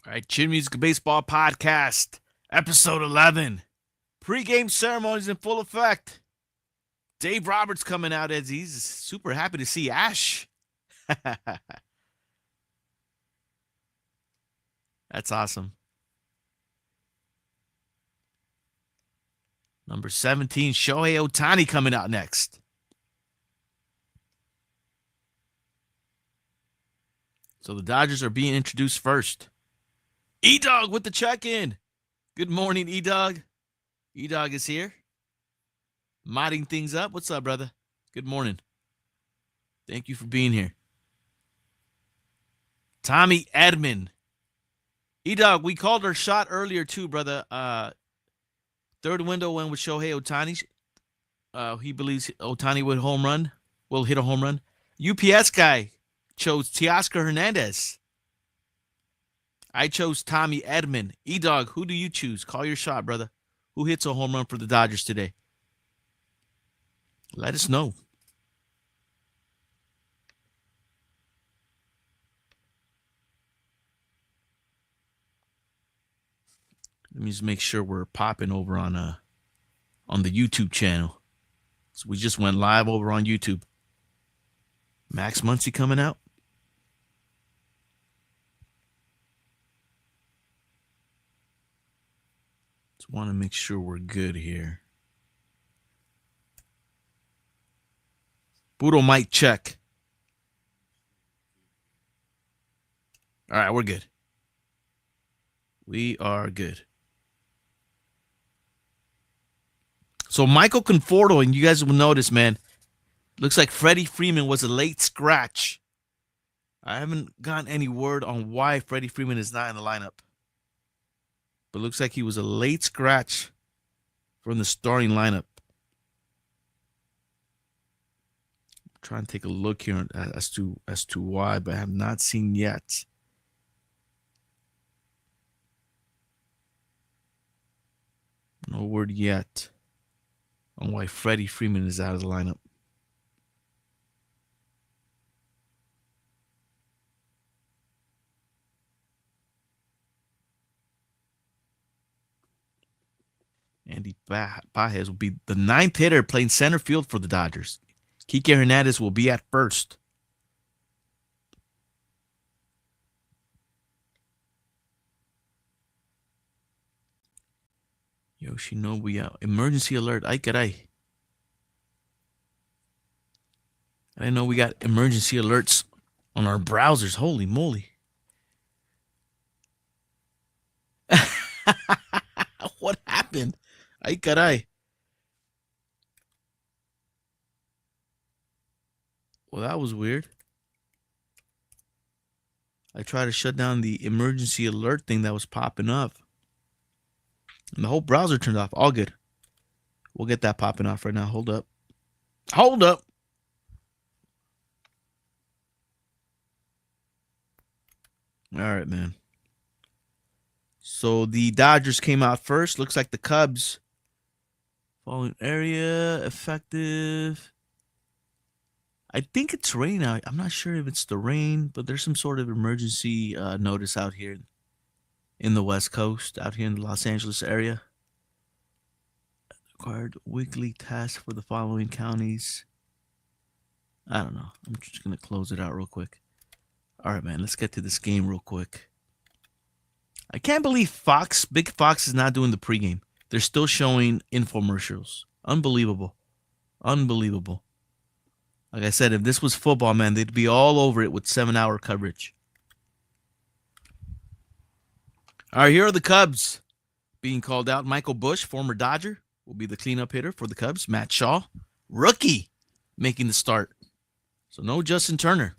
All right, Chin Music Baseball Podcast, episode 11. Pre-game ceremonies in full effect. Dave Roberts coming out as he's super happy to see Ash. That's awesome. Number 17, Shohei Ohtani coming out next. So the Dodgers are being introduced first. E-Dog with the check-in. Good morning, E-Dog. E-Dog is here. Modding things up. What's up, brother? Good morning. Thank you for being here. Tommy Edmond. E-Dog, we called our shot earlier too, brother. Third window went with Shohei Ohtani. He believes Ohtani will hit a home run. UPS guy chose Teoscar Hernandez. I chose Tommy Edmond. E-Dog, who do you choose? Call your shot, brother. Who hits a home run for the Dodgers today? Let us know. Let me just make sure we're popping over on the YouTube channel. So we just went live over on YouTube. Max Muncy coming out. Just want to make sure we're good here. Budo mic check. All right, we're good. We are good. So Michael Conforto, and you guys will notice, man, looks like Freddie Freeman was a late scratch. I haven't gotten any word on why Freddie Freeman is not in the lineup. But looks like he was a late scratch from the starting lineup. I'm trying to take a look here as to why, but I have not seen yet. No word yet on why Freddie Freeman is out of the lineup. Andy Pajes will be the ninth hitter playing center field for the Dodgers. Kike Hernandez will be at first. Yoshinobu out. Emergency alert. Ay caray. I didn't know we got emergency alerts on our browsers. Holy moly. What happened? Ay caray. Well, that was weird. I tried to shut down the emergency alert thing that was popping up. And the whole browser turned off. All good. We'll get that popping off right now. Hold up. Hold up. All right, man. So the Dodgers came out first. Looks like the Cubs. Following area. Effective. I think it's rain out. I'm not sure if it's the rain, but there's some sort of emergency notice out here in the West Coast, out here in the Los Angeles area. Required weekly task for the following counties. I don't know. I'm just going to close it out real quick. All right, man. Let's get to this game real quick. I can't believe Big Fox is not doing the pregame. They're still showing infomercials. Unbelievable. Unbelievable. Like I said, if this was football, man, they'd be all over it with 7-hour coverage. All right, here are the Cubs being called out. Michael Busch, former Dodger, will be the cleanup hitter for the Cubs. Matt Shaw, rookie, making the start. So no Justin Turner.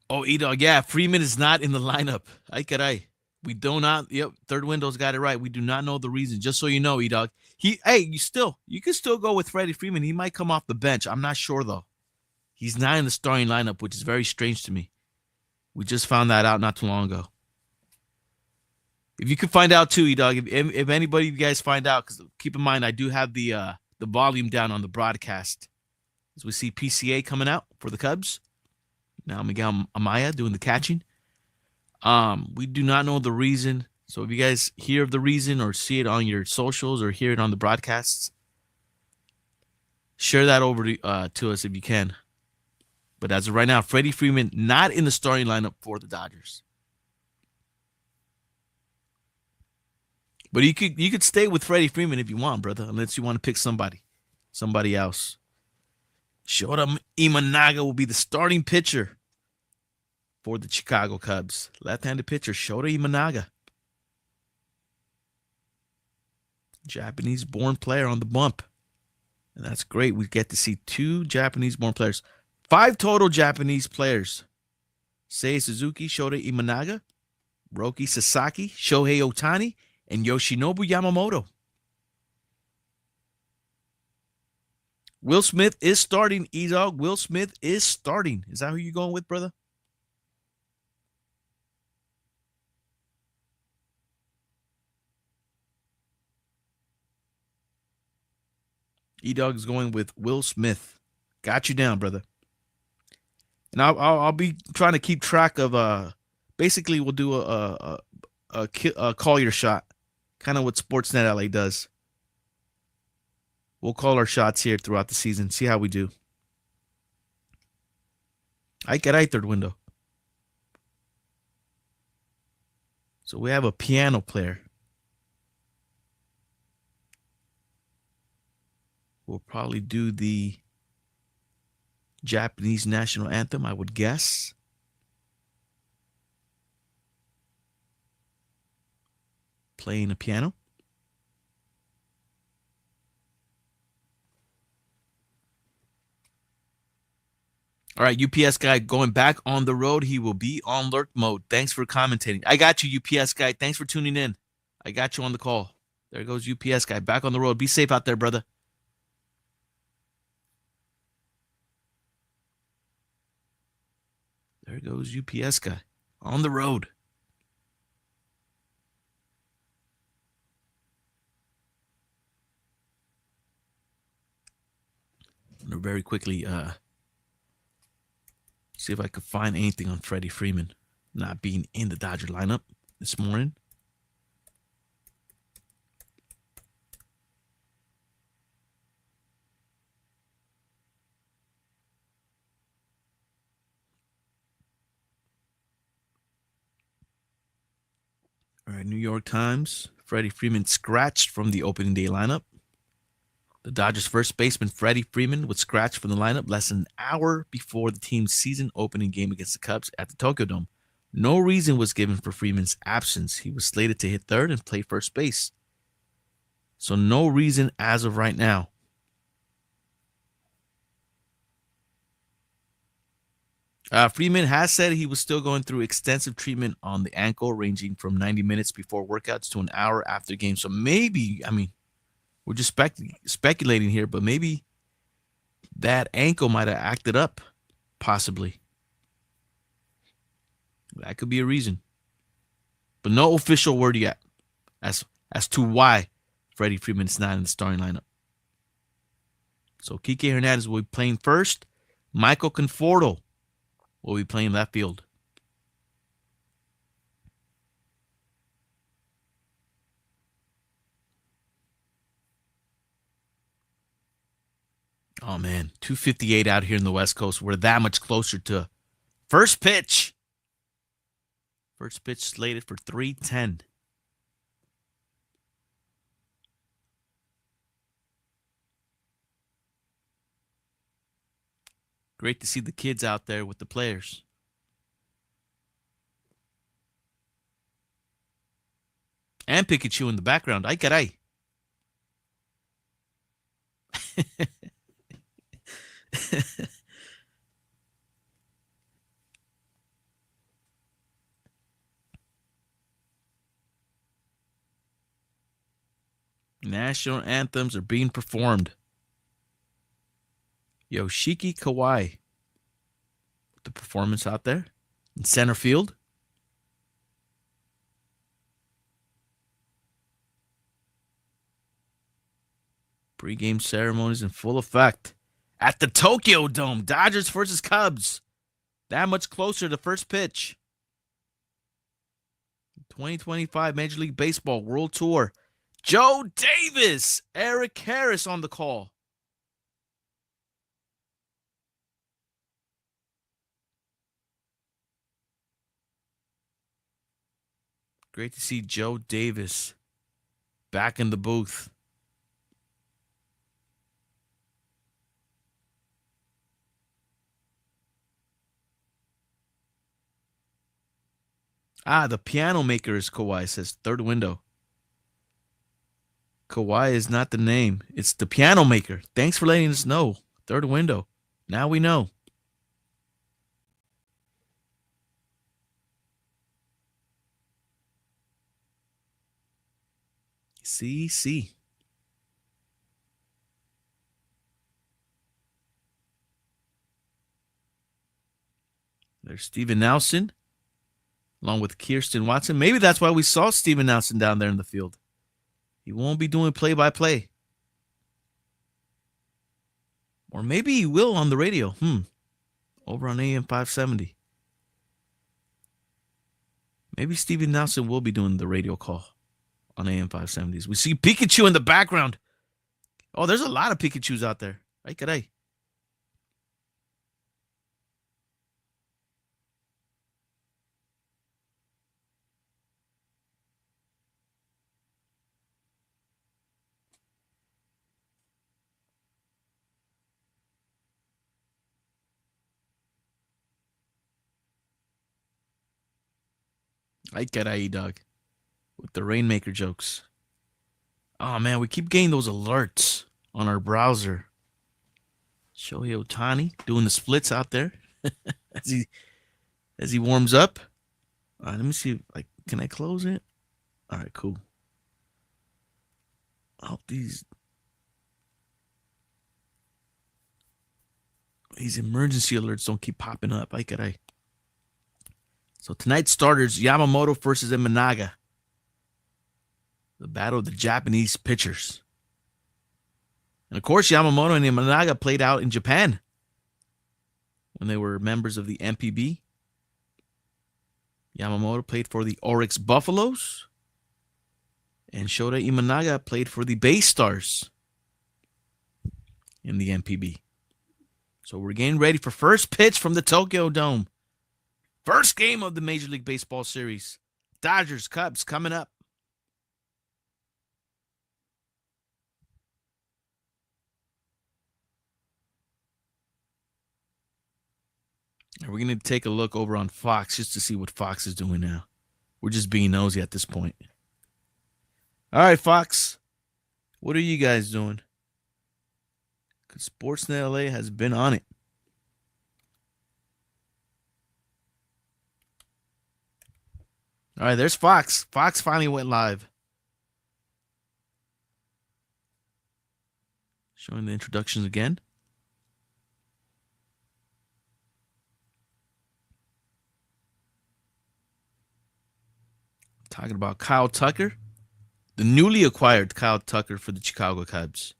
Oh, E-Dog, yeah, Freeman is not in the lineup. Ay caray. We do not. Yep, third window's got it right. We do not know the reason. Just so you know, E-Dog. You can still go with Freddie Freeman. He might come off the bench. I'm not sure though. He's not in the starting lineup, which is very strange to me. We just found that out not too long ago. If you could find out too, E-Dog, if anybody of you guys find out, because keep in mind I do have the the volume down on the broadcast. As we see PCA coming out for the Cubs. Now Miguel Amaya doing the catching. We do not know the reason. So if you guys hear of the reason or see it on your socials or hear it on the broadcasts, share that over to us if you can. But as of right now, Freddie Freeman not in the starting lineup for the Dodgers. But you could stay with Freddie Freeman if you want, brother, unless you want to pick somebody else. Shota Imanaga will be the starting pitcher for the Chicago Cubs. Left-handed pitcher, Shota Imanaga. Japanese-born player on the bump. And that's great. We get to see 2 Japanese-born players. 5 total Japanese players. Seiya Suzuki, Shota Imanaga, Roki Sasaki, Shohei Ohtani, and Yoshinobu Yamamoto. Will Smith is starting, E-Dog. Will Smith is starting. Is that who you're going with, brother? E-Dog is going with Will Smith. Got you down, brother. And I'll be trying to keep track of basically we'll do a call your shot, kind of what Sportsnet LA does. We'll call our shots here throughout the season, see how we do. Ay caray, third window. So we have a piano player. We'll probably do the Japanese national anthem, I would guess. Playing a piano. All right, UPS guy going back on the road. He will be on lurk mode. Thanks for commentating. I got you, UPS guy. Thanks for tuning in. I got you on the call. There goes UPS guy back on the road. Be safe out there, brother. There goes UPS guy on the road. I'm going to very quickly see if I could find anything on Freddie Freeman not being in the Dodger lineup this morning. All right, New York Times. Freddie Freeman scratched from the opening day lineup. The Dodgers first baseman Freddie Freeman was scratched from the lineup less than an hour before the team's season opening game against the Cubs at the Tokyo Dome. No reason was given for Freeman's absence. He was slated to hit third and play first base. So no reason as of right now. Freeman has said he was still going through extensive treatment on the ankle, ranging from 90 minutes before workouts to an hour after game. So maybe, we're just speculating here, but maybe that ankle might have acted up, possibly. That could be a reason. But no official word yet as to why Freddie Freeman is not in the starting lineup. So Kike Hernandez will be playing first. Michael Conforto will be playing left field. Oh, man. 2:58 out here in the West Coast. We're that much closer to first pitch. First pitch slated for 3:10. Great to see the kids out there with the players. And Pikachu in the background. Ay caray. National anthems are being performed. Yoshiki Kawai. The performance out there in center field. Pre-game ceremonies in full effect at the Tokyo Dome. Dodgers versus Cubs. That much closer to first pitch. 2025 Major League Baseball World Tour. Joe Davis, Eric Harris on the call. Great to see Joe Davis back in the booth. The piano maker is Kawhi, says third window. Kawhi is not the name. It's the piano maker. Thanks for letting us know. Third window. Now we know. See. There's Steven Nelson, along with Kirsten Watson. Maybe that's why we saw Steven Nelson down there in the field. He won't be doing play-by-play. Or maybe he will on the radio. Over on AM 570. Maybe Steven Nelson will be doing the radio call on AM 570s. We see Pikachu in the background. Oh, there's a lot of Pikachus out there. Ay, caray. Ay, caray, dog. With the Rainmaker jokes. Oh, man, we keep getting those alerts on our browser. Shohei Ohtani doing the splits out there as he warms up. All right, let me see. Can I close it? All right, cool. I hope these emergency alerts don't keep popping up. So tonight's starters, Yamamoto versus Imanaga. The battle of the Japanese pitchers. And of course, Yamamoto and Imanaga played out in Japan when they were members of the MPB. Yamamoto played for the Oryx Buffaloes. And Shota Imanaga played for the Bay Stars in the MPB. So we're getting ready for first pitch from the Tokyo Dome. First game of the Major League Baseball series. Dodgers, Cubs coming up. We're going to take a look over on Fox just to see what Fox is doing now. We're just being nosy at this point. All right, Fox. What are you guys doing? Because Sportsnet LA has been on it. All right, there's Fox. Fox finally went live. Showing the introductions again. Talking about Kyle Tucker, the newly acquired Kyle Tucker for the Chicago Cubs.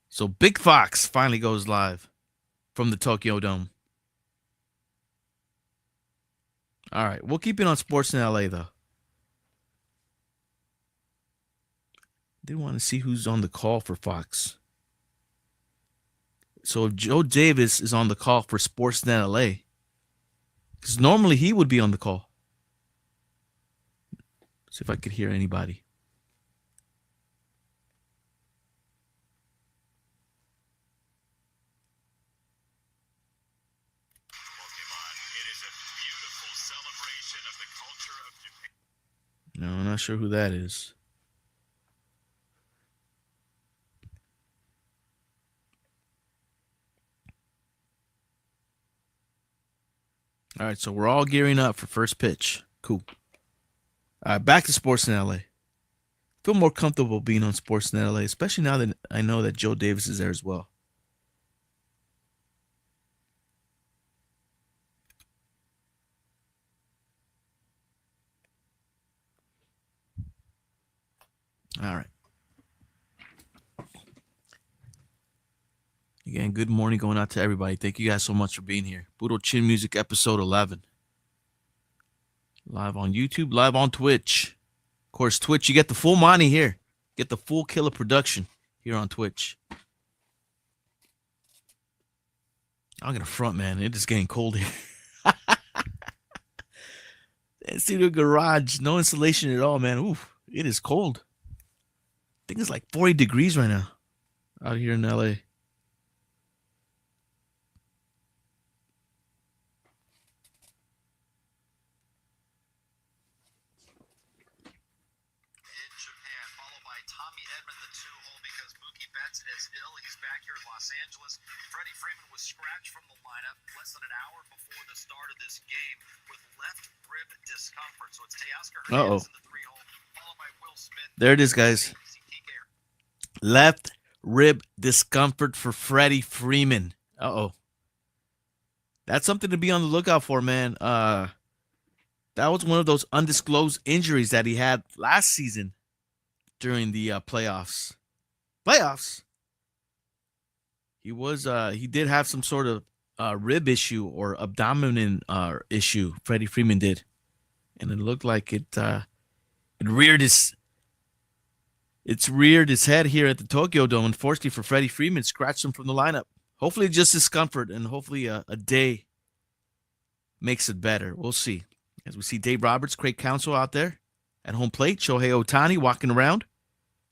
So Big Fox finally goes live from the Tokyo Dome. All right, we'll keep it on Sportsnet LA, though. They want to see who's on the call for Fox. So if Joe Davis is on the call for Sportsnet LA, because normally he would be on the call. See if I could hear anybody. No, I'm not sure who that is. All right, so we're all gearing up for first pitch. Cool. All right, back to Sportsnet LA. Feel more comfortable being on Sportsnet LA, especially now that I know that Joe Davis is there as well. All right. Again, good morning going out to everybody. Thank you guys so much for being here. Budo Chin Music episode 11. Live on YouTube, live on Twitch. Of course, Twitch, you get the full money here. Get the full Killah production here on Twitch. I'm going to front, man. It is getting cold here. Studio garage, no insulation at all, man. Oof, it is cold. I think it's like 40 degrees right now out here in LA. Is ill. He's back here in Los Angeles. Freddie Freeman was scratched from the lineup less than an hour before the start of this game with left rib discomfort. So it's Teoscar Hernandez in the 3-hole, followed by Will Smith. There it is, guys. Left rib discomfort for Freddie Freeman. That's something to be on the lookout for, man. That was one of those undisclosed injuries that he had last season during the playoffs. He did have some sort of rib issue or abdomen issue. Freddie Freeman did, and it looked like it reared his head here at the Tokyo Dome. Unfortunately for Freddie Freeman, scratched him from the lineup. Hopefully just discomfort, and hopefully a day makes it better. We'll see. As we see Dave Roberts, Craig Counsell out there at home plate, Shohei Ohtani walking around.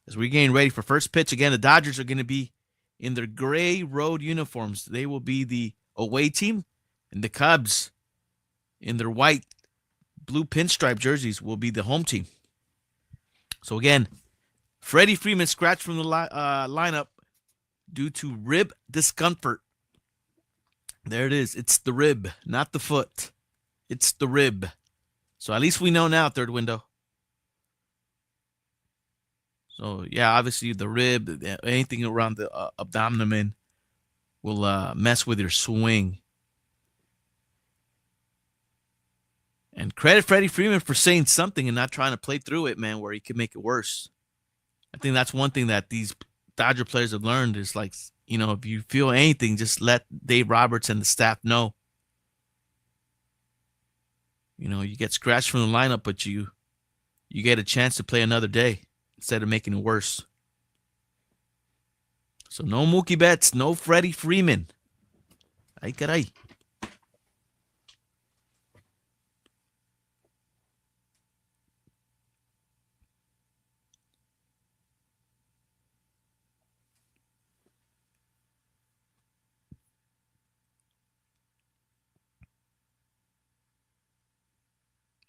As we're getting ready for first pitch, again, the Dodgers are going to be in their gray road uniforms. They will be the away team, and the Cubs in their white, blue pinstripe jerseys will be the home team. So again, Freddie Freeman scratched from the lineup due to rib discomfort. There it is. It's the rib, not the foot. It's the rib. So at least we know now, third window. So, yeah, obviously the rib, anything around the abdomen will mess with your swing. And credit Freddie Freeman for saying something and not trying to play through it, man, where he could make it worse. I think that's one thing that these Dodger players have learned is, like, you know, if you feel anything, just let Dave Roberts and the staff know. You know, you get scratched from the lineup, but you get a chance to play another day instead of making it worse. So no Mookie Betts, no Freddie Freeman. Ay, caray.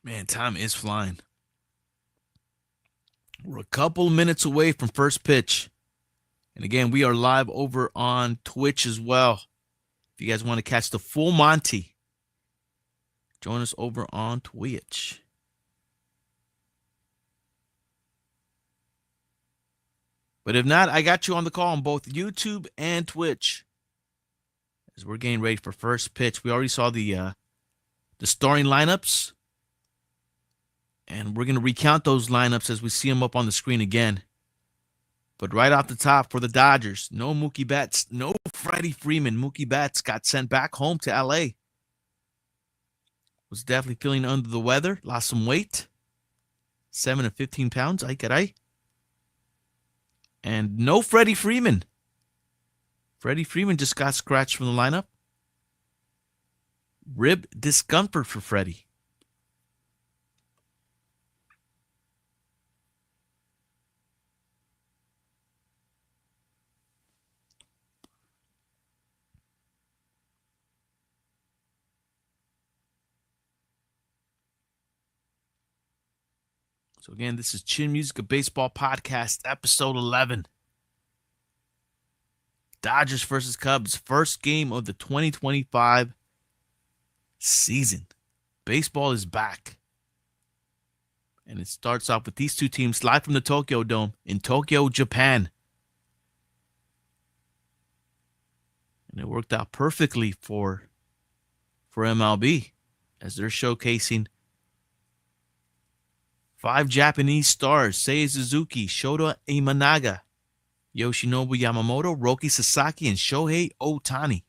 Man, time is flying. We're a couple minutes away from first pitch. And again, we are live over on Twitch as well. If you guys want to catch the full Monty, join us over on Twitch. But if not, I got you on the call on both YouTube and Twitch. As we're getting ready for first pitch. We already saw the starting lineups. And we're going to recount those lineups as we see them up on the screen again. But right off the top for the Dodgers, no Mookie Betts, no Freddie Freeman. Mookie Betts got sent back home to LA. Was definitely feeling under the weather. Lost some weight. 7 to 15 pounds. Ay, caray. And no Freddie Freeman. Freddie Freeman just got scratched from the lineup. Rib discomfort for Freddie. So again, this is Chin Music, a baseball podcast, episode 11. Dodgers versus Cubs, first game of the 2025 season. Baseball is back. And it starts off with these two teams live from the Tokyo Dome in Tokyo, Japan. And it worked out perfectly for MLB as they're showcasing 5 Japanese stars: Seiya Suzuki, Shota Imanaga, Yoshinobu Yamamoto, Roki Sasaki, and Shohei Ohtani.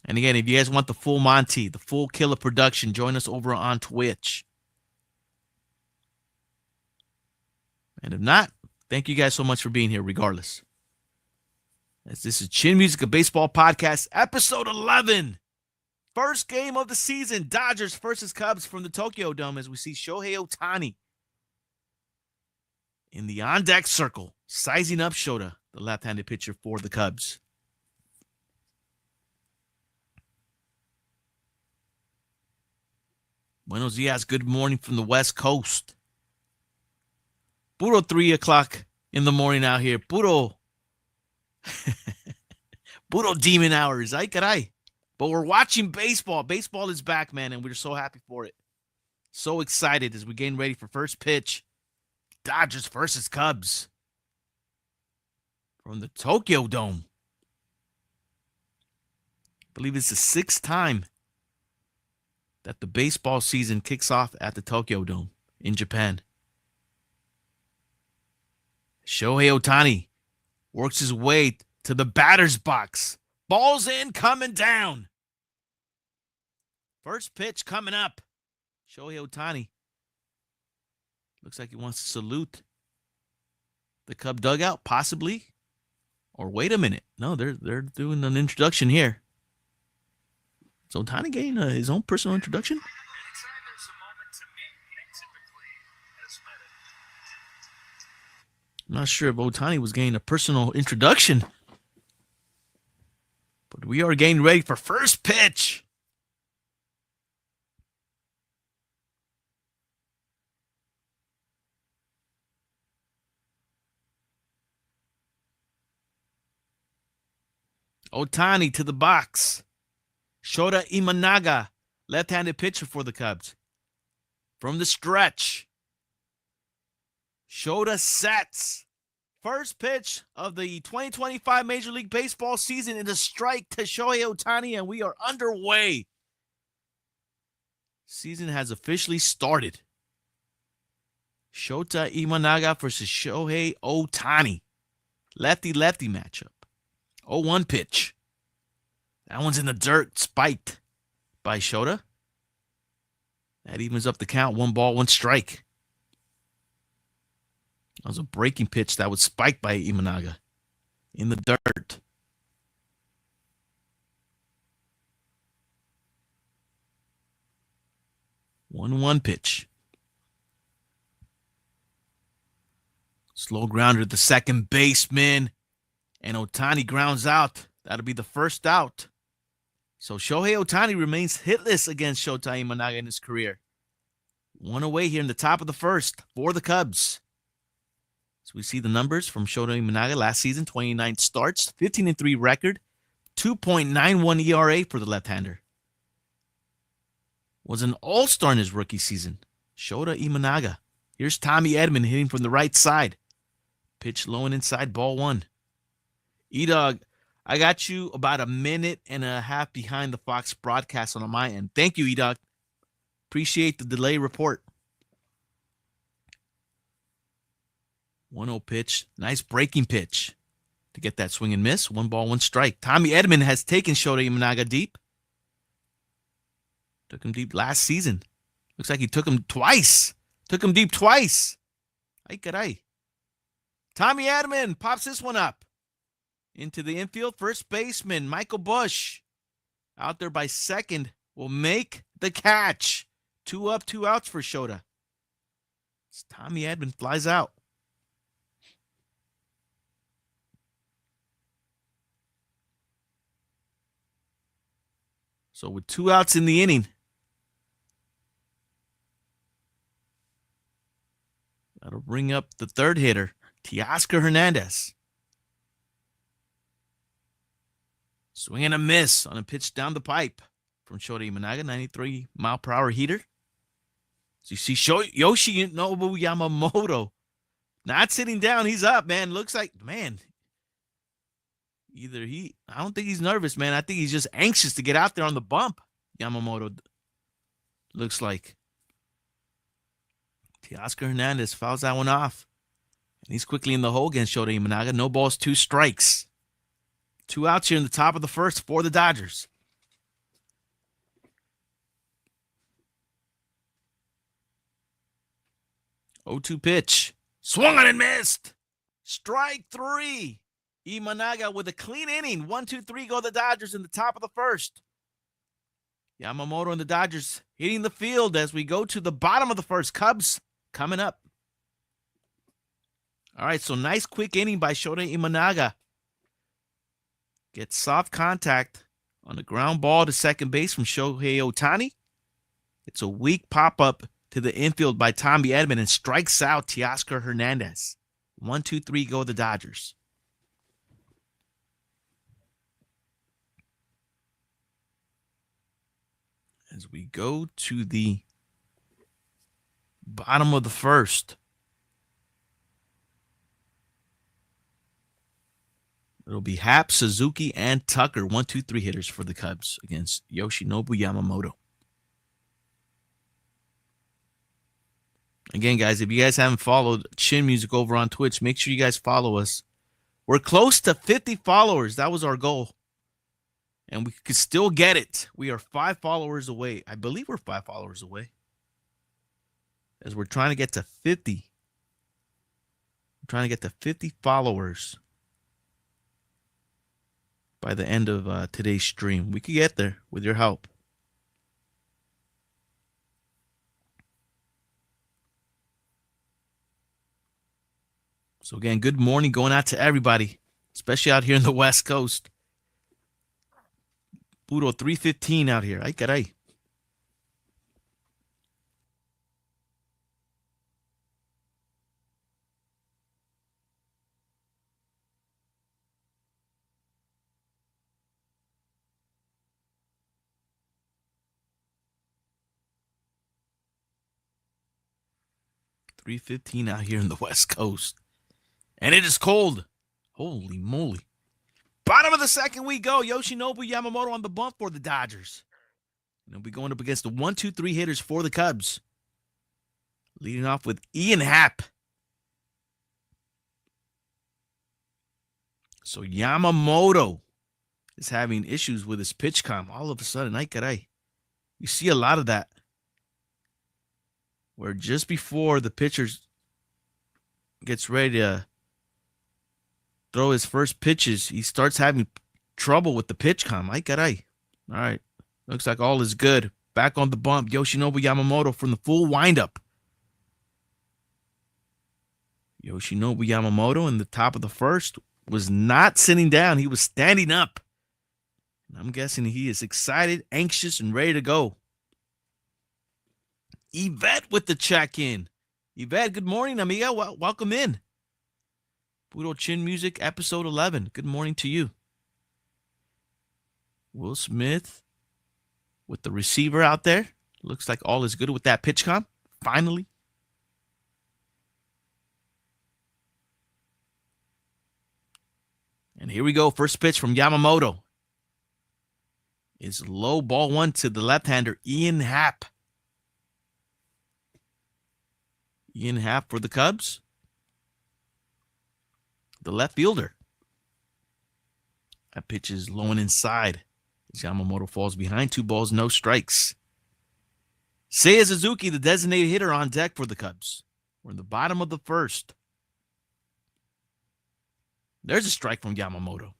And again, if you guys want the full Monty, the full Killah production, join us over on Twitch. And if not, thank you guys so much for being here regardless. As this is Chin Music, a baseball podcast, episode 11. First game of the season, Dodgers versus Cubs from the Tokyo Dome, as we see Shohei Ohtani in the on-deck circle, sizing up Shota, the left-handed pitcher for the Cubs. Buenos dias, good morning from the West Coast. Puro 3 o'clock in the morning out here. Puro demon hours. Ay, caray. But we're watching baseball. Baseball is back, man, and we're so happy for it. So excited as we're getting ready for first pitch. Dodgers versus Cubs from the Tokyo Dome. I believe it's the 6th time that the baseball season kicks off at the Tokyo Dome in Japan. Shohei Ohtani works his way to the batter's box. Ball's in, coming down. First pitch coming up. Shohei Ohtani looks like he wants to salute the Cub dugout, possibly. Or wait a minute. No, they're doing an introduction here. Is Ohtani getting his own personal introduction? Anytime there's a moment to meet, he typically has met it. I'm not sure if Ohtani was getting a personal introduction. But we are getting ready for first pitch. Ohtani to the box. Shota Imanaga, left-handed pitcher for the Cubs. From the stretch, Shota sets. First pitch of the 2025 Major League Baseball season in a strike to Shohei Ohtani, and we are underway. Season has officially started. Shota Imanaga versus Shohei Ohtani. Lefty-lefty matchup. 0-1 pitch. That one's in the dirt, spiked by Shota. That evens up the count. 1 ball, 1 strike. That was a breaking pitch that was spiked by Imanaga in the dirt. One pitch. Slow grounder to second baseman. And Ohtani grounds out. That'll be the first out. So Shohei Ohtani remains hitless against Shota Imanaga in his career. 1 away here in the top of the first for the Cubs. So we see the numbers from Shota Imanaga last season: 29 starts, 15-3 record, 2.91 ERA for the left-hander. Was an all-star in his rookie season. Shota Imanaga. Here's Tommy Edman hitting from the right side. Pitch low and inside, ball 1. E-Dog, I got you about 1.5 minutes behind the Fox broadcast on my end. Thank you, E-Dog. Appreciate the delay report. 1-0 pitch. Nice breaking pitch to get that swing and miss. 1 ball, 1 strike. Tommy Edman has taken Shota Imanaga deep. Took him deep last season. Looks like he took him twice. Took him deep twice. Ay, caray. Tommy Edman pops this one up. Into the infield, first baseman Michael Busch out there by second will make the catch. 2 up, 2 outs for Shota. Tommy Edman flies out. So with 2 outs in the inning, that'll bring up the third hitter, Teoscar Hernandez. Swing and a miss on a pitch down the pipe from Shota Imanaga, 93-mile-per-hour heater. So you see Yoshinobu Yamamoto not sitting down. He's up, man. Looks like, man, I don't think he's nervous, man. I think he's just anxious to get out there on the bump. Yamamoto looks like. Teoscar Hernandez fouls that one off. And he's quickly in the hole against Shota Imanaga. No balls, 2 strikes. 2 outs here in the top of the first for the Dodgers. 0-2 pitch. Swung on and missed. Strike 3. Imanaga with a clean inning. 1-2-3 go the Dodgers in the top of the first. Yamamoto and the Dodgers hitting the field as we go to the bottom of the first. Cubs coming up. All right, so nice quick inning by Shota Imanaga. Gets soft contact on the ground ball to second base from Shohei Ohtani. It's a weak pop-up to the infield by Tommy Edman and strikes out Teoscar Hernandez. 1-2-3 go the Dodgers. As we go to the bottom of the first. It'll be Happ, Suzuki, and Tucker. 1-2-3 hitters for the Cubs against Yoshinobu Yamamoto. Again, guys, if you guys haven't followed Chin Music over on Twitch, make sure you guys follow us. We're close to 50 followers. That was our goal. And we could still get it. We are 5 followers away. I believe we're 5 followers away. As we're trying to get to 50. I'm trying to get to 50 followers by the end of today's stream. We could get there with your help. So again, good morning going out to everybody, especially out here in the West Coast. Puro 3:15 out here. Ay, caray. $3:15 out here in the West Coast. And it is cold. Holy moly. Bottom of the second we go. Yoshinobu Yamamoto on the bump for the Dodgers. And they'll be going up against the 1-2-3 hitters for the Cubs. Leading off with Ian Happ. So Yamamoto is having issues with his pitch comm. All of a sudden, ay caray. You see a lot of that. Where just before the pitcher gets ready to throw his first pitches, he starts having trouble with the pitch comm. Ay caray. All right. Looks like all is good. Back on the bump, Yoshinobu Yamamoto from the full windup. Yoshinobu Yamamoto in the top of the first was not sitting down. He was standing up. And I'm guessing he is excited, anxious, and ready to go. Yvette with the check-in. Yvette, good morning, amiga. Welcome in. Puro Chin Music, episode 11. Good morning to you. Will Smith with the receiver out there. Looks like all is good with that pitch comm. Finally. And here we go. First pitch from Yamamoto. Is low, ball 1 to the left-hander, Ian Happ. Ian Happ for the Cubs. The left fielder. That pitch is low and inside. As Yamamoto falls behind. 2 balls, no strikes. Seiya Suzuki, the designated hitter, on deck for the Cubs. We're in the bottom of the first. There's a strike from Yamamoto.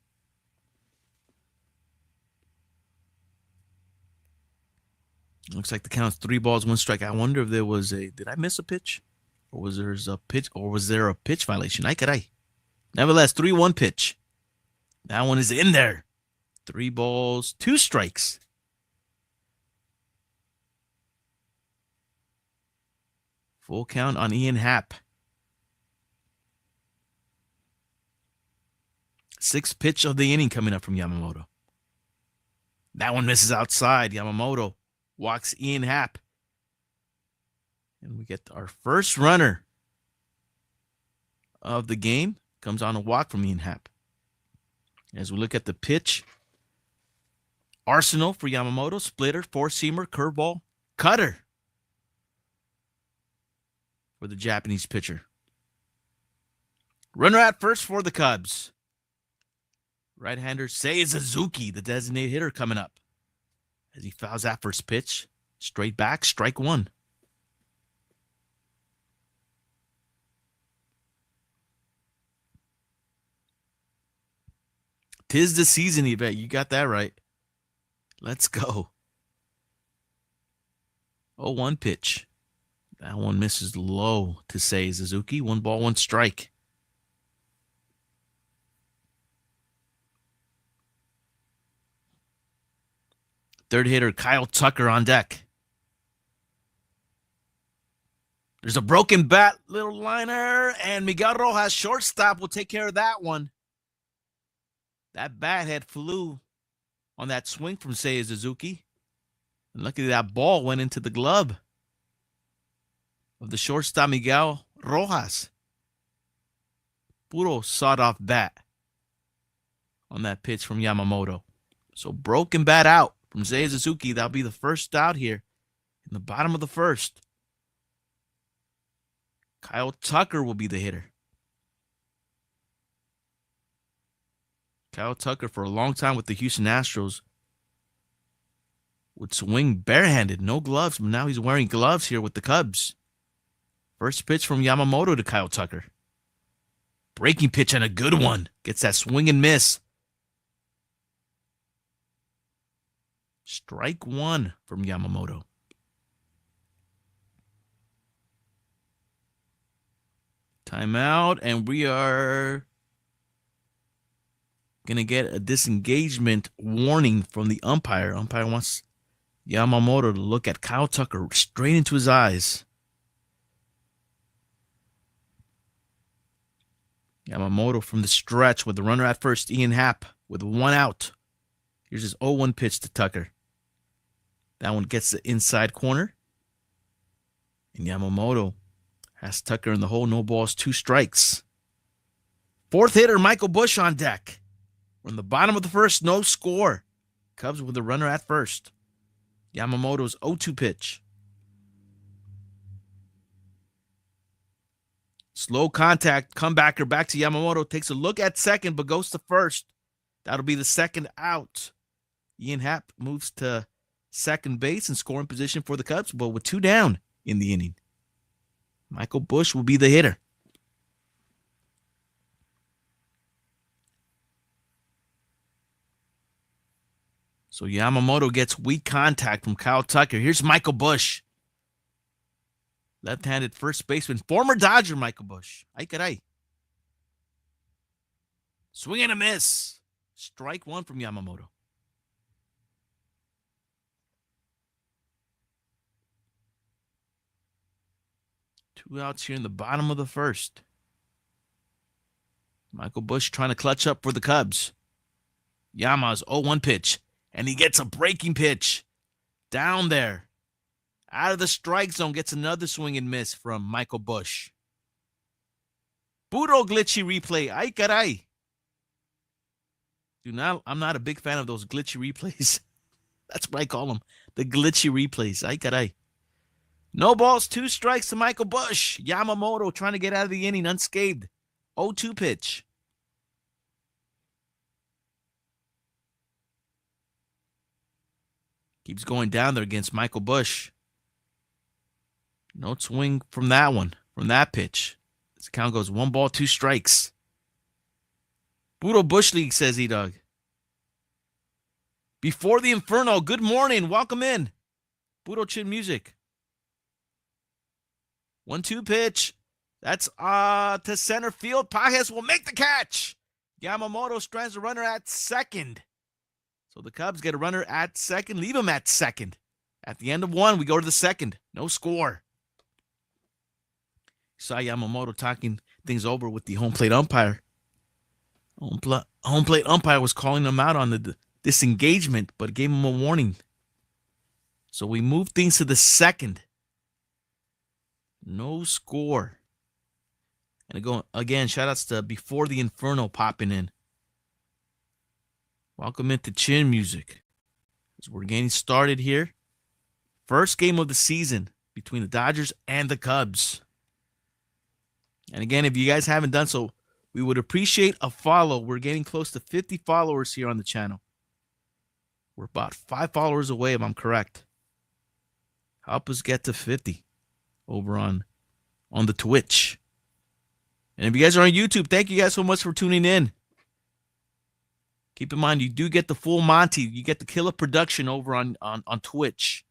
Looks like the count's 3 balls, 1 strike. I wonder if there was a... Did I miss a pitch? Or was there a pitch violation? Ay caray. Nevertheless, 3-1 pitch. That one is in there. 3 balls, 2 strikes. Full count on Ian Happ. 6th pitch of the inning coming up from Yamamoto. That one misses outside. Yamamoto walks Ian Happ. And we get our first runner of the game. Comes on a walk from Ian Happ. As we look at the pitch, arsenal for Yamamoto: splitter, 4-seamer, curveball, cutter. for the Japanese pitcher. Runner at first for the Cubs. Right-hander Seiya Suzuki, the designated hitter, coming up. As he fouls that first pitch. Straight back, strike one. Tis the season, Yvette. You got that right. Let's go. 0-1 pitch. That one misses low to Seiya Suzuki. 1 ball, 1 strike. Third hitter Kyle Tucker on deck. There's a broken bat, little liner, and Miguel Rojas, shortstop, will take care of that one. That bat head flew on that swing from Seiya Suzuki. And luckily that ball went into the glove of the shortstop Miguel Rojas. Puro sawed-off bat on that pitch from Yamamoto. So broken bat out from Seiya Suzuki. That'll be the first out here in the bottom of the first. Kyle Tucker will be the hitter. Kyle Tucker, for a long time with the Houston Astros, would swing barehanded, no gloves, but now he's wearing gloves here with the Cubs. First pitch from Yamamoto to Kyle Tucker. Breaking pitch and a good one. Gets that swing and miss. Strike one from Yamamoto. Timeout, and we are going to get a disengagement warning from the umpire. Umpire wants Yamamoto to look at Kyle Tucker straight into his eyes. Yamamoto from the stretch with the runner at first, Ian Happ, with 1 out. Here's his 0-1 pitch to Tucker. That one gets the inside corner. And Yamamoto has Tucker in the hole. No balls, 2 strikes. Fourth hitter, Michael Busch on deck. From the bottom of the first, no score. Cubs with the runner at first. Yamamoto's 0-2 pitch. Slow contact, comebacker back to Yamamoto. Takes a look at second, but goes to first. That'll be the second out. Ian Happ moves to second base and scoring position for the Cubs, but with 2 down in the inning. Michael Busch will be the hitter. So Yamamoto gets weak contact from Kyle Tucker. Here's Michael Busch. Left-handed first baseman, former Dodger Michael Busch. Ay caray. Swing and a miss. Strike one from Yamamoto. Two outs here in the bottom of the first. Michael Busch trying to clutch up for the Cubs. Yama's 0-1 pitch. And he gets a breaking pitch. Down there. Out of the strike zone, gets another swing and miss from Michael Busch. Puro glitchy replay. Ay caray. I'm not a big fan of those glitchy replays. That's what I call them. The glitchy replays. Ay caray. No balls, 2 strikes to Michael Busch. Yamamoto trying to get out of the inning unscathed. 0-2 pitch. Keeps going down there against Michael Busch. No swing from that one, from that pitch. This count goes 1 ball, 2 strikes. Puro Busch League, says E-Dog. Before the Inferno, good morning. Welcome in. Puro Chin Music. 1-2 pitch. That's to center field. Pages will make the catch. Yamamoto strands the runner at second. So the Cubs get a runner at second. Leave him at second. At the end of 1, we go to the second. No score. Saw Yamamoto talking things over with the home plate umpire. Home plate umpire was calling him out on the disengagement, but gave him a warning. So we move things to the second. No score. And again, shout outs to Before the Inferno popping in. Welcome into Chin Music. As we're getting started here. First game of the season between the Dodgers and the Cubs. And again, if you guys haven't done so, we would appreciate a follow. We're getting close to 50 followers here on the channel. We're about 5 followers away, if I'm correct. Help us get to 50 over on the Twitch. And if you guys are on YouTube, thank you guys so much for tuning in. Keep in mind, you do get the full Monty. You get the Killah production over on Twitch.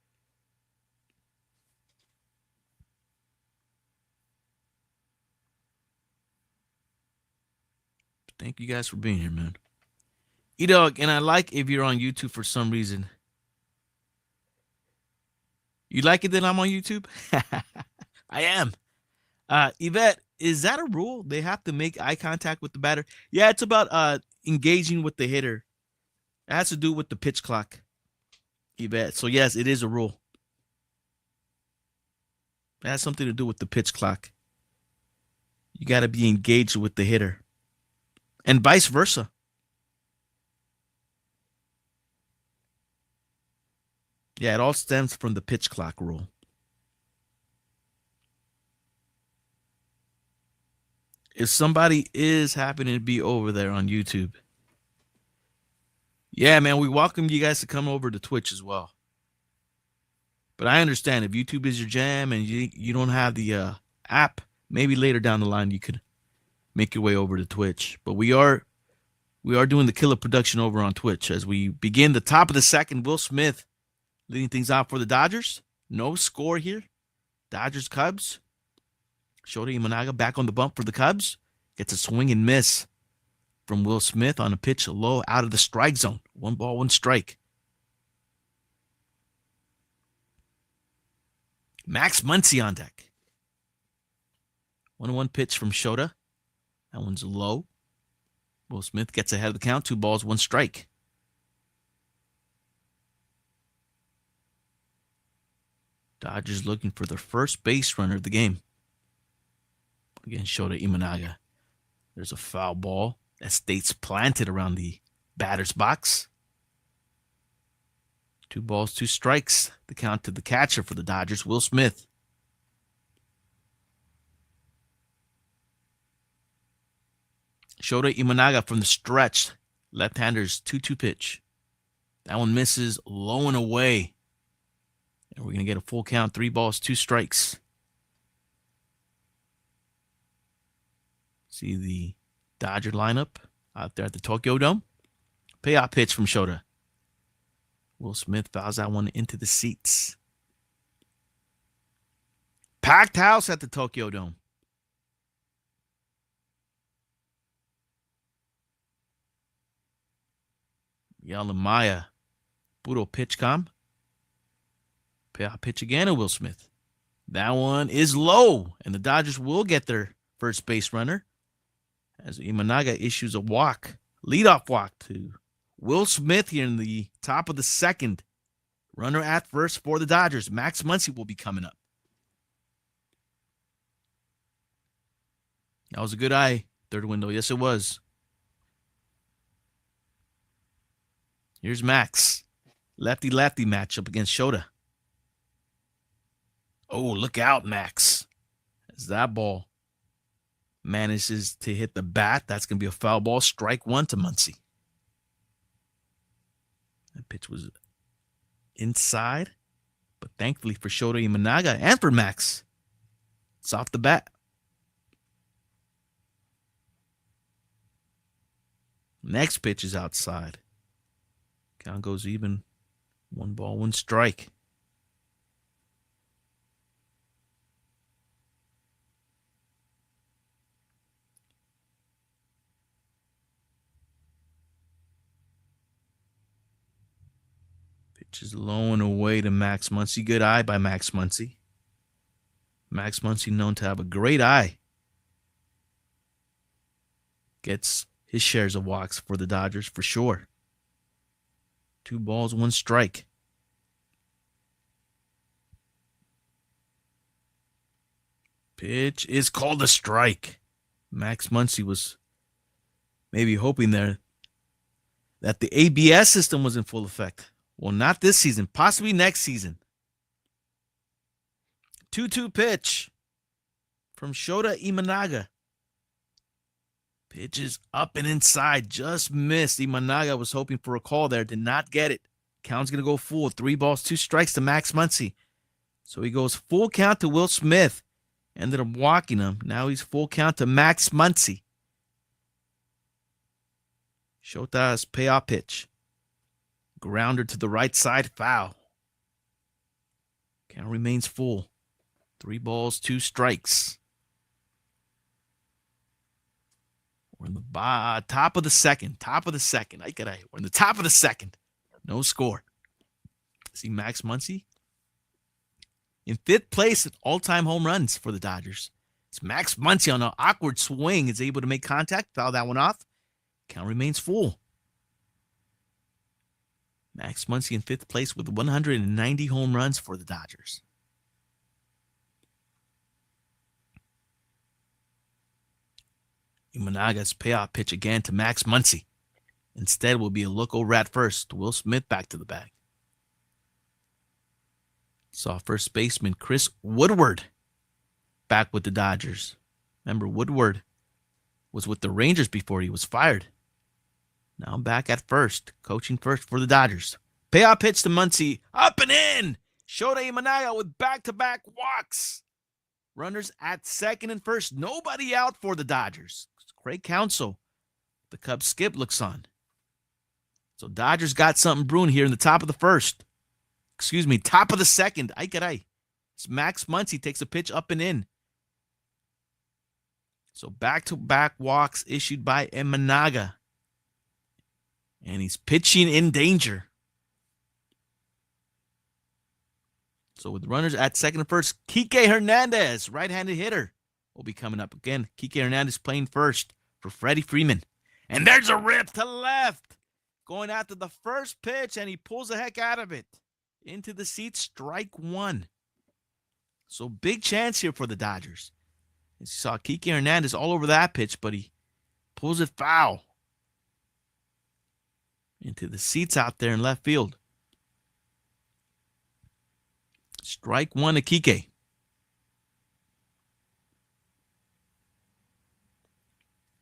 Thank you guys for being here, man. E-Dog, and I like if you're on YouTube for some reason. You like it that I'm on YouTube? I am. Yvette, is that a rule? They have to make eye contact with the batter? Yeah, it's about engaging with the hitter. It has to do with the pitch clock, Yvette. So, yes, it is a rule. It has something to do with the pitch clock. You got to be engaged with the hitter. And vice versa. Yeah, it all stems from the pitch clock rule. If somebody is happening to be over there on YouTube, yeah, man, we welcome you guys to come over to Twitch as well. But I understand if YouTube is your jam and you don't have the app, maybe later down the line you could make your way over to Twitch. But we are doing the Killah production over on Twitch as we begin the top of the second. Will Smith leading things out for the Dodgers. No score here. Dodgers Cubs. Shota Imanaga back on the bump for the Cubs. Gets a swing and miss from Will Smith on a pitch low out of the strike zone. 1 ball, 1 strike. Max Muncy on deck. 1-1 pitch from Shota. That one's low. Will Smith gets ahead of the count. 2 balls, 1 strike. Dodgers looking for their first base runner of the game. Again, Shota Imanaga. There's a foul ball that stays planted around the batter's box. 2 balls, 2 strikes. The count to the catcher for the Dodgers, Will Smith. Shota Imanaga from the stretch. Left-hander's 2-2 pitch. That one misses low and away. And we're going to get a full count. 3 balls, 2 strikes. See the Dodger lineup out there at the Tokyo Dome. Payoff pitch from Shota. Will Smith fouls that one into the seats. Packed house at the Tokyo Dome. Yalamaya. Puro pitch com. Payoff pitch again to Will Smith. That one is low, and the Dodgers will get their first base runner as Imanaga issues a walk, leadoff walk to Will Smith here in the top of the second. Runner at first for the Dodgers. Max Muncy will be coming up. That was a good eye, third window. Yes, it was. Here's Max. Lefty-lefty matchup against Shota. Oh, look out, Max. As that ball manages to hit the bat, that's going to be a foul ball. Strike 1 to Muncy. That pitch was inside, but thankfully for Shota Imanaga and for Max, it's off the bat. Next pitch is outside. Count goes even. 1 ball, 1 strike. Pitch is low and away to Max Muncy. Good eye by Max Muncy. Max Muncy known to have a great eye. Gets his shares of walks for the Dodgers for sure. 2 balls, 1 strike. Pitch is called a strike. Max Muncy was maybe hoping there that the ABS system was in full effect. Well, not this season. Possibly next season. 2-2 pitch from Shota Imanaga. Pitches up and inside, just missed. Imanaga was hoping for a call there, did not get it. Count's going to go full. 3 balls, 2 strikes to Max Muncy. So he goes full count to Will Smith. Ended up walking him. Now he's full count to Max Muncy. Shota's payoff pitch. Grounder to the right side, foul. Count remains full. 3 balls, 2 strikes. We're in the top of the second. We're in the top of the second. No score. See Max Muncy in 5th place at all-time home runs for the Dodgers. It's Max Muncy on an awkward swing is able to make contact, foul that one off. Count remains full. Max Muncy in 5th place with 190 home runs for the Dodgers. Imanaga's payoff pitch again to Max Muncy. Instead will be a look over at first. Will Smith back to the bag. Saw first baseman Chris Woodward back with the Dodgers. Remember, Woodward was with the Rangers before he was fired. Now back at first, coaching first for the Dodgers. Payoff pitch to Muncy, up and in. Shota Imanaga with back-to-back walks. Runners at second and first. Nobody out for the Dodgers. Craig Counsell, the Cubs skip, looks on. So Dodgers got something brewing here in the top of the first. Top of the second. It's Max Muncy takes a pitch up and in. So back-to-back walks issued by Imanaga. And he's pitching in danger. So with runners at second and first, Kike Hernandez, right-handed hitter, will be coming up again. Kike Hernandez playing first for Freddie Freeman. And there's a rip to left. Going after the first pitch, and he pulls the heck out of it. Into the seats, strike 1. So big chance here for the Dodgers. You saw Kike Hernandez all over that pitch, but he pulls it foul. Into the seats out there in left field. Strike 1 to Kike.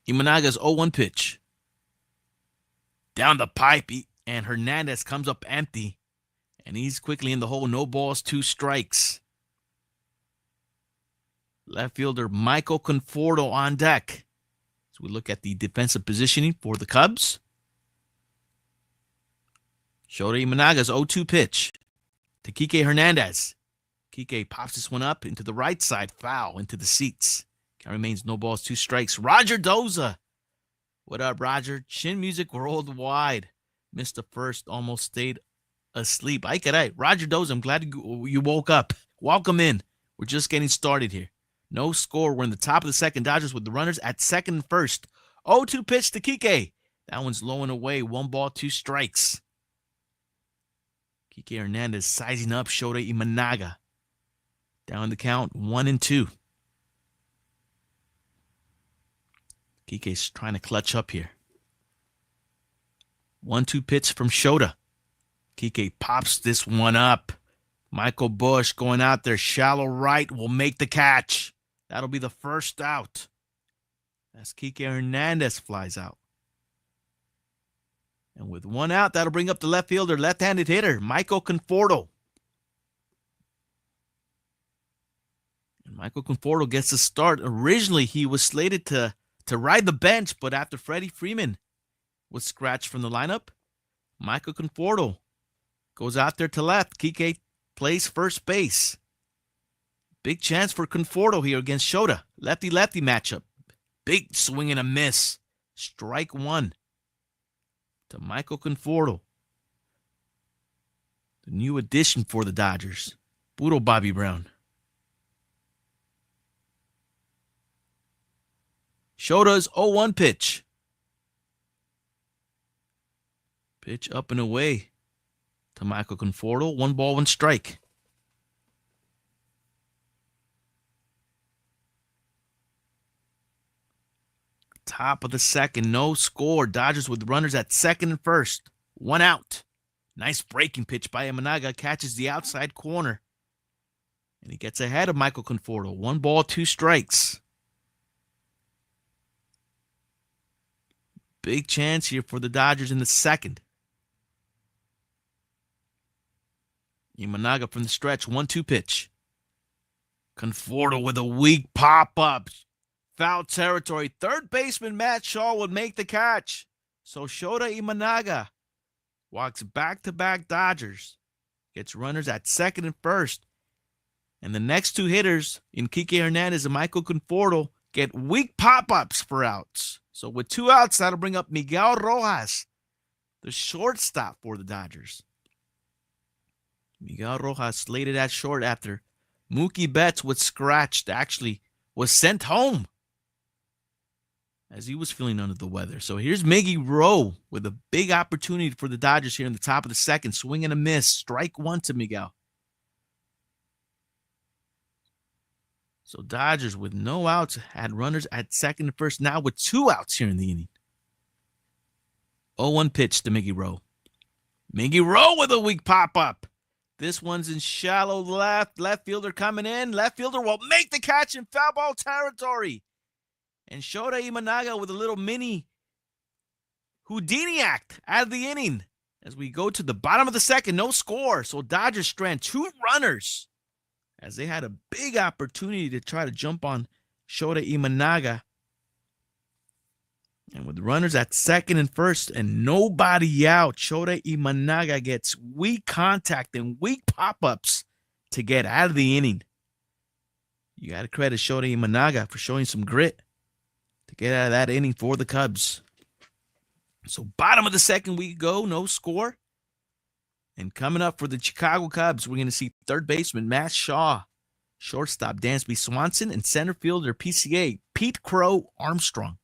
Imanaga's 0-1 pitch. Down the pipe, and Hernandez comes up empty. And he's quickly in the hole. No balls, 2 strikes. Left fielder Michael Conforto on deck. So we look at the defensive positioning for the Cubs. Shota Imanaga's 0-2 pitch to Kike Hernandez. Kike pops this one up into the right side, foul into the seats. Count remains no balls, 2 strikes. Roger Doza. What up, Roger? Chin music worldwide. Missed the first, almost stayed asleep. Roger Doza, I'm glad you woke up. Welcome in. We're just getting started here. No score. We're in the top of the second. Dodgers with the runners at second and first. 0-2 pitch to Kike. That one's low and away. 1 ball, 2 strikes. Kike Hernandez sizing up Shota Imanaga. Down the count, 1-2. Kike's trying to clutch up here. 1-2 pitch from Shota. Kike pops this one up. Michael Busch going out there, shallow right, will make the catch. That'll be the first out. As Kike Hernandez flies out. And with 1 out, that'll bring up the left fielder, left-handed hitter, Michael Conforto. And Michael Conforto gets the start. Originally, he was slated to ride the bench, but after Freddie Freeman was scratched from the lineup, Michael Conforto goes out there to left. Kike plays first base. Big chance for Conforto here against Shota. Lefty-lefty matchup. Big swing and a miss. Strike 1 to Michael Conforto. The new addition for the Dodgers. Puro Bobby Brown. Shota's 0-1 pitch. Pitch up and away to Michael Conforto. 1 ball, 1 strike. Top of the second, no score. Dodgers with runners at second and first. 1 out. Nice breaking pitch by Imanaga. Catches the outside corner. And he gets ahead of Michael Conforto. 1 ball, 2 strikes. Big chance here for the Dodgers in the second. Imanaga from the stretch. 1-2 pitch. Conforto with a weak pop-up. Foul territory. Third baseman Matt Shaw would make the catch. So Shota Imanaga walks back-to-back Dodgers. Gets runners at second and first. And the next 2 hitters, Kike Hernandez and Michael Conforto, get weak pop-ups for outs. So with 2 outs, that'll bring up Miguel Rojas, the shortstop for the Dodgers. Miguel Rojas slated at short after Mookie Betts was scratched, actually was sent home as he was feeling under the weather. So here's Miggy Rowe with a big opportunity for the Dodgers here in the top of the second. Swing and a miss. Strike 1 to Miguel. So Dodgers with no outs had runners at second and first. Now with 2 outs here in the inning. 0-1 pitch to Miggy Rowe. Miggy Rowe with a weak pop-up. This one's in shallow left. Left fielder coming in. Left fielder will make the catch in foul ball territory. And Shota Imanaga with a little mini Houdini act out of the inning. As we go to the bottom of the second, no score. So Dodgers strand 2 runners as they had a big opportunity to try to jump on Shota Imanaga. And with runners at second and first and nobody out, Shota Imanaga gets weak contact and weak pop-ups to get out of the inning. You got to credit Shota Imanaga for showing some grit to get out of that inning for the Cubs. So bottom of the second we go, no score. And coming up for the Chicago Cubs, we're going to see third baseman Matt Shaw, shortstop Dansby Swanson, and center fielder PCA Pete Crow Armstrong.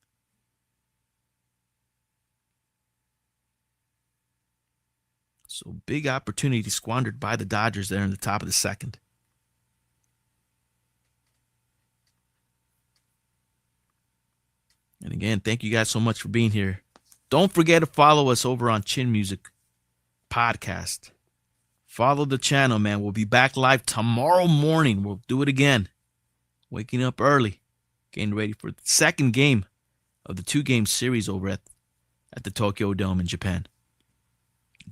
So big opportunity squandered by the Dodgers there in the top of the second. And again, thank you guys so much for being here. Don't forget to follow us over on Chin Music Podcast. Follow the channel, man. We'll be back live tomorrow morning. We'll do it again. Waking up early. Getting ready for the second game of the 2-game series over at the Tokyo Dome in Japan.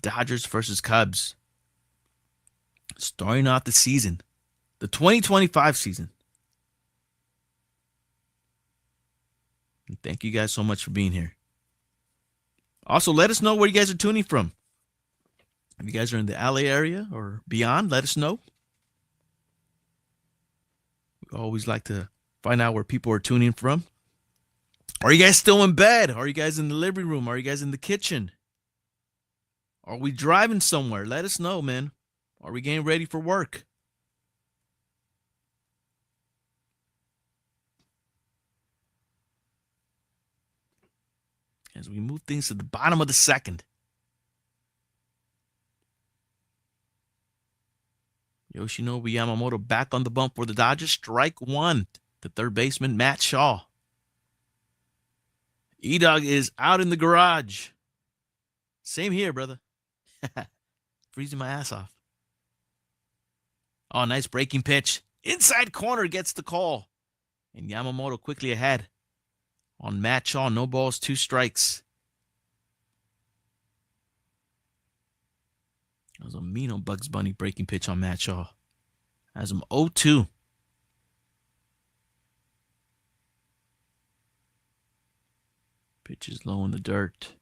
Dodgers versus Cubs. Starting off the season. The 2025 season. And thank you guys so much for being here. Also, let us know where you guys are tuning from. If you guys are in the LA area or beyond, let us know. We always like to find out where people are tuning from. Are you guys still in bed? Are you guys in the living room? Are you guys in the kitchen? Are we driving somewhere? Let us know, man. Are we getting ready for work? As we move things to the bottom of the second. Yoshinobu Yamamoto back on the bump for the Dodgers. Strike 1 to third baseman Matt Shaw. E-Dog is out in the garage. Same here, brother. Freezing my ass off. Oh, nice breaking pitch. Inside corner gets the call. And Yamamoto quickly ahead on Matt Shaw. No balls, 2 strikes. That was a mean on Bugs Bunny breaking pitch on Matt Shaw. Has him 0-2. Pitch is low in the dirt.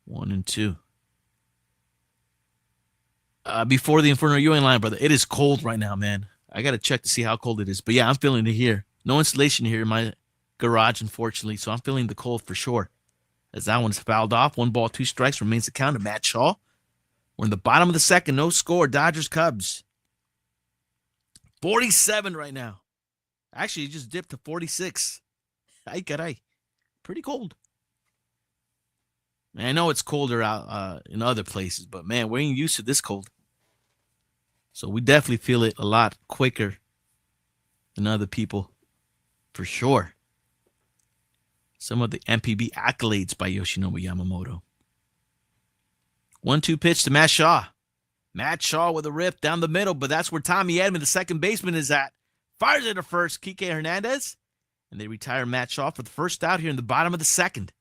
1-2. Before the Inferno, you ain't lying, brother. It is cold right now, man. I got to check to see how cold it is. But yeah, I'm feeling it here. No insulation here in my garage, unfortunately. So I'm feeling the cold for sure. As that one's fouled off. 1 ball, 2 strikes remains the count of Matt Shaw. We're in the bottom of the second. No score. Dodgers, Cubs. 47 right now. Actually, it just dipped to 46. Ay, caray. Pretty cold. Man, I know it's colder out in other places, but man, we ain't used to this cold. So we definitely feel it a lot quicker than other people, for sure. Some of the MPB accolades by Yoshinobu Yamamoto. 1-2 pitch to Matt Shaw. Matt Shaw with a rip down the middle, but that's where Tommy Edman, the second baseman, is at. Fires it to first, Kike Hernandez, and they retire Matt Shaw for the first out here in the bottom of the second.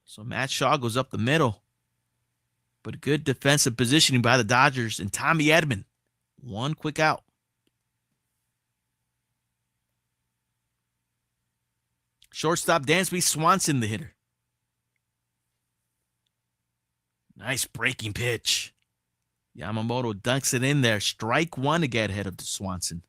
So Matt Shaw goes up the middle, but good defensive positioning by the Dodgers and Tommy Edman. One quick out. Shortstop Dansby Swanson, the hitter. Nice breaking pitch. Yamamoto dunks it in there. Strike one to get ahead of the Swanson.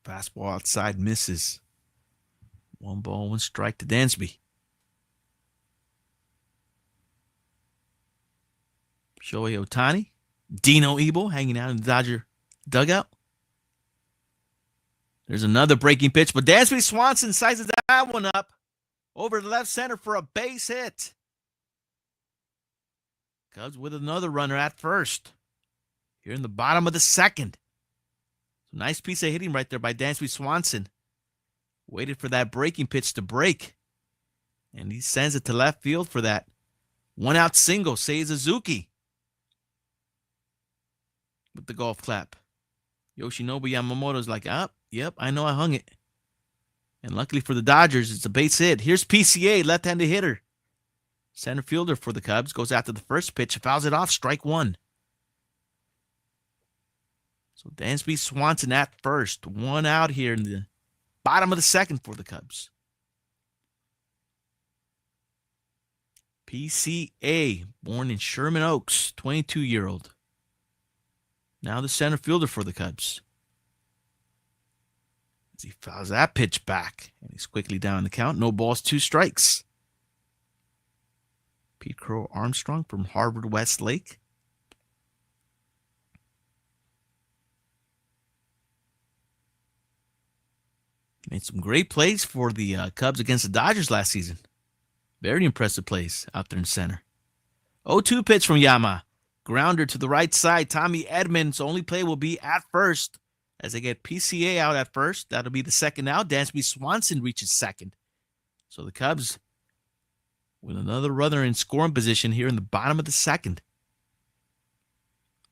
Fastball outside misses. 1 ball, 1 strike to Dansby. Shohei Ohtani. Dino Ebo hanging out in the Dodger dugout. There's another breaking pitch, but Dansby Swanson sizes that one up over the left center for a base hit. Cubs with another runner at first. Here in the bottom of the second. Nice piece of hitting right there by Dansby Swanson. Waited for that breaking pitch to break. And he sends it to left field for that 1-out single. Seiya Suzuki with the golf clap. Yoshinobu Yamamoto's like, yep, I know I hung it. And luckily for the Dodgers, it's a base hit. Here's PCA, left-handed hitter. Center fielder for the Cubs. Goes after the first pitch. Fouls it off. Strike one. So Dansby Swanson at first. 1 out here in the bottom of the second for the Cubs. PCA, born in Sherman Oaks, 22-year-old. Now the center fielder for the Cubs. As he fouls that pitch back. And he's quickly down the count. No balls, 2 strikes. Pete Crow Armstrong from Harvard Westlake. Made some great plays for the Cubs against the Dodgers last season. Very impressive plays out there in center. 0-2 pitch from Yama. Grounder to the right side. Tommy Edman's only play will be at first as they get PCA out at first. That'll be the second out. Dansby Swanson reaches second. So the Cubs with another runner in scoring position here in the bottom of the second.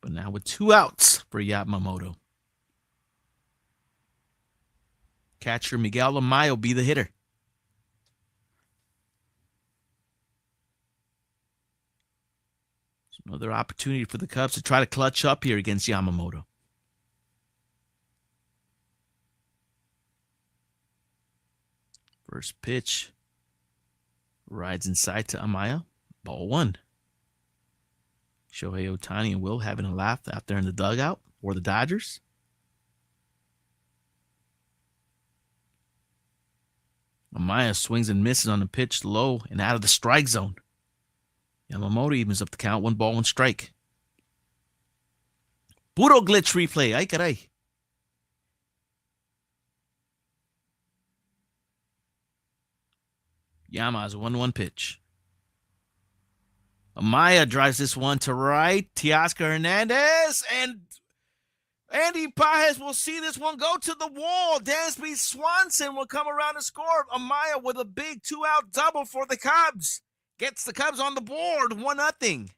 But now with 2 outs for Yamamoto. Catcher Miguel Amaya will be the hitter. Another opportunity for the Cubs to try to clutch up here against Yamamoto. First pitch. Rides inside to Amaya. Ball 1. Shohei Ohtani and Will having a laugh out there in the dugout for the Dodgers. Amaya swings and misses on the pitch low and out of the strike zone. Yamamoto evens up the count. 1 ball, 1 strike. Puro glitch replay. Ay, caray. Yama's 1-1 pitch. Amaya drives this one to right. Teoscar Hernandez and Andy Pages will see this one go to the wall. Dansby Swanson will come around and score. Amaya with a big 2-out double for the Cubs. Gets the Cubs on the board, 1-0.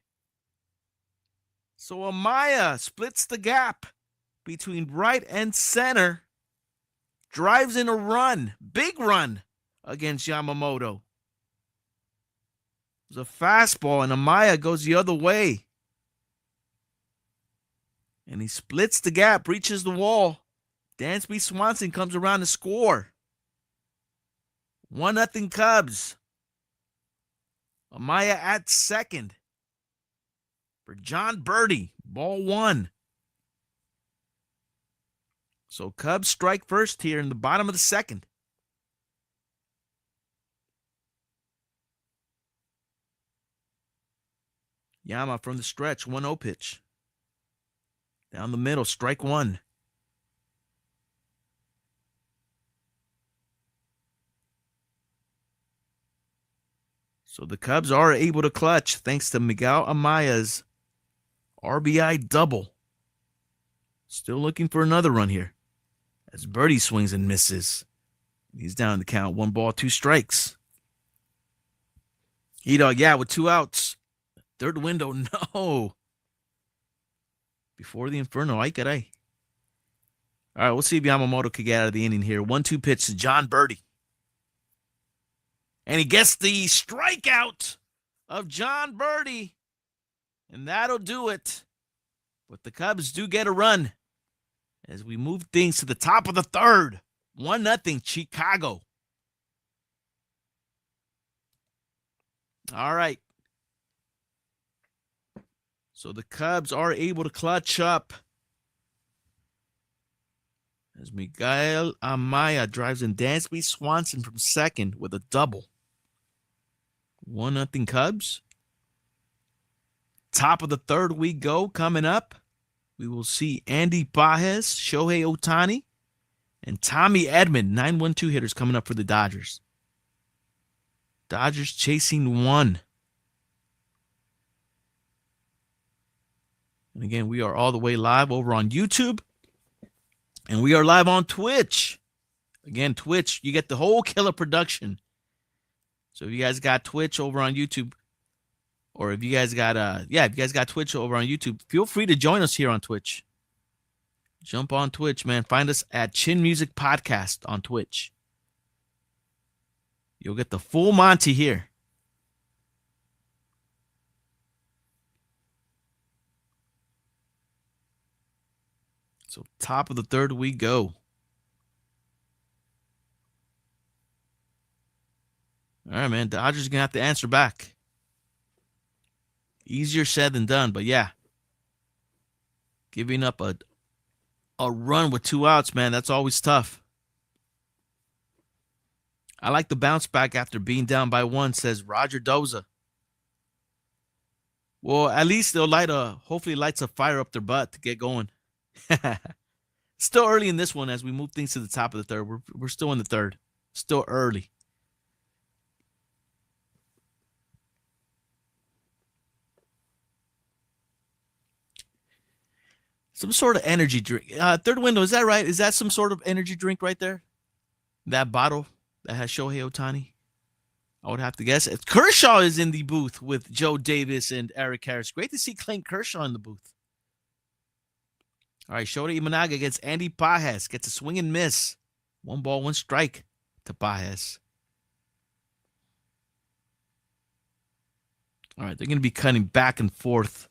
So Amaya splits the gap between right and center. Drives in a run, big run against Yamamoto. It was a fastball, and Amaya goes the other way. And he splits the gap, reaches the wall. Dansby Swanson comes around to score. 1-0 Cubs. Amaya at second for John Birdie. Ball 1. So Cubs strike first here in the bottom of the second. Yama from the stretch, 1-0 pitch. Down the middle, strike 1. So the Cubs are able to clutch thanks to Miguel Amaya's RBI double. Still looking for another run here as Birdie swings and misses. He's down the count. 1 ball, 2 strikes. E-Dog, yeah, with 2 outs. Third window, no. Before the Inferno, ay caray. All right, we'll see if Yamamoto could get out of the inning here. 1-2 pitch to John Birdie. And he gets the strikeout of John Birdie. And that'll do it. But the Cubs do get a run as we move things to the top of the third. 1-0 Chicago. All right. So the Cubs are able to clutch up as Miguel Amaya drives in Dansby Swanson from second with a double. 1-0 Cubs. Top of the third we go. Coming up, we will see Andy Pages, Shohei Ohtani, and Tommy Edman, 9-1-2 hitters coming up for the Dodgers. Dodgers chasing 1. And again, we are all the way live over on YouTube. And we are live on Twitch. Again, Twitch, you get the whole Killah production. So if you guys got Twitch over on YouTube, or if you guys got if you guys got Twitch over on YouTube, feel free to join us here on Twitch. Jump on Twitch, man. Find us at Chin Music Podcast on Twitch. You'll get the full Monty here. So top of the third we go. All right, man. Dodgers going to have to answer back. Easier said than done, but yeah. Giving up a run with 2 outs, man, that's always tough. I like the bounce back after being down by 1, says Roger Doza. Well, at least they'll hopefully lights a fire up their butt to get going. Still early in this one as we move things to the top of the third. We're still in the third. Still early. Some sort of energy drink. Third window, is that right? Is that some sort of energy drink right there? That bottle that has Shohei Ohtani? I would have to guess. Kershaw is in the booth with Joe Davis and Eric Harris. Great to see Clayton Kershaw in the booth. All right, Shota Imanaga against Andy Pages. Gets a swing and miss. 1 ball, 1 strike to Pages. All right, they're going to be cutting back and forth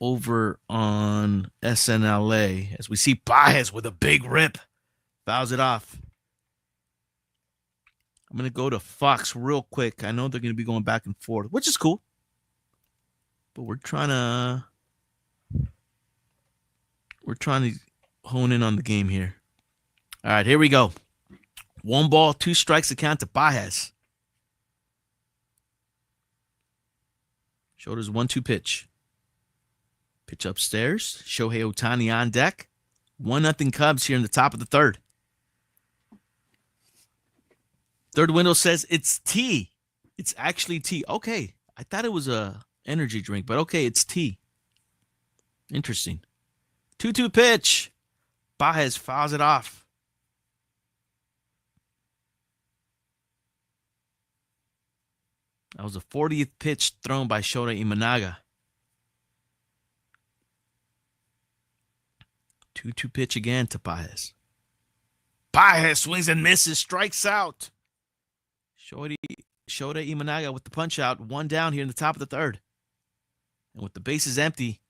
over on SNLA as we see Pages with a big rip. Fouls it off. I'm going to go to Fox real quick. I know they're going to be going back and forth, which is cool. But we're trying to hone in on the game here. All right, here we go. 1 ball, 2 strikes to count to Pages. Shoulders 1-2 pitch. Pitch upstairs. Shohei Ohtani on deck. 1-0 Cubs here in the top of the third. Third window says it's tea. It's actually tea. Okay. I thought it was a energy drink, but okay, it's tea. Interesting. 2-2 pitch. Pages fouls it off. That was the 40th pitch thrown by Shota Imanaga. 2-2 pitch again to Pages. Pages swings and misses, strikes out. Shota Imanaga with the punch out. 1 down here in the top of the third. And with the bases empty,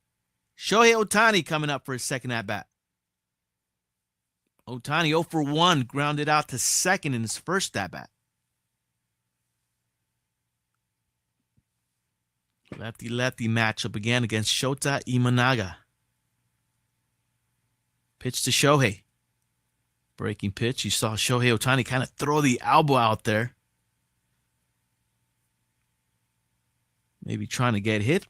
Shohei Ohtani coming up for his second at-bat. Ohtani 0 for 1, grounded out to second in his first at-bat. Lefty-lefty matchup again against Shota Imanaga. Pitch to Shohei. Breaking pitch. You saw Shohei Ohtani kind of throw the elbow out there. Maybe trying to get hit.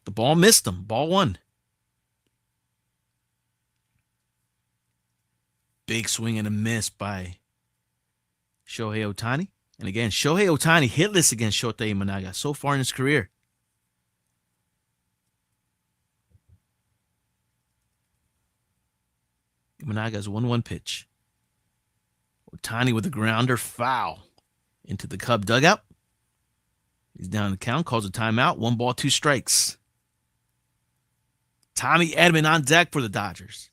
The ball missed him. Ball 1. Big swing and a miss by Shohei Ohtani. And again, Shohei Ohtani hitless against Shota Imanaga so far in his career. Imanaga's 1-1 pitch. Ohtani with a grounder, foul into the Cub dugout. He's down the count, calls a timeout. 1 ball, 2 strikes. Tommy Edman on deck for the Dodgers.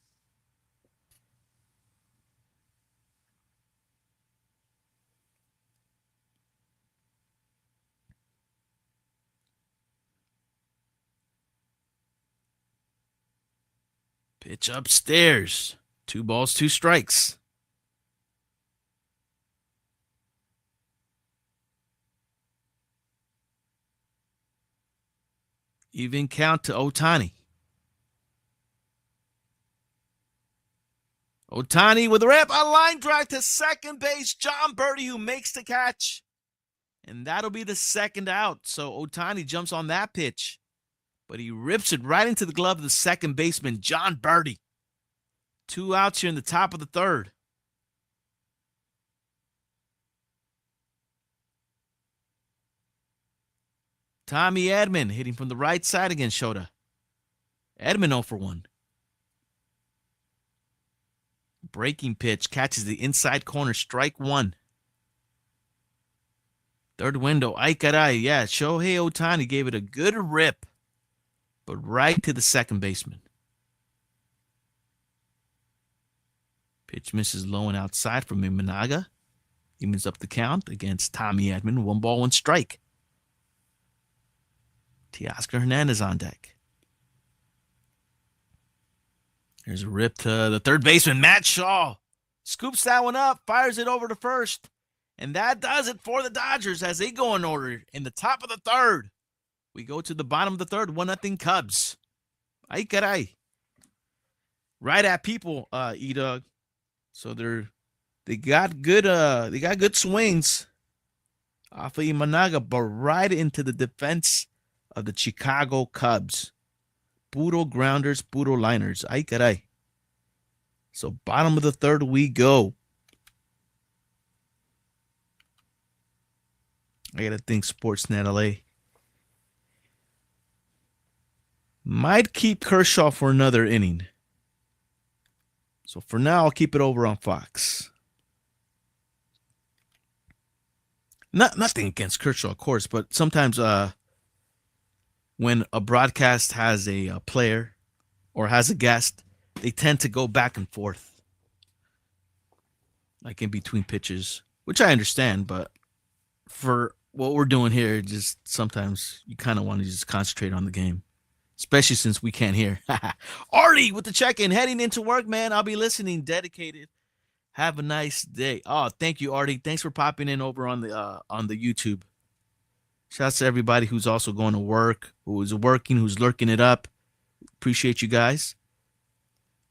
Pitch upstairs. 2 balls, 2 strikes. Even count to Ohtani. Ohtani with a rip, a line drive to second base. John Birdie who makes the catch. And that'll be the second out. So Ohtani jumps on that pitch. But he rips it right into the glove of the second baseman, John Birdie. 2 outs here in the top of the third. Tommy Edman hitting from the right side against Shota. Edman 0 for 1. Breaking pitch catches the inside corner, strike 1. Third window, ay caray. Yeah, Shohei Ohtani gave it a good rip, but right to the second baseman. Pitch misses low and outside from Imanaga. Evens up the count against Tommy Edman. 1 ball, 1 strike. Teoscar Hernandez on deck. There's a rip to the third baseman, Matt Shaw. Scoops that one up, fires it over to first. And that does it for the Dodgers as they go in order in the top of the third. We go to the bottom of the third, 1-0 Cubs. Ay caray. Right at people, E-Dog. So they got good swings off of Imanaga, but right into the defense of the Chicago Cubs. Puro grounders, puro liners. Ay caray. So bottom of the third we go. I gotta think Sportsnet LA might keep Kershaw for another inning. So for now, I'll keep it over on Fox. Nothing against Kershaw, of course, but sometimes when a broadcast has a player or has a guest, they tend to go back and forth, like in between pitches, which I understand, but for what we're doing here, just sometimes you kind of want to just concentrate on the game, especially since we can't hear. Artie with the check-in, heading into work, man. I'll be listening, dedicated. Have a nice day. Oh, thank you, Artie. Thanks for popping in over on the YouTube. Shouts to everybody who's also going to work, who is working, who's lurking it up. Appreciate you guys.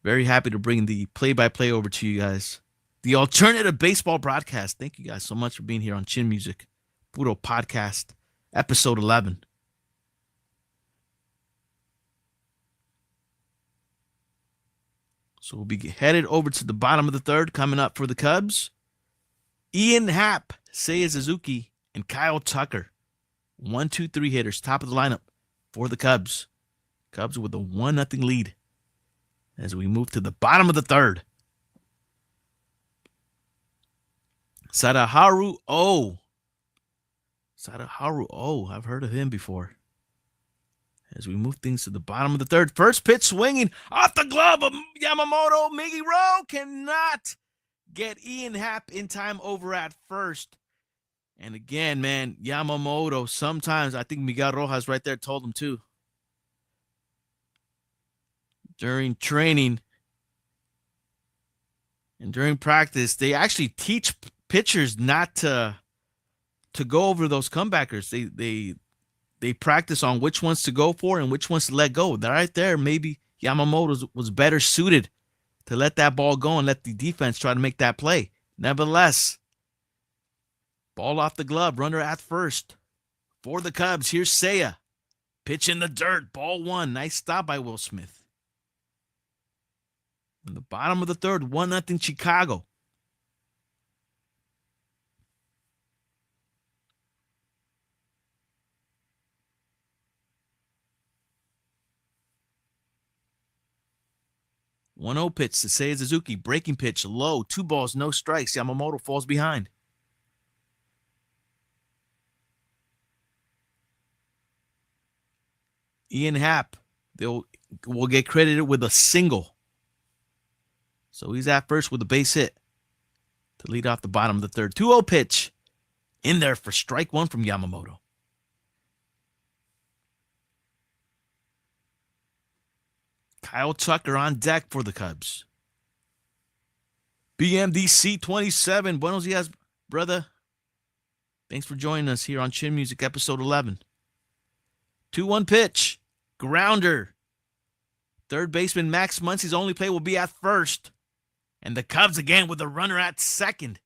Very happy to bring the play-by-play over to you guys. The alternative baseball broadcast. Thank you guys so much for being here on Chin Music. Puro Podcast, episode 11. So we'll be headed over to the bottom of the third. Coming up for the Cubs, Ian Happ, Seiya Suzuki, and Kyle Tucker. 1, 2, 3 hitters, top of the lineup for the Cubs. Cubs with a 1-0 lead as we move to the bottom of the third. Sadaharu O. I've heard of him before. As we move things to the bottom of the third. First pitch swinging off the glove of Yamamoto. Miggy Rowe cannot get Ian Happ in time over at first. And again, man, Yamamoto, sometimes, I think Miguel Rojas right there told him too. During training and during practice, they actually teach pitchers not to go over those comebackers. They practice on which ones to go for and which ones to let go. Right there, maybe Yamamoto was better suited to let that ball go and let the defense try to make that play. Nevertheless, ball off the glove, runner at first. For the Cubs, here's Seiya. Pitch in the dirt, ball 1. Nice stop by Will Smith. In the bottom of the third, 1-0 Chicago. 1-0 pitch to Seiya Suzuki. Breaking pitch, low. 2 balls, no strikes. Yamamoto falls behind. Ian Happ will get credited with a single. So he's at first with a base hit to lead off the bottom of the third. 2-0 pitch. In there for strike 1 from Yamamoto. Kyle Tucker on deck for the Cubs. BMDC 27. Buenos dias, brother. Thanks for joining us here on Chin Music, episode 11. 2-1 pitch. Grounder. Third baseman Max Muncy's only play will be at first. And the Cubs again with a runner at second.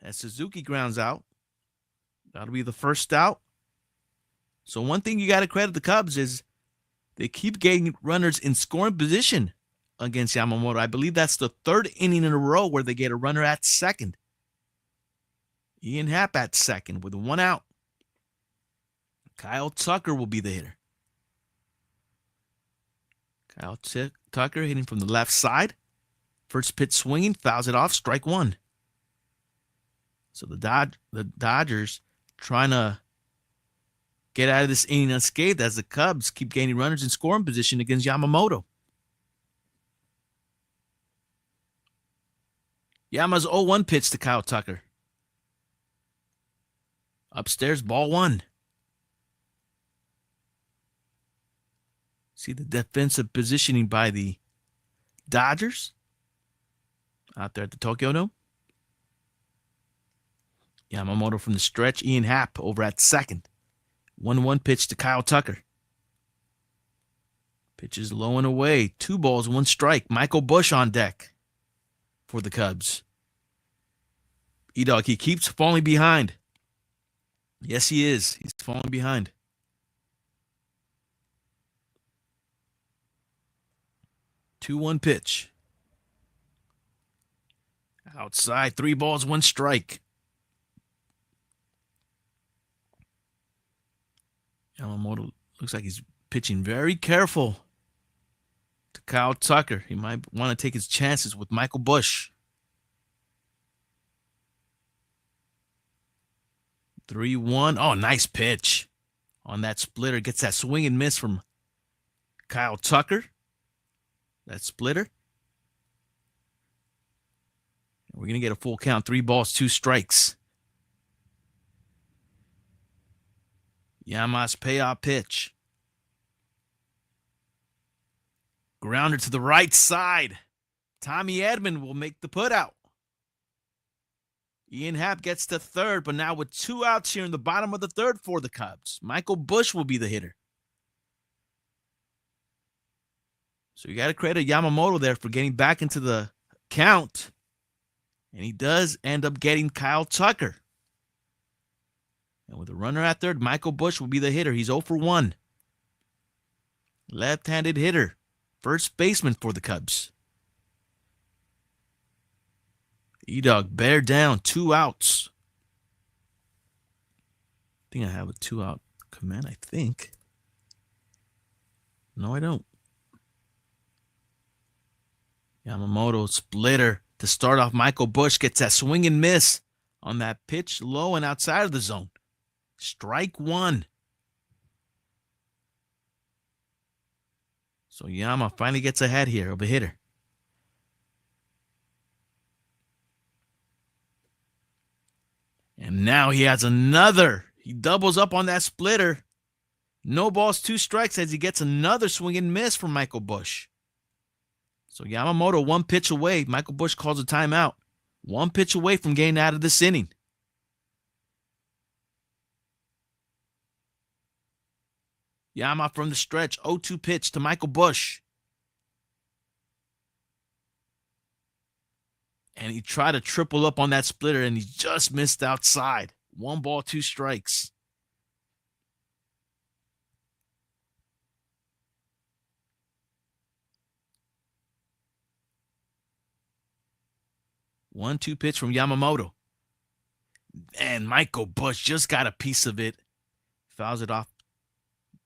As Suzuki grounds out. That'll be the first out. So one thing you got to credit the Cubs is they keep getting runners in scoring position against Yamamoto. I believe that's the 3rd inning in a row where they get a runner at second. Ian Happ at second with 1 out. Kyle Tucker will be the hitter. Kyle Tucker hitting from the left side. First pitch swinging, fouls it off, strike 1. So the Dodgers trying to get out of this inning unscathed as the Cubs keep gaining runners in scoring position against Yamamoto. Yama's 0-1 pitch to Kyle Tucker. Upstairs, ball 1. See the defensive positioning by the Dodgers out there at the Tokyo Dome. Yamamoto from the stretch. Ian Happ over at second. 1-1 pitch to Kyle Tucker. Pitch is low and away. 2 balls, 1 strike. Michael Busch on deck for the Cubs. E-Dog, he keeps falling behind. Yes, he is. He's falling behind. Two-one pitch. Outside, 3 balls, 1 strike. Yamamoto looks like he's pitching very careful to Kyle Tucker. He might want to take his chances with Michael Busch. 3-1. Oh, nice pitch on that splitter. Gets that swing and miss from Kyle Tucker. That splitter. We're going to get a full count. 3 balls, 2 strikes. Yama's payoff pitch. Grounder to the right side. Tommy Edman will make the putout. Ian Happ gets to third, but now with 2 outs here in the bottom of the third for the Cubs. Michael Busch will be the hitter. So you got to credit Yamamoto there for getting back into the count. And he does end up getting Kyle Tucker. And with a runner at third, Michael Busch will be the hitter. He's 0 for 1. Left-handed hitter. First baseman for the Cubs. E-Dog, bear down. 2 outs. I think I have a 2-out command, I think. No, I don't. Yamamoto splitter to start off. Michael Busch gets that swing and miss on that pitch low and outside of the zone. Strike 1. So Yama finally gets ahead here of a hitter. And now he has another. He doubles up on that splitter. No balls, 2 strikes as he gets another swing and miss from Michael Busch. So Yamamoto 1 pitch away. Michael Busch calls a timeout. 1 pitch away from getting out of this inning. Yama from the stretch. 0-2 pitch to Michael Busch. And he tried to triple up on that splitter, and he just missed outside. 1 ball, 2 strikes. One-two pitch from Yamamoto. And Michael Busch just got a piece of it. Fouls it off.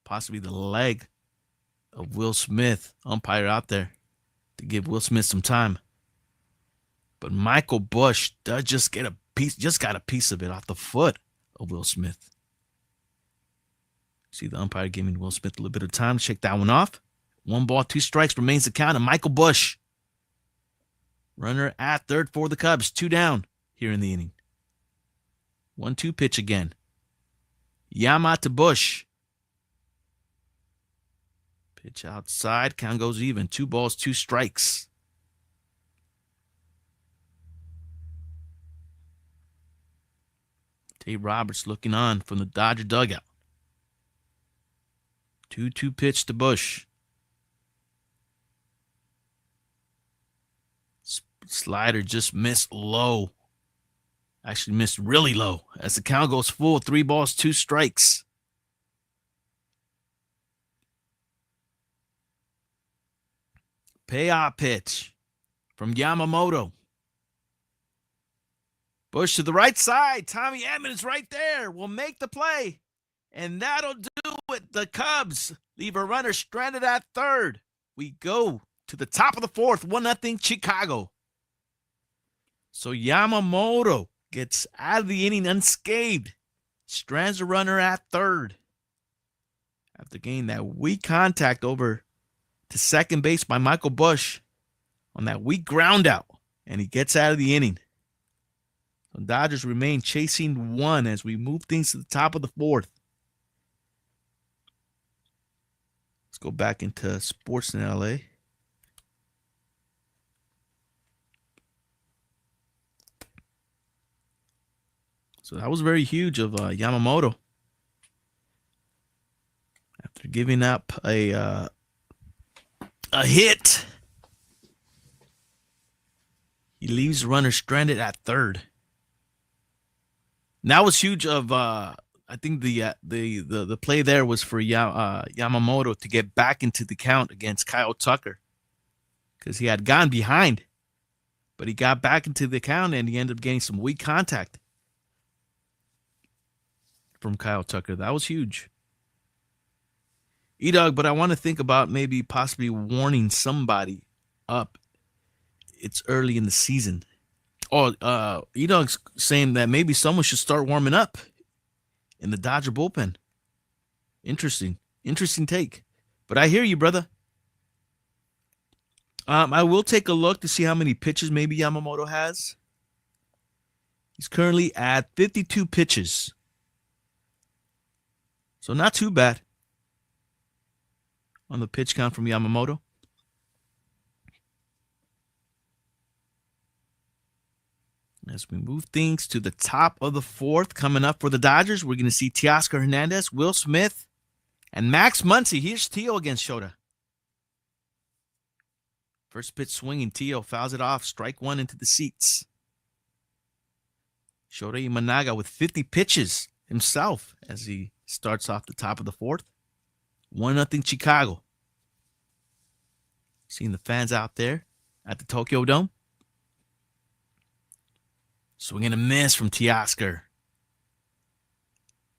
Possibly the leg of Will Smith, umpire out there. to give Will Smith some time. But Michael Bush does just got a piece of it off the foot of Will Smith. See the umpire giving Will Smith a little bit of time to check that one off. 1 ball, 2 strikes remains the count. And Michael Bush, runner at third for the Cubs. 2 down here in the inning. 1-2 pitch again. Yama to Bush. Pitch outside. Count goes even. 2 balls, 2 strikes. Dave Roberts looking on from the Dodger dugout. 2-2 pitch to Bush. Slider just missed low. Actually missed really low as the count goes full. 3 balls, 2 strikes. Payoff pitch from Yamamoto. Bush to the right side. Tommy Edman is right there. Will make the play. And that'll do it. The Cubs leave a runner stranded at third. We go to the top of the 4th. 1-0 Chicago. So Yamamoto gets out of the inning unscathed. Strands a runner at third. After getting that weak contact over to second base by Michael Bush on that weak ground out. And he gets out of the inning. So Dodgers remain chasing 1 as we move things to the top of the 4th. Let's go back into sports in LA. So that was very huge of Yamamoto. After giving up a hit, he leaves the runner stranded at third. And that was huge of I think the play there was for Yamamoto to get back into the count against Kyle Tucker because he had gone behind, but he got back into the count and he ended up getting some weak contact from Kyle Tucker. That was huge. E-Dog, but I want to think about maybe possibly warning somebody up. It's early in the season. Oh, E-Dog's saying that maybe someone should start warming up in the Dodger bullpen. Interesting take. But I hear you, brother. I will take a look to see how many pitches maybe Yamamoto has. He's currently at 52 pitches. So not too bad on the pitch count from Yamamoto. As we move things to the top of the 4th, coming up for the Dodgers, we're going to see Teoscar Hernandez, Will Smith, and Max Muncy. Here's Tio against Shota. First pitch swinging, Tio fouls it off. Strike 1 into the seats. Shota Imanaga with 50 pitches himself as he starts off the top of the 4th. 1-0 Chicago. Seeing the fans out there at the Tokyo Dome. Swing and a miss from Teoscar.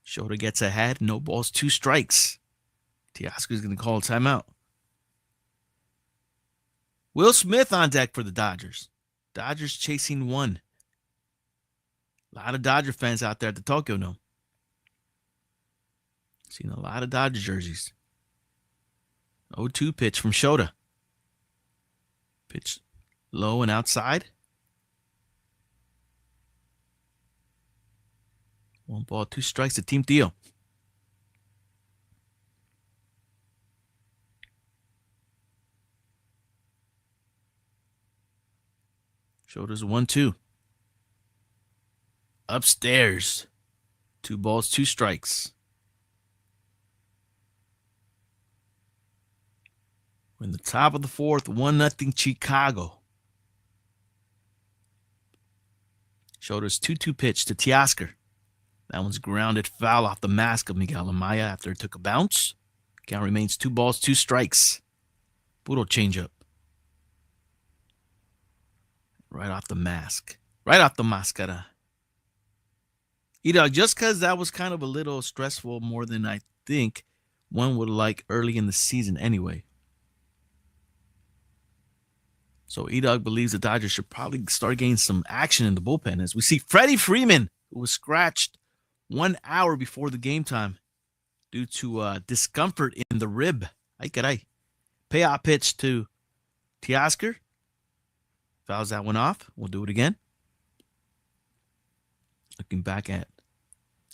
Shota gets ahead. No balls, 2 strikes. Teoscar's going to call a timeout. Will Smith on deck for the Dodgers. Dodgers chasing 1. A lot of Dodger fans out there at the Tokyo Dome. Seen a lot of Dodger jerseys. 0-2 pitch from Shota. Pitch low and outside. 1 ball, 2 strikes to Team Theo. Shoulders 1-2. Upstairs. 2 balls, 2 strikes. We're in the top of the 4th, 1-0 Chicago. Shoulders 2-2 pitch to Teoscar. That one's grounded foul off the mask of Miguel Amaya after it took a bounce. Count remains 2 balls, 2 strikes. Puro changeup. Right off the mask. Right off the mascara. E-Dog, just because that was kind of a little stressful more than I think one would like early in the season anyway. So E-Dog believes the Dodgers should probably start getting some action in the bullpen as we see Freddie Freeman, who was scratched 1 hour before the game time due to discomfort in the rib. Ay caray. Payoff pitch to Teoscar. Fouls that one off. We'll do it again. Looking back at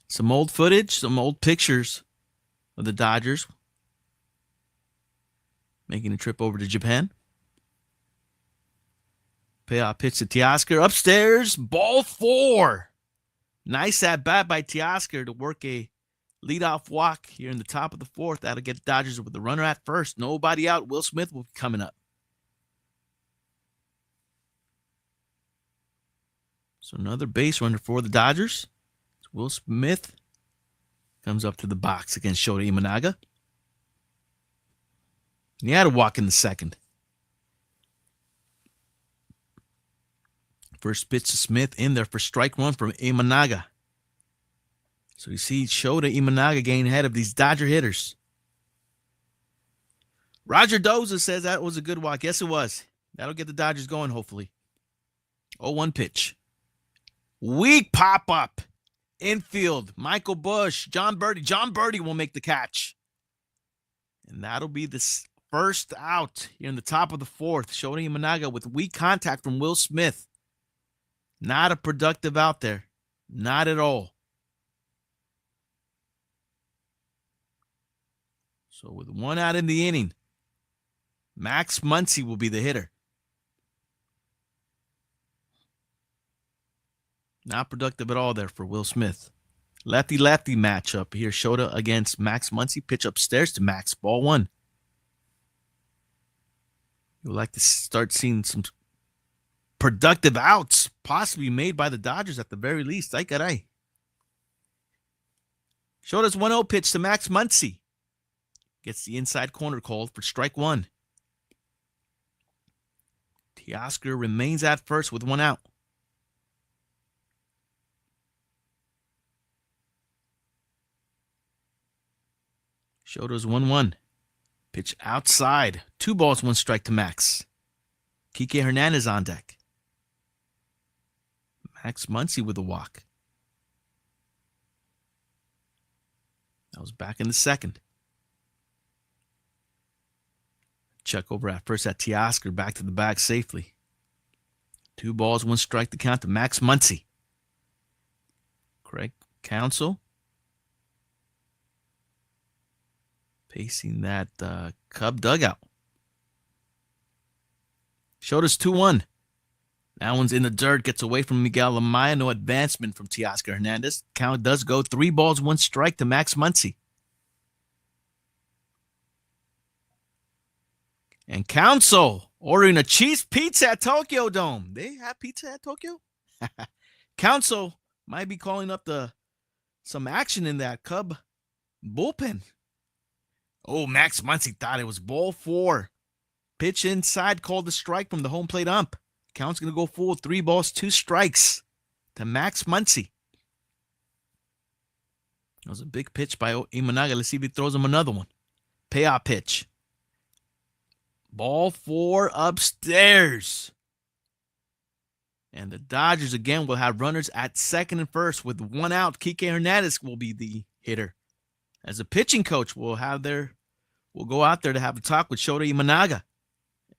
some old footage, some old pictures of the Dodgers making a trip over to Japan. Payoff pitch to Teoscar. Upstairs, ball 4. Nice at bat by Teoscar to work a leadoff walk here in the top of the 4th. That'll get the Dodgers with the runner at first. Nobody out. Will Smith will be coming up. So another base runner for the Dodgers. Will Smith comes up to the box against Shota Imanaga. And he had a walk in the 2nd. First pitch to Smith in there for strike 1 from Imanaga. So you see Shota Imanaga getting ahead of these Dodger hitters. Roger Doza says that was a good walk. Yes, it was. That'll get the Dodgers going, hopefully. 0-1 pitch. Weak pop-up. Infield. Michael Bush. John Birdie. John Birdie will make the catch. And that'll be the first out here in the top of the 4th. Shota Imanaga with weak contact from Will Smith. Not a productive out there. Not at all. So with 1 out in the inning, Max Muncy will be the hitter. Not productive at all there for Will Smith. Lefty-lefty matchup here. Shota against Max Muncy. Pitch upstairs to Max. Ball 1. You'd like to start seeing some productive outs possibly made by the Dodgers at the very least. Ay caray. Shota's 1-0 pitch to Max Muncy. Gets the inside corner called for strike 1. Teoscar remains at first with 1 out. Shota's 1-1. Pitch outside. 2 balls, 1 strike to Max. Kike Hernandez on deck. Max Muncy with a walk. That was back in the 2nd. Check over at first at Teoscar. Back to the bag safely. 2 balls, 1 strike to count to Max Muncy. Craig Counsell pacing that Cub dugout. Shota's 2-1. That one's in the dirt. Gets away from Miguel Amaya. No advancement from Teoscar Hernandez. Count does go 3 balls, 1 strike to Max Muncy. And Counsell ordering a cheese pizza at Tokyo Dome. They have pizza at Tokyo? Counsell might be calling up some action in that Cub bullpen. Oh, Max Muncy thought it was ball 4. Pitch inside, called the strike from the home plate ump. Count's going to go full. 3 balls, 2 strikes to Max Muncy. That was a big pitch by Imanaga. Let's see if he throws him another one. Payoff pitch. Ball 4 upstairs. And the Dodgers again will have runners at 2nd and 1st with 1 out. Kike Hernandez will be the hitter. As a pitching coach, we'll go out there to have a talk with Shota Imanaga.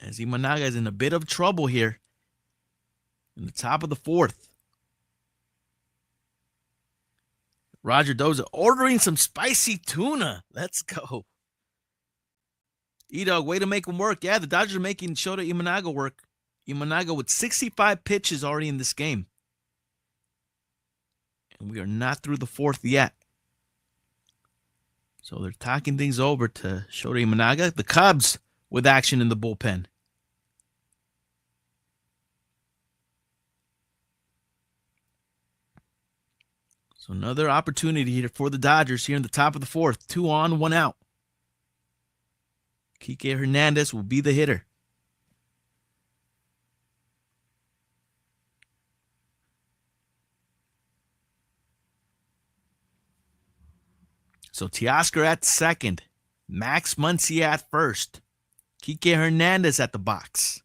As Imanaga is in a bit of trouble here in the top of the 4th. Roger Doza ordering some spicy tuna. Let's go. E-Dog, way to make him work. Yeah, the Dodgers are making Shota Imanaga work. Imanaga with 65 pitches already in this game. And we are not through the 4th yet. So they're talking things over to Shota Imanaga. The Cubs with action in the bullpen. So another opportunity here for the Dodgers here in the top of the 4th. 2 on, 1 out. Kike Hernandez will be the hitter. So Teoscar at 2nd. Max Muncy at 1st. Kike Hernandez at the box.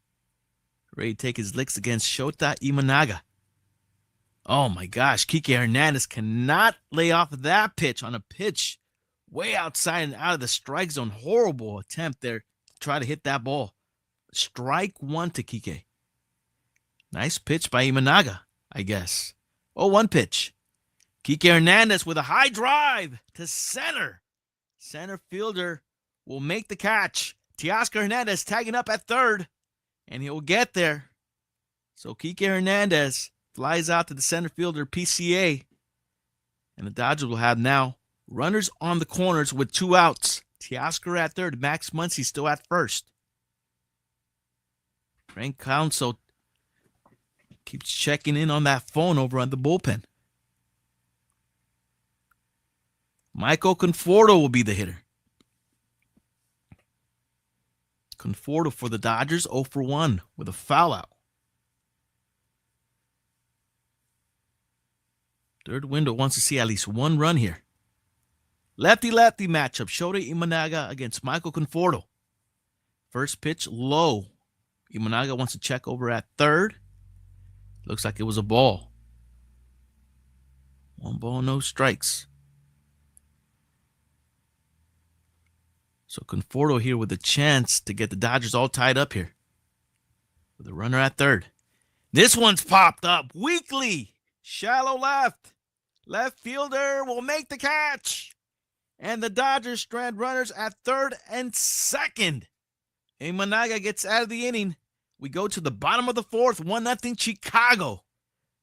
ready to take his licks against Shota Imanaga. Oh my gosh, Kike Hernandez cannot lay off of that pitch on a pitch way outside and out of the strike zone. Horrible attempt there to try to hit that ball. Strike one to Kike. Nice pitch by Imanaga, I guess. 0-1 pitch. Kike Hernandez with a high drive to center. Center fielder will make the catch. Teoscar Hernandez tagging up at third, and he'll get there. So Kike Hernandez flies out to the center fielder, PCA, and the Dodgers will have now runners on the corners with 2 outs. Teoscar at third, Max Muncy still at first. Frank Counsell keeps checking in on that phone over on the bullpen. Michael Conforto will be the hitter. Conforto for the Dodgers, 0-for-1 with a foul out. Third window wants to see at least 1 run here. Lefty-lefty matchup. Shota Imanaga against Michael Conforto. First pitch low. Imanaga wants to check over at third. Looks like it was a ball. 1 ball, no strikes. So Conforto here with a chance to get the Dodgers all tied up here. With a runner at third. This one's popped up weakly. Shallow left. Left fielder will make the catch. And the Dodgers strand runners at third and second. Imanaga gets out of the inning. We go to the bottom of the 4th. 1-0 Chicago.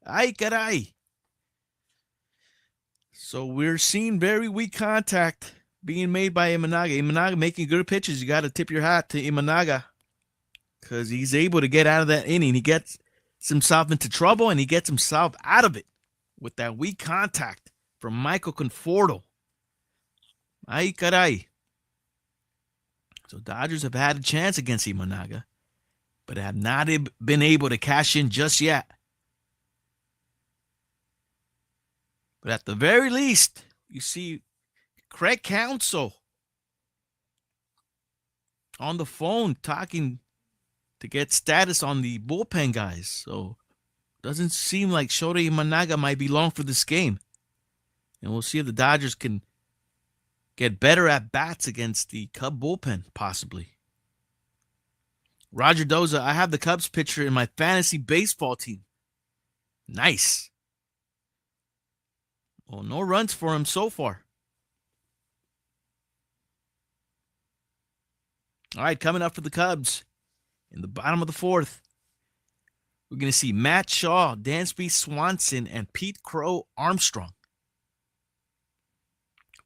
Ay caray. So we're seeing very weak contact being made by Imanaga. Imanaga making good pitches. You got to tip your hat to Imanaga because he's able to get out of that inning. He gets himself into trouble and he gets himself out of it with that weak contact from Michael Conforto. Ay caray. So Dodgers have had a chance against Imanaga, but have not been able to cash in just yet. But at the very least, you see Craig Counsell on the phone talking to get status on the bullpen guys. So doesn't seem like Shota Imanaga might be long for this game. And we'll see if the Dodgers can get better at bats against the Cub bullpen, possibly. Roger Doza, I have the Cubs pitcher in my fantasy baseball team. Nice. Well, no runs for him so far. All right, coming up for the Cubs in the bottom of the 4th, we're going to see Matt Shaw, Dansby Swanson, and Pete Crow Armstrong.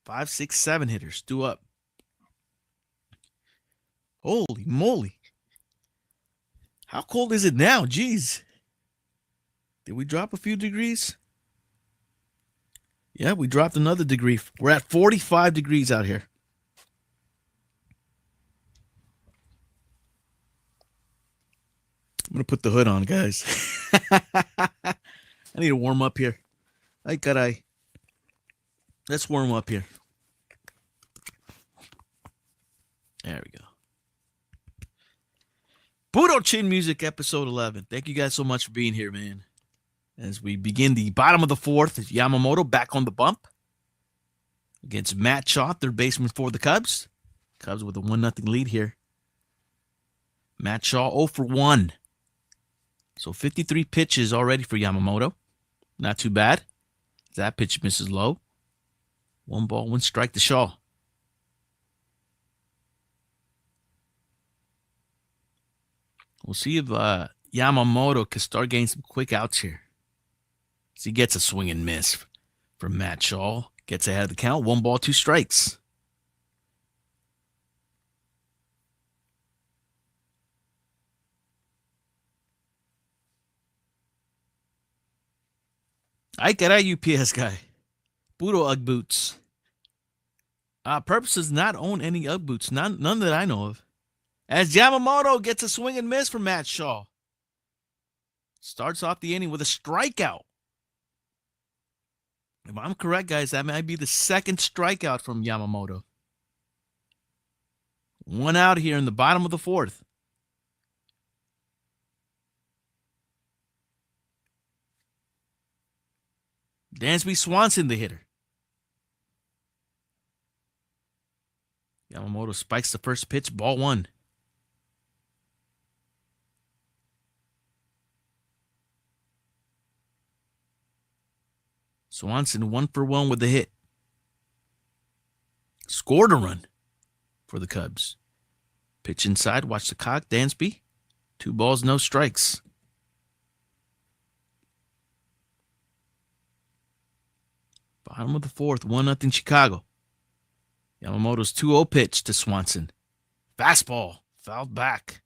5, 6, 7 hitters due up. Holy moly. How cold is it now? Jeez. Did we drop a few degrees? Yeah, we dropped another degree. We're at 45 degrees out here. I'm going to put the hood on, guys. I need to warm up here. Let's warm up here. There we go. Budo Chin Music, episode 11. Thank you guys so much for being here, man. As we begin the bottom of the 4th, Yamamoto back on the bump against Matt Shaw, third baseman for the Cubs. Cubs with a 1-0 lead here. Matt Shaw 0-for-1. So 53 pitches already for Yamamoto. Not too bad. That pitch misses low. 1 ball, 1 strike to Shaw. We'll see if Yamamoto can start getting some quick outs here. So he gets a swing and miss from Matt Shaw. Gets ahead of the count. 1 ball, 2 strikes. I got a UPS guy. Budo Ugg boots. Purpose does not own any Ugg boots. None that I know of. As Yamamoto gets a swing and miss from Matt Shaw. Starts off the inning with a strikeout. If I'm correct, guys, that might be the 2nd strikeout from Yamamoto. 1 out here in the bottom of the 4th. Dansby Swanson, the hitter. Yamamoto spikes the first pitch, ball 1. Swanson 1 for 1 with the hit. Scored a run for the Cubs. Pitch inside, watch the cock, Dansby. 2 balls, no strikes. Bottom of the 4th, 1-0 Chicago. Yamamoto's 2-0 pitch to Swanson. Fastball, fouled back.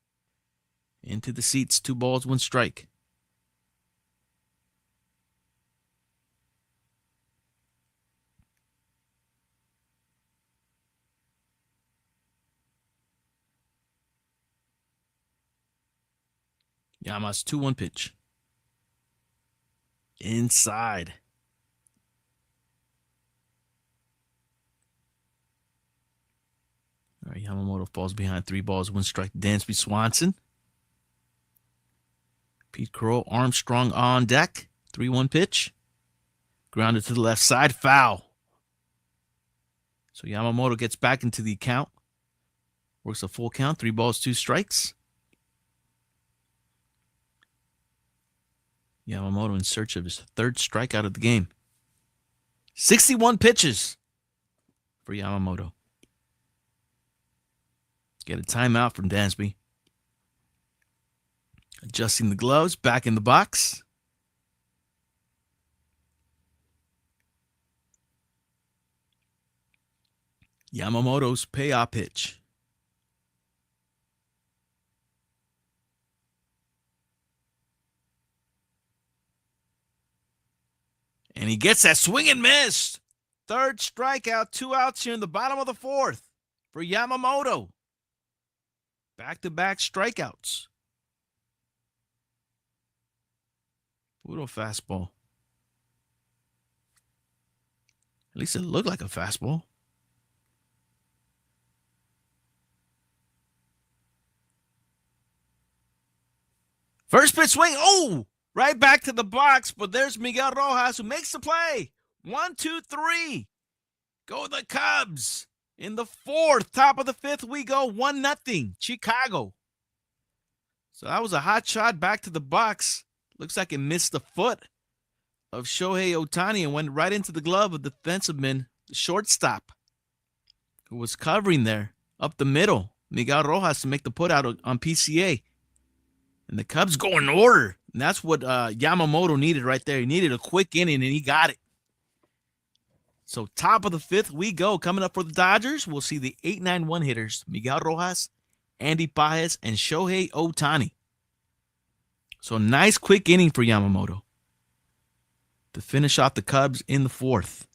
Into the seats, 2 balls, 1 strike. Yama's 2-1 pitch. Inside. All right, Yamamoto falls behind, 3 balls, 1 strike. Dansby Swanson. Pete Crow, Armstrong on deck. 3-1 pitch. Grounded to the left side, foul. So Yamamoto gets back into the count. Works a full count, 3 balls, 2 strikes. Yamamoto in search of his 3rd strikeout of the game. 61 pitches for Yamamoto. Get a timeout from Dansby. Adjusting the gloves, back in the box. Yamamoto's payoff pitch. And he gets that swing and miss. 3rd strikeout, 2 outs here in the bottom of the 4th for Yamamoto. Back-to-back strikeouts. Little fastball. At least it looked like a fastball. First pitch swing. Oh! Right back to the box, but there's Miguel Rojas who makes the play. 1, 2, 3. Go the Cubs. In the 4th, top of the 5th, we go 1-0 Chicago. So that was a hot shot back to the box. Looks like it missed the foot of Shohei Ohtani and went right into the glove of the defenseman, the shortstop, who was covering there up the middle. Miguel Rojas to make the putout on PCA. And the Cubs go in order. And that's what Yamamoto needed right there. He needed a quick inning, and he got it. So top of the 5th, we go. Coming up for the Dodgers, we'll see the 8-9-1 hitters, Miguel Rojas, Andy Paez, and Shohei Ohtani. So nice quick inning for Yamamoto to finish off the Cubs in the 4th.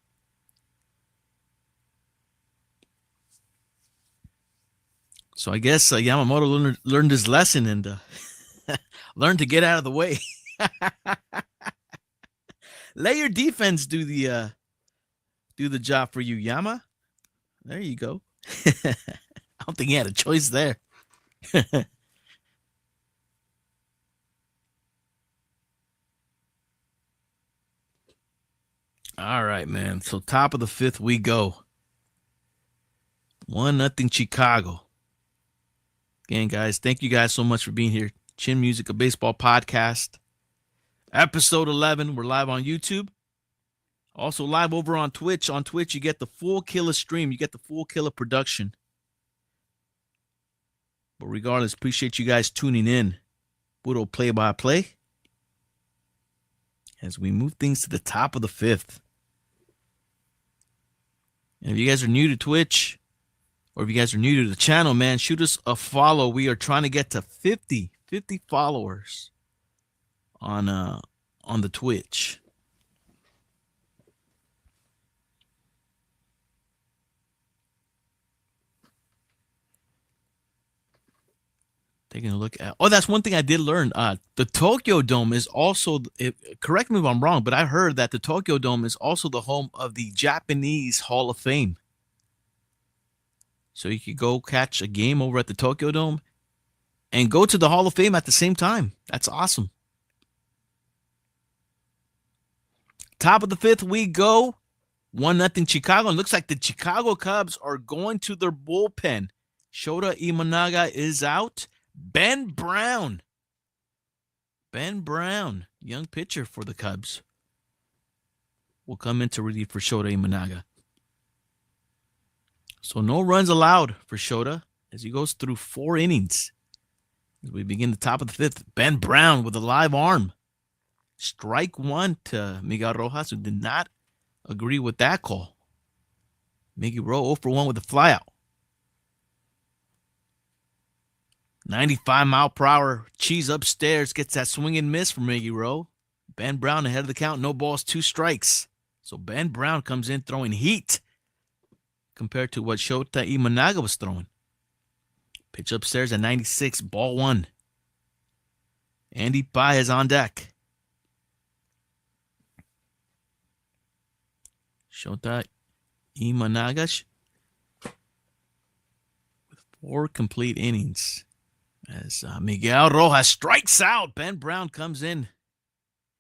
So I guess Yamamoto learned his lesson and learned to get out of the way. Let your defense do the job for you, Yama. There you go. I don't think he had a choice there. All right, man. So top of the 5th we go. 1-0 Chicago. Again, guys, thank you guys so much for being here. Chin Music, a baseball podcast. Episode 11. We're live on YouTube. Also live over on Twitch. On Twitch, you get the full Killah stream. You get the full Killah production. But regardless, appreciate you guys tuning in. Little play-by-play. As we move things to the top of the 5th. And if you guys are new to Twitch, or if you guys are new to the channel, man, shoot us a follow. We are trying to get to 50 followers on the Twitch. Taking a look at, that's one thing I did learn. The Tokyo Dome is also, correct me if I'm wrong, but I heard that the Tokyo Dome is also the home of the Japanese Hall of Fame. So you could go catch a game over at the Tokyo Dome and go to the Hall of Fame at the same time. That's awesome. Top of the fifth we go. 1-0 Chicago. And looks like the Chicago Cubs are going to their bullpen. Shota Imanaga is out. Ben Brown, young pitcher for the Cubs, will come into relief for Shota Imanaga. So no runs allowed for Shota as he goes through 4 innings. As we begin the top of the fifth, Ben Brown with a live arm. Strike 1 to Miguel Rojas, who did not agree with that call. Miggy Rowe 0 for 1 with a flyout. 95-mile-per-hour cheese upstairs gets that swing and miss from Miggy Rowe. Ben Brown ahead of the count, no balls, 2 strikes. So Ben Brown comes in throwing heat compared to what Shota Imanaga was throwing. Pitch upstairs at 96, ball 1. Andy Paez on deck. Shota Imanaga with 4 complete innings. As Miguel Rojas strikes out, Ben Brown comes in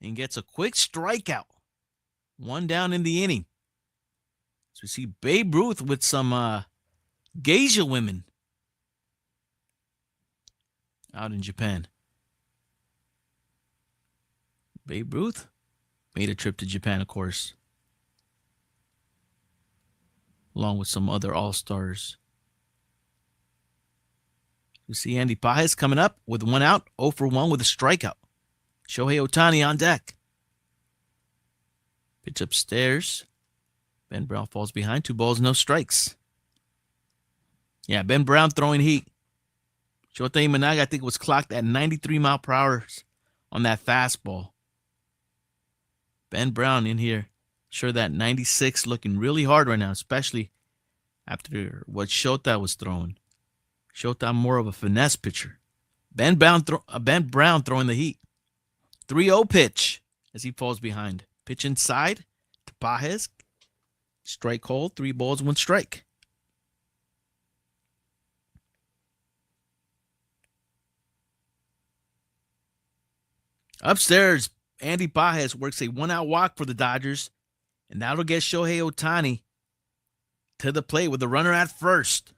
and gets a quick strikeout. 1 down in the inning. So we see Babe Ruth with some geisha women out in Japan. Babe Ruth made a trip to Japan, of course, along with some other all-stars. You see Andy Paez coming up with 1 out, 0 for 1 with a strikeout. Shohei Ohtani on deck. Pitch upstairs. Ben Brown falls behind. 2 balls, no strikes. Yeah, Ben Brown throwing heat. Shota Imanaga, I think, was clocked at 93 mile per hour on that fastball. Ben Brown in here. Sure, that 96 looking really hard right now, especially after what Shota was throwing. Shota more of a finesse pitcher. Ben Brown throwing the heat. 3-0 pitch as he falls behind. Pitch inside to Paez. Strike cold. 3 balls, 1 strike. Upstairs, Andy Paez works a 1-out walk for the Dodgers, and that'll get Shohei Ohtani to the plate with the runner at first.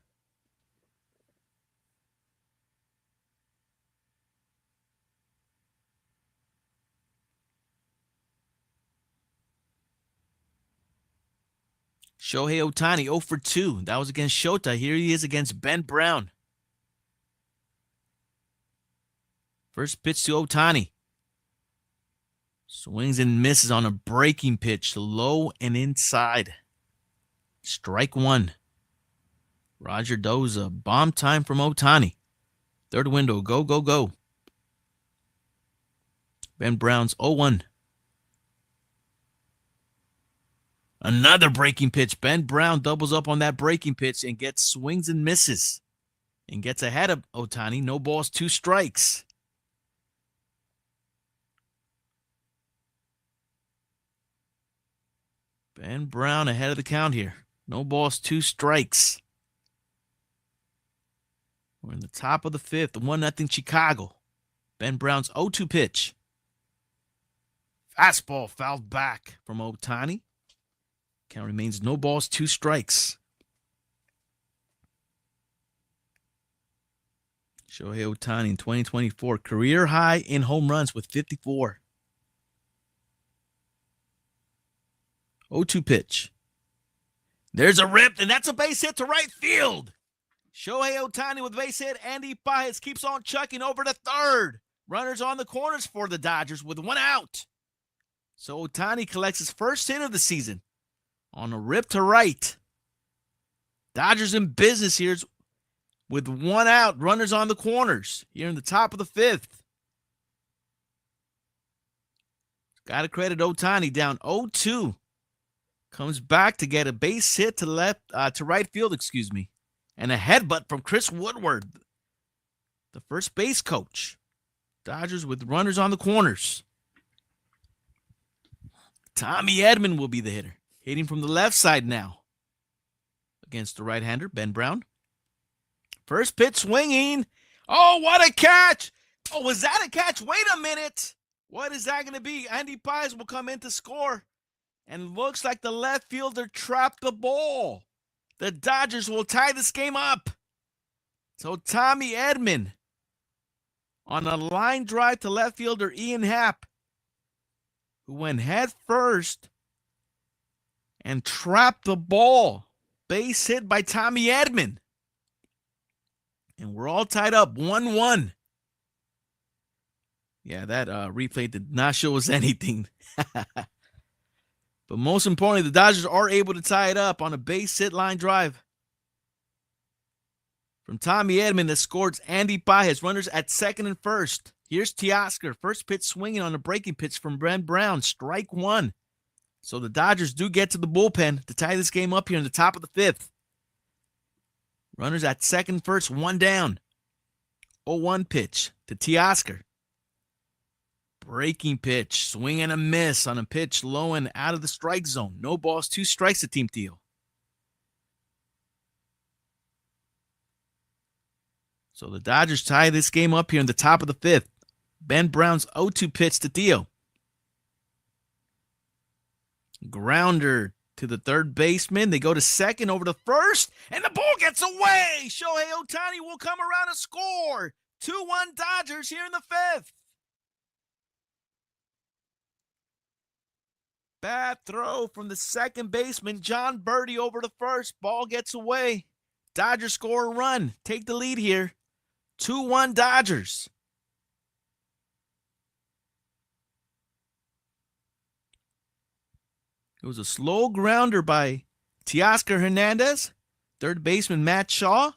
Shohei Ohtani 0 for 2. That was against Shota. Here he is against Ben Brown. First pitch to Ohtani. Swings and misses on a breaking pitch, low and inside. Strike 1. Roger Doza. Bomb time from Ohtani. Third window. Go, go, go. Ben Brown's 0-1. Another breaking pitch. Ben Brown doubles up on that breaking pitch and gets swings and misses. And gets ahead of Ohtani. No balls, 2 strikes. Ben Brown ahead of the count here. No balls, 2 strikes. We're in the top of the fifth. 1-0 Chicago. Ben Brown's 0-2 pitch. Fastball fouled back from Ohtani. Count remains no balls, 2 strikes. Shohei Ohtani in 2024. Career high in home runs with 54. 0-2 pitch. There's a rip, and that's a base hit to right field. Shohei Ohtani with base hit. Andy Paez keeps on chucking over to third. Runners on the corners for the Dodgers with 1 out. So Ohtani collects his first hit of the season on a rip to right. Dodgers in business here with 1 out. Runners on the corners here in the top of the fifth. Got to credit Ohtani down 0-2. Comes back to get a base hit to right field, and a headbutt from Chris Woodward, the first base coach. Dodgers with runners on the corners. Tommy Edman will be the hitter, hitting from the left side now against the right-hander, Ben Brown. First pitch swinging. Oh, what a catch! Oh, was that a catch? Wait a minute. What is that going to be? Andy Paez will come in to score. And looks like the left fielder trapped the ball. The Dodgers will tie this game up. So Tommy Edman on a line drive to left fielder Ian Happ, who went head first and trapped the ball. Base hit by Tommy Edman. And we're all tied up 1-1. Yeah, that replay did not show us anything. But most importantly, the Dodgers are able to tie it up on a base hit line drive from Tommy Edman that scores Andy Pages. Runners at second and first. Here's Teoscar. First pitch swinging on a breaking pitch from Ben Brown. Strike one. So the Dodgers do get to the bullpen to tie this game up here in the top of the fifth. Runners at second, first, one down. 0-1 pitch to Teoscar. Breaking pitch, swing and a miss on a pitch low and out of the strike zone. No balls, 2 strikes to Team Teal. So the Dodgers tie this game up here in the top of the fifth. Ben Brown's 0-2 pitch to Theo. Grounder to the third baseman. They go to second, over to first, and the ball gets away. Shohei Ohtani will come around and score. 2-1 Dodgers here in the fifth. Bad throw from the second baseman, John Birdie, over to first. Ball gets away. Dodgers score a run. Take the lead here. 2-1 Dodgers. It was a slow grounder by Teoscar Hernandez. Third baseman Matt Shaw.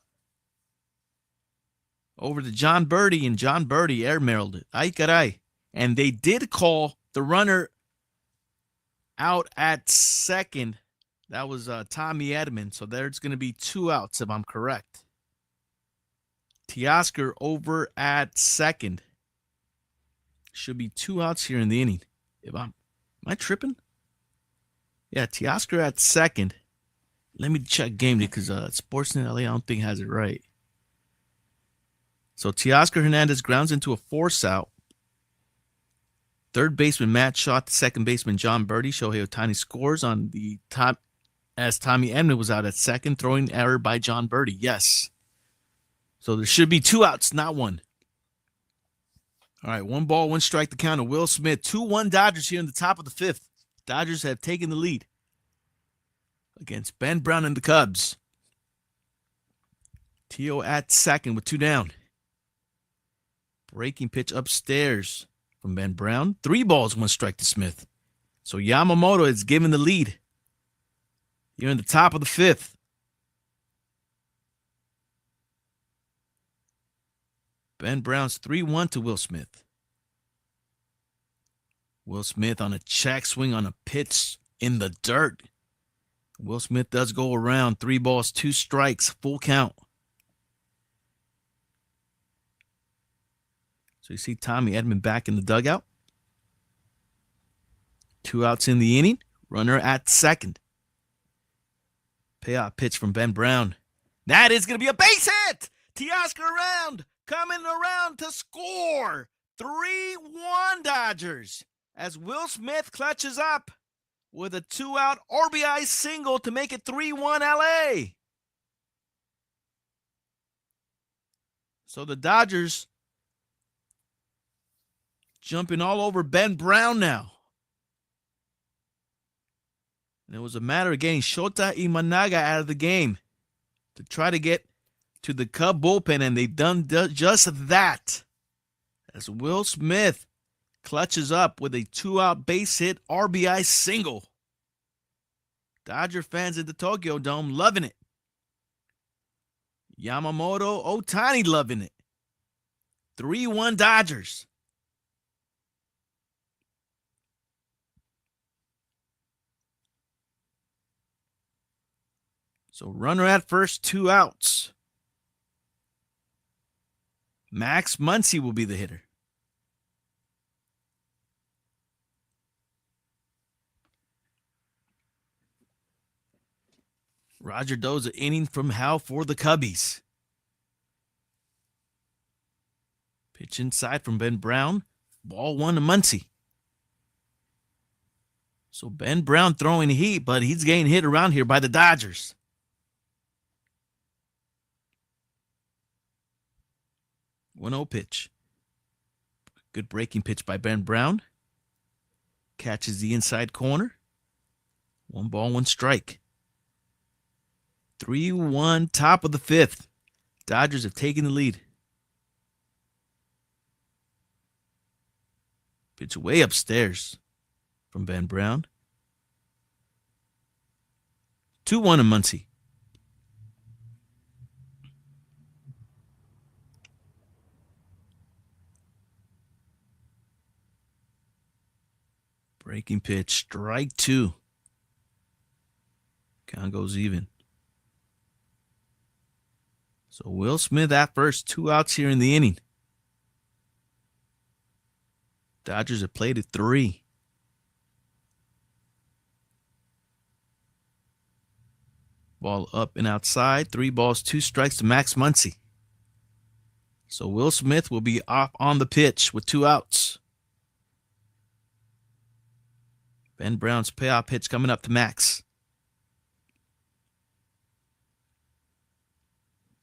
Over to John Birdie, and John Birdie air-mailed it. Ay caray. And they did call the runner out at second. That was Tommy Edman. So there's going to be 2 outs if I'm correct. Teoscar over at second. Should be 2 outs here in the inning. Am I tripping? Yeah, Teoscar at second. Let me check game day because Sportsnet LA I don't think has it right. So Teoscar Hernandez grounds into a force out. Third baseman Matt Shaw to second baseman John Birdie. Shohei Ohtani scores on the top as Tommy Edman was out at second. Throwing error by John Birdie. Yes. So there should be 2 outs, not 1. All right, 1 ball, 1 strike to count to Will Smith. 2-1 Dodgers here in the top of the fifth. Dodgers have taken the lead against Ben Brown and the Cubs. Tio at second with 2 down. Breaking pitch upstairs from Ben Brown. 3 balls, 1 strike to Smith. So Yamamoto is given the lead here in the top of the fifth. Ben Brown's 3-1 to Will Smith. Will Smith on a check swing on a pitch in the dirt. Will Smith does go around. 3 balls, 2 strikes, full count. So you see Tommy Edman back in the dugout. 2 outs in the inning. Runner at second. Payoff pitch from Ben Brown. That is going to be a base hit. Teoscar around. Coming around to score. 3-1 Dodgers. As Will Smith clutches up with a 2-out RBI single to make it 3-1 LA. So the Dodgers jumping all over Ben Brown now. And it was a matter of getting Shota Imanaga out of the game to try to get to the Cub bullpen, and they've done just that. As Will Smith clutches up with a 2-out base hit RBI single. Dodger fans at the Tokyo Dome loving it. Yamamoto, Ohtani loving it. 3-1 Dodgers. So runner at first, 2 outs. Max Muncy will be the hitter. Roger Doza inning from Hal for the Cubbies. Pitch inside from Ben Brown. Ball 1 to Muncy. So Ben Brown throwing heat, but he's getting hit around here by the Dodgers. 1-0 pitch. Good breaking pitch by Ben Brown. Catches the inside corner. 1 ball, 1 strike. 3-1, top of the 5th. Dodgers have taken the lead. Pitch way upstairs from Ben Brown. 2-1 to Muncy. Breaking pitch, strike 2. Count goes even. So Will Smith at first, 2 outs here in the inning. Dodgers have played at 3. Ball up and outside. 3 balls, 2 strikes to Max Muncy. So Will Smith will be off on the pitch with 2 outs. Ben Brown's payoff pitch coming up to Max.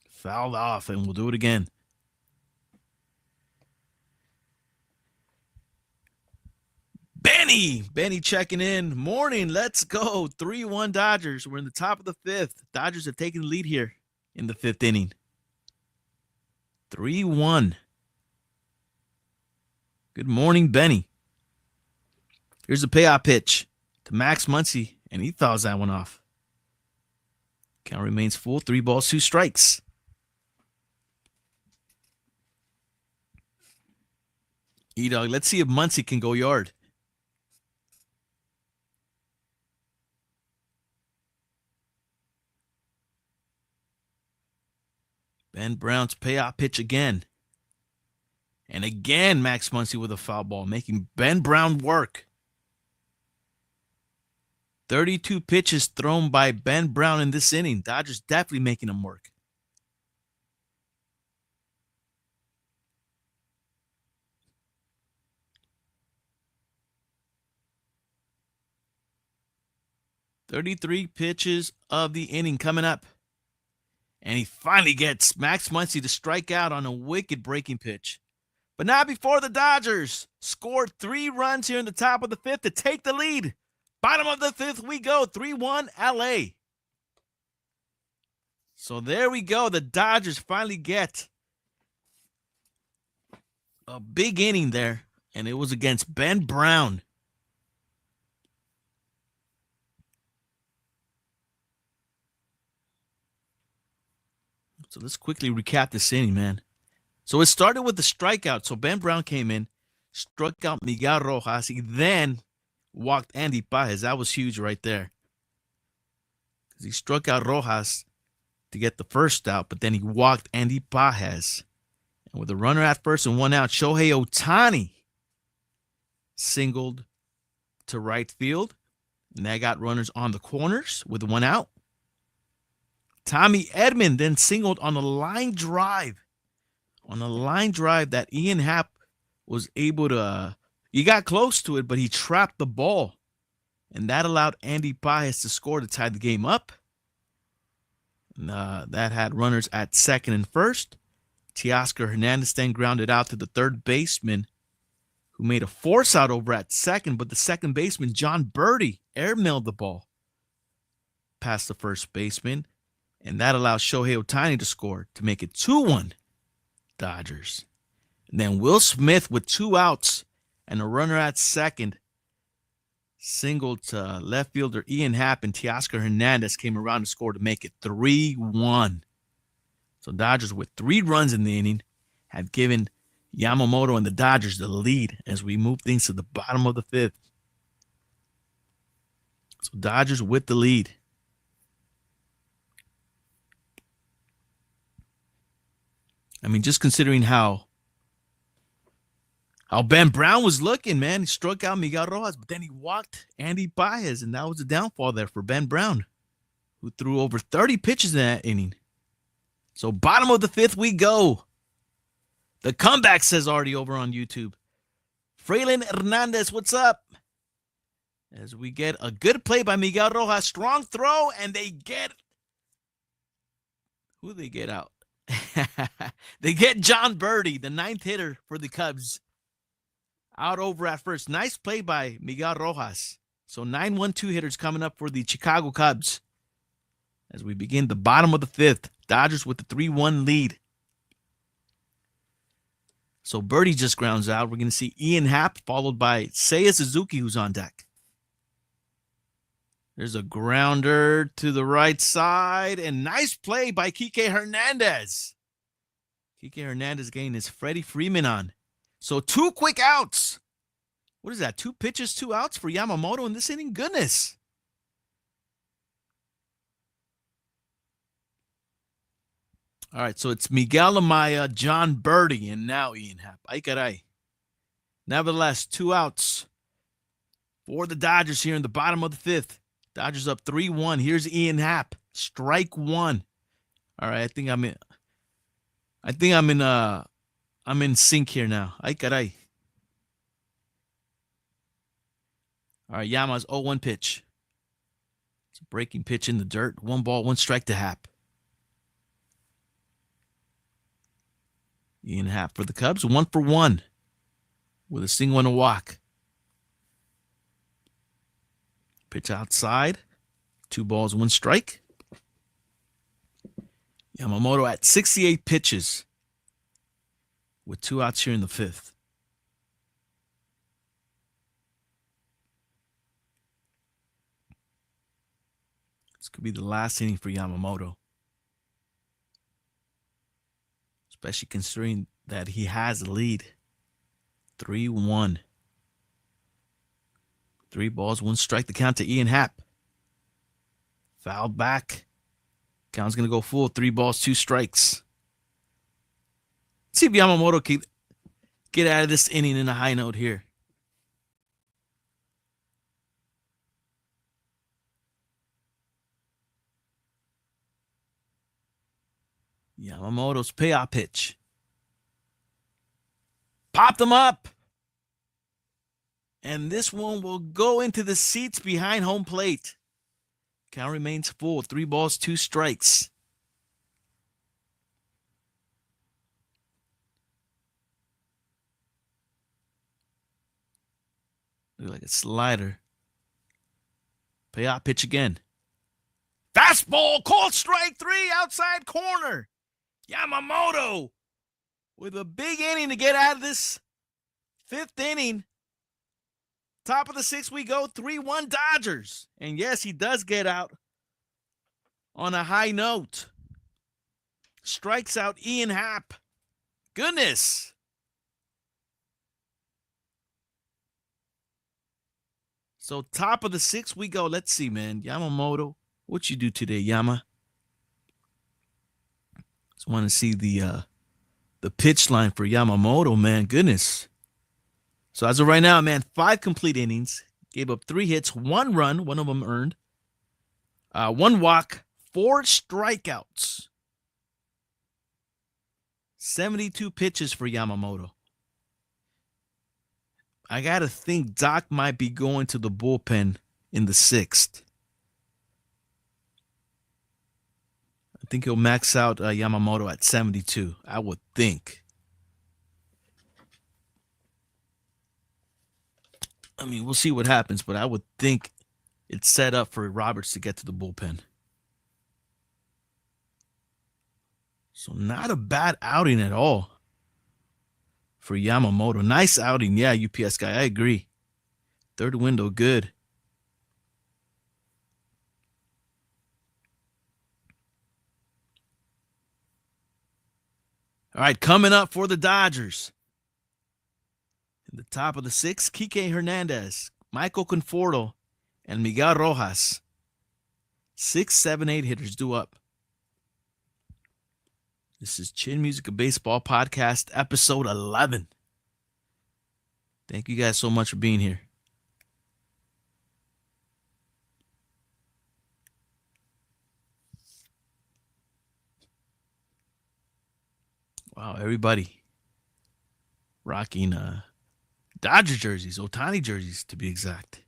Fouled off, and we'll do it again. Benny checking in. Morning, let's go. 3-1 Dodgers. We're in the top of the 5th. Dodgers have taken the lead here in the 5th inning. 3-1. Good morning, Benny. Here's a payoff pitch to Max Muncy, and he fouls that one off. Count remains full. 3 balls, 2 strikes. E-Dog, let's see if Muncy can go yard. Ben Brown's payoff pitch again. And again, Max Muncy with a foul ball, making Ben Brown work. 32 pitches thrown by Ben Brown in this inning. Dodgers definitely making him work. "33 pitches of the inning coming up. And he finally gets Max Muncy to strike out on a wicked breaking pitch. But not before the Dodgers scored 3 runs here in the top of the 5th to take the lead. Bottom of the 5th we go, 3-1 LA. So there we go. The Dodgers finally get a big inning there, and it was against Ben Brown. So let's quickly recap this inning, man. So it started with the strikeout. So Ben Brown came in, struck out Miguel Rojas. He then walked Andy Pages. That was huge right there. Because he struck out Rojas to get the first out, but then he walked Andy Pages. And with a runner at first and 1 out, Shohei Ohtani singled to right field. And that got runners on the corners with 1 out. Tommy Edman then singled on a line drive. On a line drive that Ian Happ was able to, he got close to it, but he trapped the ball. And that allowed Andy Pages to score to tie the game up. And, that had runners at second and first. Teoscar Hernandez then grounded out to the third baseman, who made a force out over at second, but the second baseman, John Birdie, airmailed the ball past the first baseman. And that allows Shohei Ohtani to score to make it 2-1 Dodgers. And then Will Smith with 2 outs and a runner at second singled to left fielder Ian Happ, and Teoscar Hernandez came around to score to make it 3-1. So Dodgers with 3 runs in the inning have given Yamamoto and the Dodgers the lead as we move things to the bottom of the 5th. So Dodgers with the lead. I mean, just considering how Ben Brown was looking, man. He struck out Miguel Rojas, but then he walked Andy Pages, and that was the downfall there for Ben Brown, who threw over 30 pitches in that inning. So bottom of the 5th we go. The comeback says already over on YouTube. Fraylin Hernandez, what's up? As we get a good play by Miguel Rojas. Strong throw, and they get... Who they get out? They get John Birdie, the 9th hitter for the Cubs. Out over at first. Nice play by Miguel Rojas. So 9-1-2 hitters coming up for the Chicago Cubs. As we begin the bottom of the 5th. Dodgers with the 3-1 lead. So Birdie just grounds out. We're going to see Ian Happ followed by Seiya Suzuki, who's on deck. There's a grounder to the right side. And nice play by Kike Hernandez. Kike Hernandez getting his Freddie Freeman on. So 2 quick outs. What is that? 2 pitches, 2 outs for Yamamoto in this inning? Goodness. All right, so it's Miguel Amaya, John Birdie, and now Ian Happ. Ay caray. Nevertheless, 2 outs for the Dodgers here in the bottom of the 5th. Dodgers up 3-1. Here's Ian Happ. Strike 1. All right, I'm in sync here now. Ay caray. All right, Yama's 0-1 pitch. It's a breaking pitch in the dirt. 1 ball, 1 strike to Happ. Ian Happ for the Cubs, 1 for 1 with a single and a walk. Pitch outside, 2 balls, 1 strike. Yamamoto at 68 pitches with 2 outs here in the 5th. This could be the last inning for Yamamoto. Especially considering that he has a lead. 3-1. 3 balls, 1 strike. The count to Ian Happ. Fouled back. Count's going to go full. 3 balls, 2 strikes. Let's see if Yamamoto can get out of this inning in a high note here. Yamamoto's payoff pitch. Popped him up. And this one will go into the seats behind home plate. Count remains full. 3 balls, 2 strikes. Look like a slider. Payoff pitch again. Fastball, called strike 3, outside corner. Yamamoto with a big inning to get out of this 5th inning. Top of the 6th we go, 3-1 Dodgers. And yes, he does get out on a high note. Strikes out Ian Happ. Goodness. So top of the 6th we go. Let's see, man. Yamamoto, what you do today, Yama? Just want to see the pitch line for Yamamoto, man. Goodness. So as of right now, man, 5 complete innings. Gave up 3 hits, 1 run, 1 of them earned. 1 walk, 4 strikeouts. 72 pitches for Yamamoto. I got to think Doc might be going to the bullpen in the 6th. I think he'll max out Yamamoto at 72. I would think. I mean, we'll see what happens, but I would think it's set up for Roberts to get to the bullpen. So not a bad outing at all for Yamamoto. Nice outing. Yeah, UPS guy, I agree. 3rd window, good. All right, coming up for the Dodgers. In the top of the 6th, Kike Hernandez, Michael Conforto, and Miguel Rojas. 6, 7, 8 hitters due up. This is Chin Music of Baseball Podcast, episode 11. Thank you guys so much for being here. Wow, everybody rocking Dodger jerseys, Ohtani jerseys to be exact.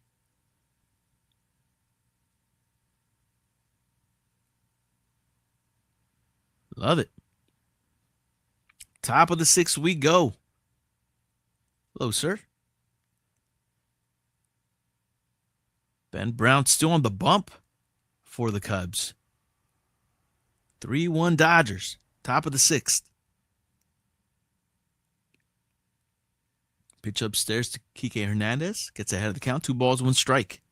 Love it. Top of the 6th we go. Hello, sir. Ben Brown still on the bump for the Cubs. 3-1 Dodgers. Top of the 6th. Pitch upstairs to Kike Hernandez. Gets ahead of the count. 2 balls, 1 strike.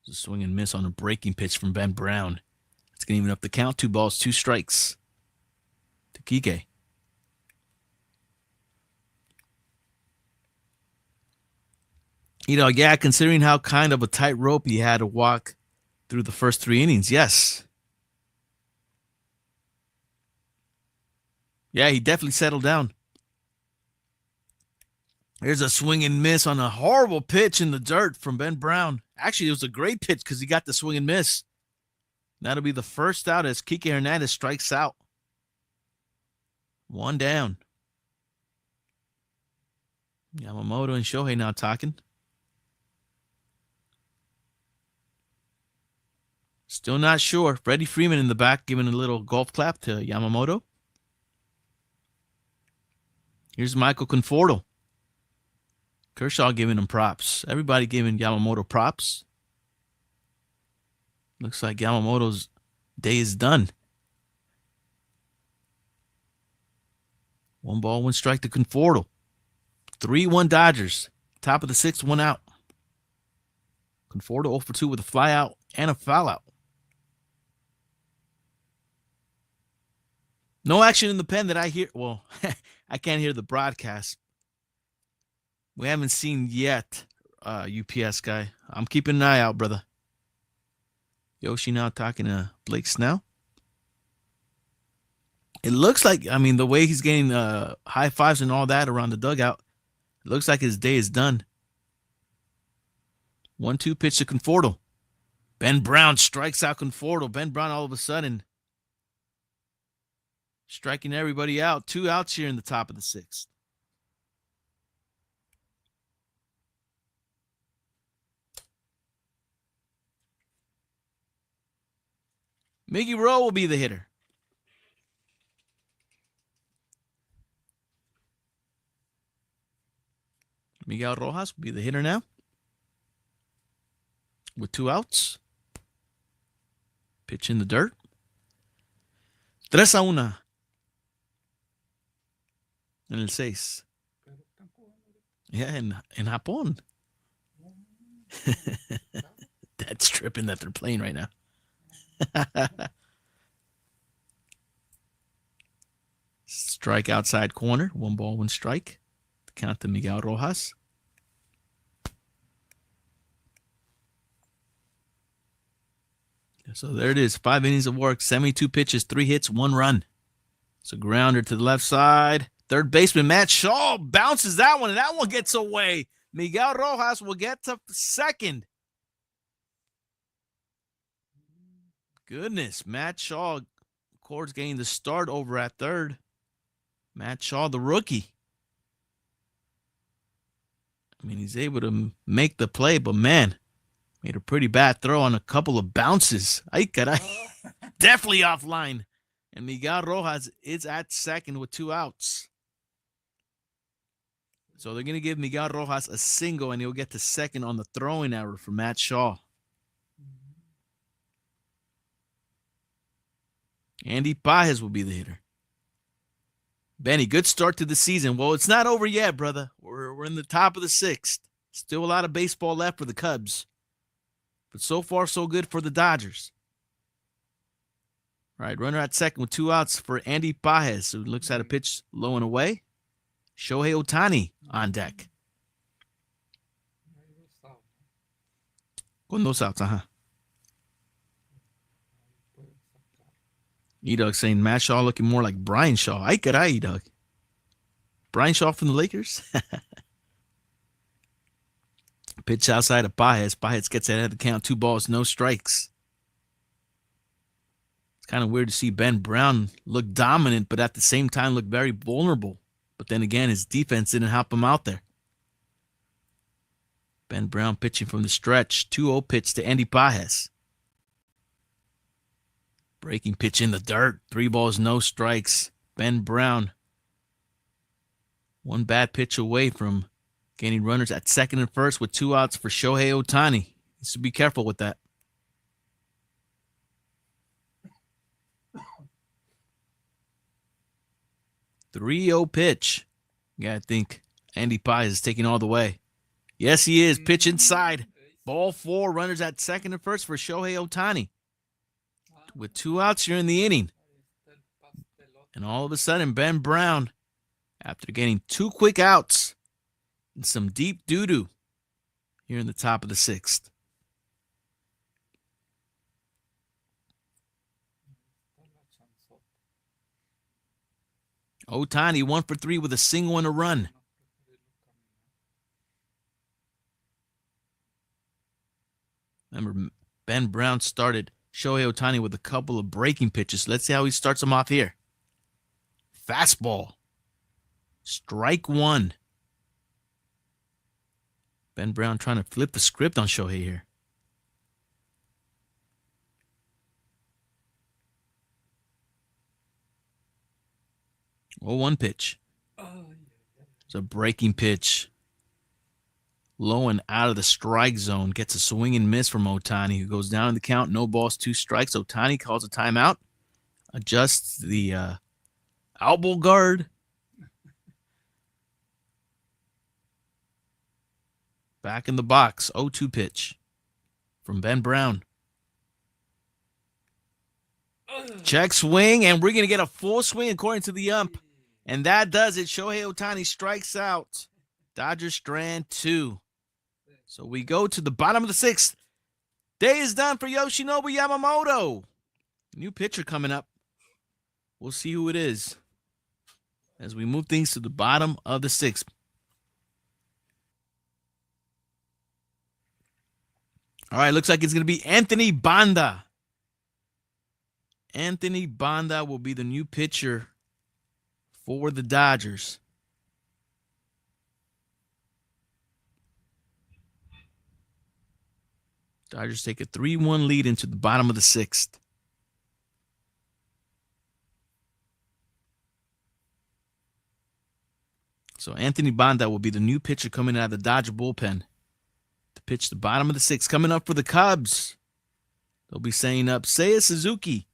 A swing and miss on a breaking pitch from Ben Brown. It's going to even up the count. 2 balls, 2 strikes to Kike. Yeah, considering how kind of a tightrope he had to walk through the first 3 innings, yes. Yeah, he definitely settled down. There's a swing and miss on a horrible pitch in the dirt from Ben Brown. Actually, it was a great pitch because he got the swing and miss. That'll be the first out as Kike Hernandez strikes out. 1 down. Yamamoto and Shohei now talking. Still not sure. Freddie Freeman in the back giving a little golf clap to Yamamoto. Here's Michael Conforto. Kershaw giving him props. Everybody giving Yamamoto props. Looks like Yamamoto's day is done. 1 ball, 1 strike to Conforto. 3-1 Dodgers. Top of the 6th, 1 out. Conforto 0 for 2 with a fly out and a foul out. No action in the pen that I hear. Well, I can't hear the broadcast. We haven't seen yet, UPS guy. I'm keeping an eye out, brother. Yoshi now talking to Blake Snell. It looks like, the way he's getting high fives and all that around the dugout, it looks like his day is done. 1-2 pitch to Conforto. Ben Brown strikes out Conforto. Ben Brown all of a sudden striking everybody out. 2 outs here in the top of the 6th. Miggy Rowe will be the hitter. Miguel Rojas will be the hitter now. With 2 outs. Pitch in the dirt. 3-1. En el 6. Yeah, in Japón. That's tripping that they're playing right now. Strike outside corner. 1 ball, 1 strike. Count to Miguel Rojas. So there it is. 5 innings of work, 72 pitches, 3 hits, 1 run. It's a grounder to the left side. Third baseman Matt Shaw bounces that one, and that one gets away. Miguel Rojas will get to second. Goodness, Matt Shaw, of course, getting the start over at third. Matt Shaw, the rookie. He's able to make the play, but man, made a pretty bad throw on a couple of bounces. Ay, caray. Definitely offline. And Miguel Rojas is at second with 2 outs. So they're going to give Miguel Rojas a single, and he'll get to second on the throwing error for Matt Shaw. Andy Pages will be the hitter. Benny, good start to the season. Well, it's not over yet, brother. We're in the top of the 6th. Still a lot of baseball left for the Cubs. But so far, so good for the Dodgers. All right, runner at second with 2 outs for Andy Pages, who looks at a pitch low and away. Shohei Ohtani on deck. Con 2 outs, E-Dog saying Matt Shaw looking more like Brian Shaw. Ay, caray, E-Dog. Brian Shaw from the Lakers. Pitch outside of Pages. Pages gets ahead of the count. 2 balls, no strikes. It's kind of weird to see Ben Brown look dominant, but at the same time look very vulnerable But then again, his defense didn't help him out there. Ben Brown pitching from the stretch. 2-0 pitch to Andy Pages. Breaking pitch in the dirt. 3 balls, no strikes. Ben Brown, one bad pitch away from gaining runners at second and first with 2 outs for Shohei Ohtani. Needs to be careful with that. .3-0 pitch. Yeah, I think Andy Pages is taking all the way. Yes, he is. Pitch inside. Ball 4. Runners at second and first for Shohei Ohtani. With 2 outs here in the inning. And all of a sudden, Ben Brown, after getting 2 quick outs and some deep doo-doo here in the top of the 6th. Ohtani 1 for 3 with a single and a run. Remember, Ben Brown started Shohei Ohtani with a couple of breaking pitches. Let's see how he starts them off here. Fastball. Strike 1. Ben Brown trying to flip the script on Shohei here. Oh, 1 pitch. It's a breaking pitch. Low and out of the strike zone. Gets a swing and miss from Ohtani, who goes down in the count. No balls, 2 strikes. Ohtani calls a timeout. Adjusts the elbow guard. Back in the box. 0-2 pitch from Ben Brown. Check swing, and we're going to get a full swing according to the ump. And that does it. Shohei Ohtani strikes out. Dodgers strand 2. So we go to the bottom of the 6th. Day is done for Yoshinobu Yamamoto. New pitcher coming up. We'll see who it is as we move things to the bottom of the 6th. All right, looks like it's going to be Anthony Banda. Anthony Banda will be the new pitcher for the Dodgers. Dodgers take a 3-1 lead into the bottom of the 6th. So Anthony Banda will be the new pitcher coming out of the Dodger bullpen to pitch the bottom of the 6th. Coming up for the Cubs, they'll be saying up Seiya Suzuki,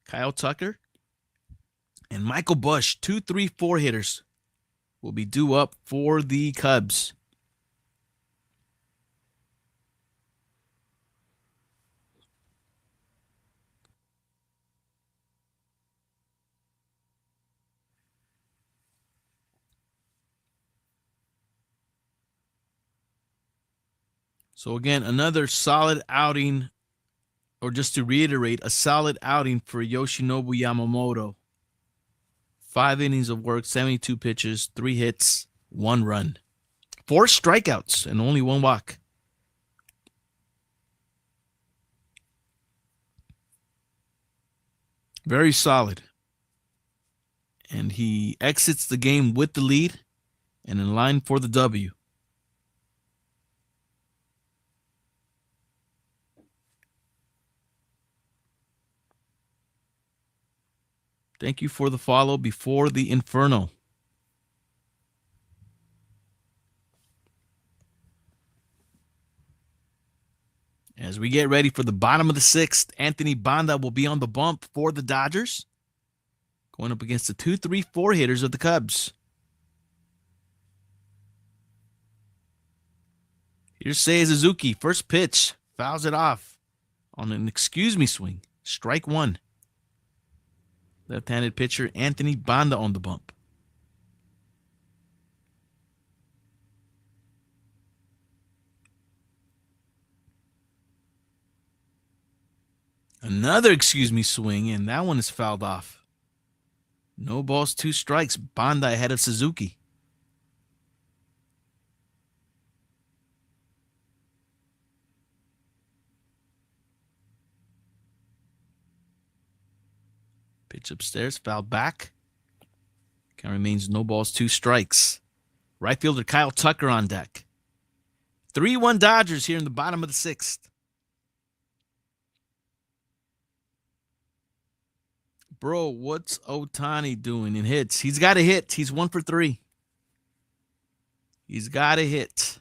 Kyle Tucker, and Michael Busch. 2, 3, 4 hitters will be due up for the Cubs. So again, another solid outing, or just to reiterate, a solid outing for Yoshinobu Yamamoto. 5 innings of work, 72 pitches, 3 hits, 1 run. 4 strikeouts and only 1 walk. Very solid. And he exits the game with the lead and in line for the W. Thank you for the follow before the Inferno. As we get ready for the bottom of the 6th, Anthony Banda will be on the bump for the Dodgers, going up against the 2, 3, 4 hitters of the Cubs. Here's Seiya Suzuki. First pitch. Fouls it off on an excuse me swing. Strike 1. Left-handed pitcher Anthony Banda on the bump. Another excuse me swing, and that one is fouled off. No balls, 2 strikes. Banda ahead of Suzuki. Pitch upstairs, fouled back. Count remains no balls, 2 strikes. Right fielder Kyle Tucker on deck. 3-1 Dodgers here in the bottom of the 6th. Bro, what's Ohtani doing in hits? He's got a hit. He's 1 for 3. He's got a hit.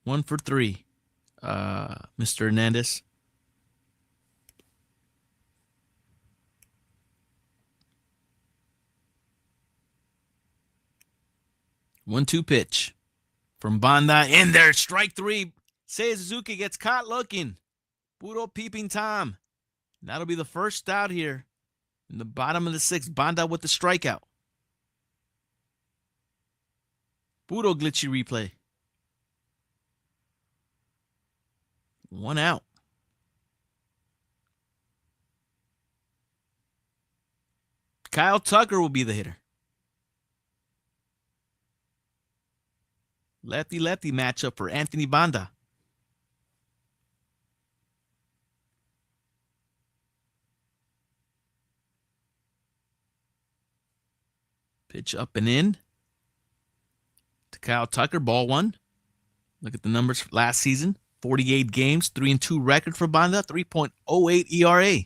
1 for 3. Mr. Hernandez. One-two pitch from Banda in there. Strike 3. Seiya Suzuki gets caught looking. Puro peeping Tom. That'll be the first out here in the bottom of the 6th. Banda with the strikeout. Puro glitchy replay. 1 out. Kyle Tucker will be the hitter. Lefty-lefty matchup for Anthony Banda. Pitch up and in to Kyle Tucker. Ball 1. Look at the numbers last season. 48 games, 3-2 record for Banda, 3.08 ERA.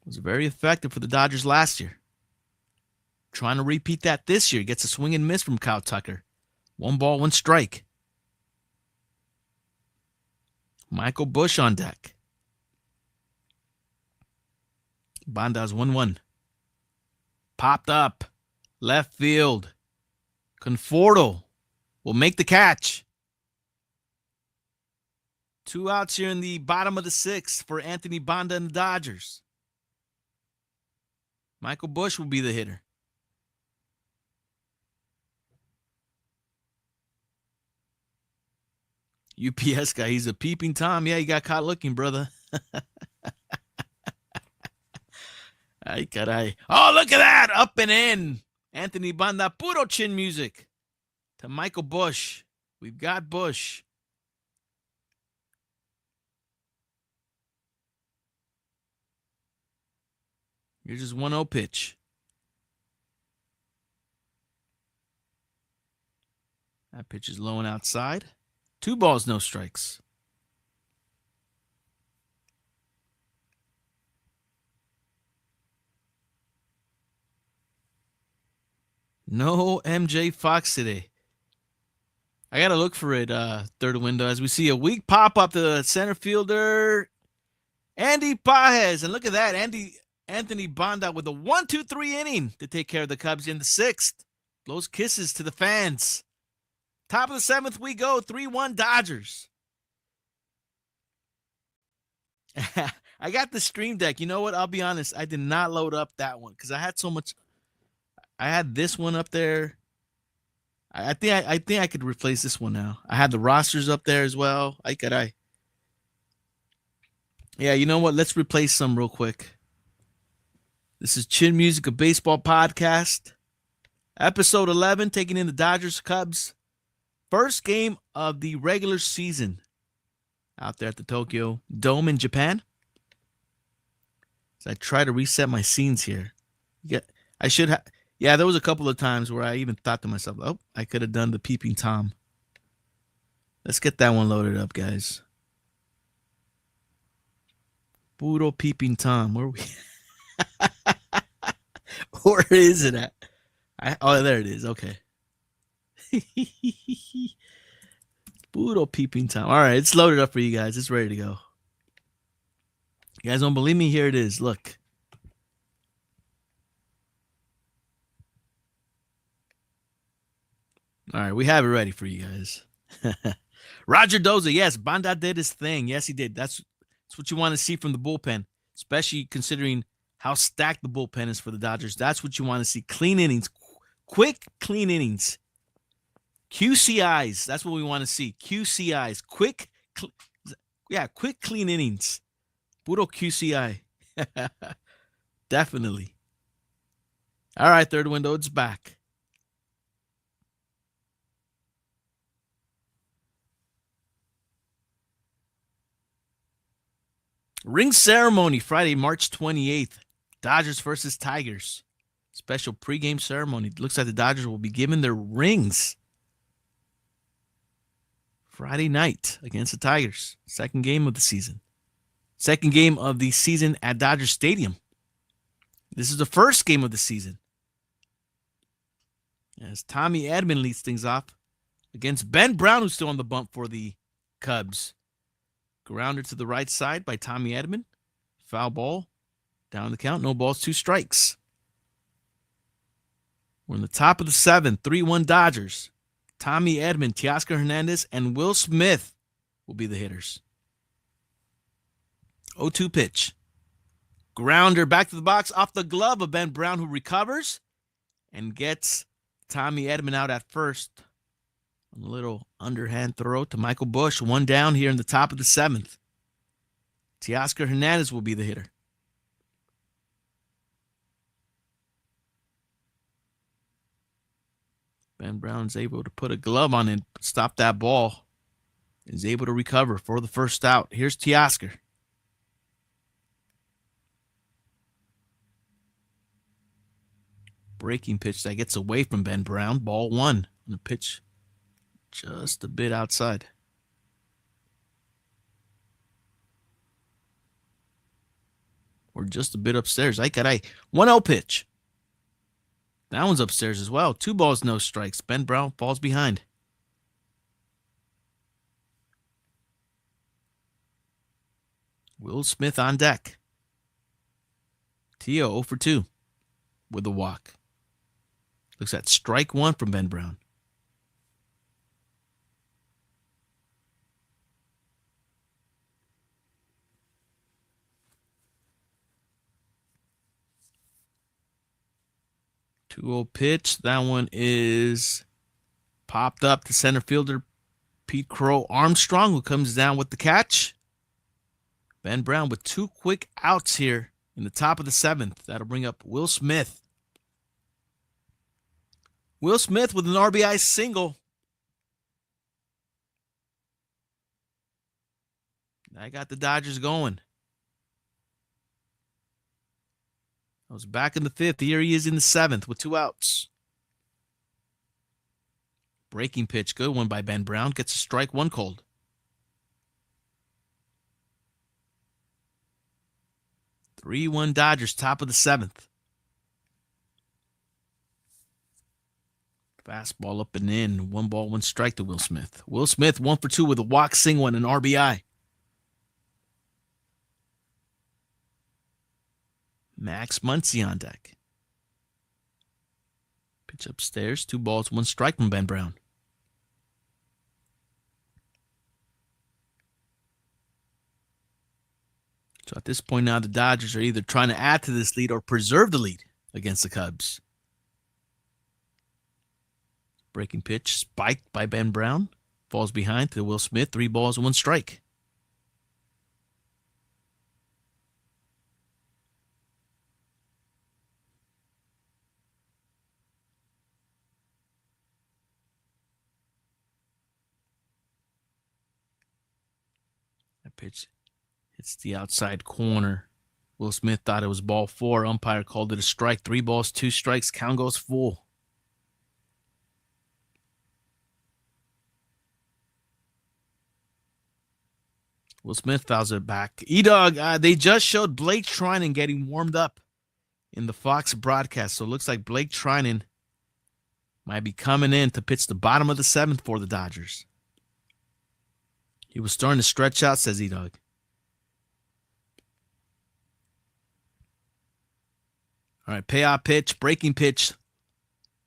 Was very effective for the Dodgers last year. Trying to repeat that this year. Gets a swing and miss from Kyle Tucker. 1 ball, 1 strike. Michael Busch on deck. Banda's 1-1. Popped up. Left field. Conforto will make the catch. 2 outs here in the bottom of the 6th for Anthony Banda and the Dodgers. Michael Busch will be the hitter. UPS guy, he's a peeping Tom. Yeah, he got caught looking, brother. Ay, caray. Oh, look at that. Up and in. Anthony Banda, puro chin music to Michael Busch. We've got Busch. Here's his 1-0 pitch. That pitch is low and outside. 2 balls, no strikes. No MJ Fox today. I got to look for it, third window, as we see a weak pop-up to the center fielder, Andy Pajes. And look at that, Anthony Banda with a 1-2-3 inning to take care of the Cubs in the 6th. Blows kisses to the fans. Top of the 7th we go, 3-1 Dodgers. I got the stream deck. You know what? I'll be honest. I did not load up that one because I had so much. I had this one up there. I think I could replace this one now. I had the rosters up there as well. Yeah, you know what? Let's replace some real quick. This is Chin Music, a baseball podcast. Episode 11, taking in the Dodgers Cubs. First game of the regular season out there at the Tokyo Dome in Japan. So I try to reset my scenes here. I should have. Yeah, there was a couple of times where I even thought to myself, oh, I could have done the peeping Tom. Let's get that one loaded up, guys. Puro peeping Tom. Where are we? Where is it at? Oh, there it is. Okay. Puro peeping Tom. All right, it's loaded up for you guys. It's ready to go. You guys don't believe me? Here it is. Look. All right, we have it ready for you guys. Roger Doza, yes, Banda did his thing. Yes, he did. That's what you want to see from the bullpen, especially considering how stacked the bullpen is for the Dodgers. That's what you want to see. Clean innings, quick, clean innings. QCIs, that's what we want to see. QCIs, quick, quick, clean innings. Puro QCI. Definitely. All right, third window, it's back. Ring ceremony Friday, March 28th. Dodgers versus Tigers. Special pregame ceremony. Looks like the Dodgers will be given their rings Friday night against the Tigers. Second game of the season. Second game of the season at Dodger Stadium. This is the first game of the season. As Tommy Edman leads things off against Ben Brown, who's still on the bump for the Cubs. Grounder to the right side by Tommy Edman. Foul ball. Down the count. No balls, 2 strikes. We're in the top of the 7th. 3-1 Dodgers. Tommy Edman, Teoscar Hernandez, and Will Smith will be the hitters. 0-2 pitch. Grounder back to the box off the glove of Ben Brown, who recovers and gets Tommy Edman out at first. A little underhand throw to Michael Busch. 1 down here in the top of the 7th. Teoscar Hernandez will be the hitter. Ben Brown's able to put a glove on and stop that ball. Is able to recover for the first out. Here's Teoscar. Breaking pitch that gets away from Ben Brown. Ball 1 on the pitch just a bit outside. Or just a bit upstairs. 1-0 pitch. That one's upstairs as well. 2 balls, no strikes. Ben Brown falls behind. Will Smith on deck. Tio 0 for 2 with a walk. Looks at strike 1 from Ben Brown. Two-0 pitch. That one is popped up to center fielder Pete Crow Armstrong, who comes down with the catch. Ben Brown with 2 quick outs here in the top of the 7th. That'll bring up Will Smith. Will Smith with an RBI single. I got the Dodgers going. I was back in the 5th. Here he is in the 7th with 2 outs. Breaking pitch. Good one by Ben Brown. Gets a strike 1 called. Three-1 Dodgers, top of the 7th. Fastball up and in. 1 ball, 1 strike to Will Smith. Will Smith 1 for 2 with a walk, single, and an RBI. Max Muncy on deck. Pitch upstairs. 2 balls, 1 strike from Ben Brown. So at this point now, the Dodgers are either trying to add to this lead or preserve the lead against the Cubs. Breaking pitch spiked by Ben Brown. Falls behind to Will Smith. 3 balls, 1 strike. That pitch hits the outside corner. Will Smith thought it was ball 4. Umpire called it a strike. 3 balls, 2 strikes. Count goes full. Will Smith fouls it back. E-Dog, they just showed Blake Trinan getting warmed up in the Fox broadcast. So it looks like Blake Trinan might be coming in to pitch the bottom of the 7th for the Dodgers. He was starting to stretch out, says E-Dog. All right, payoff pitch, breaking pitch,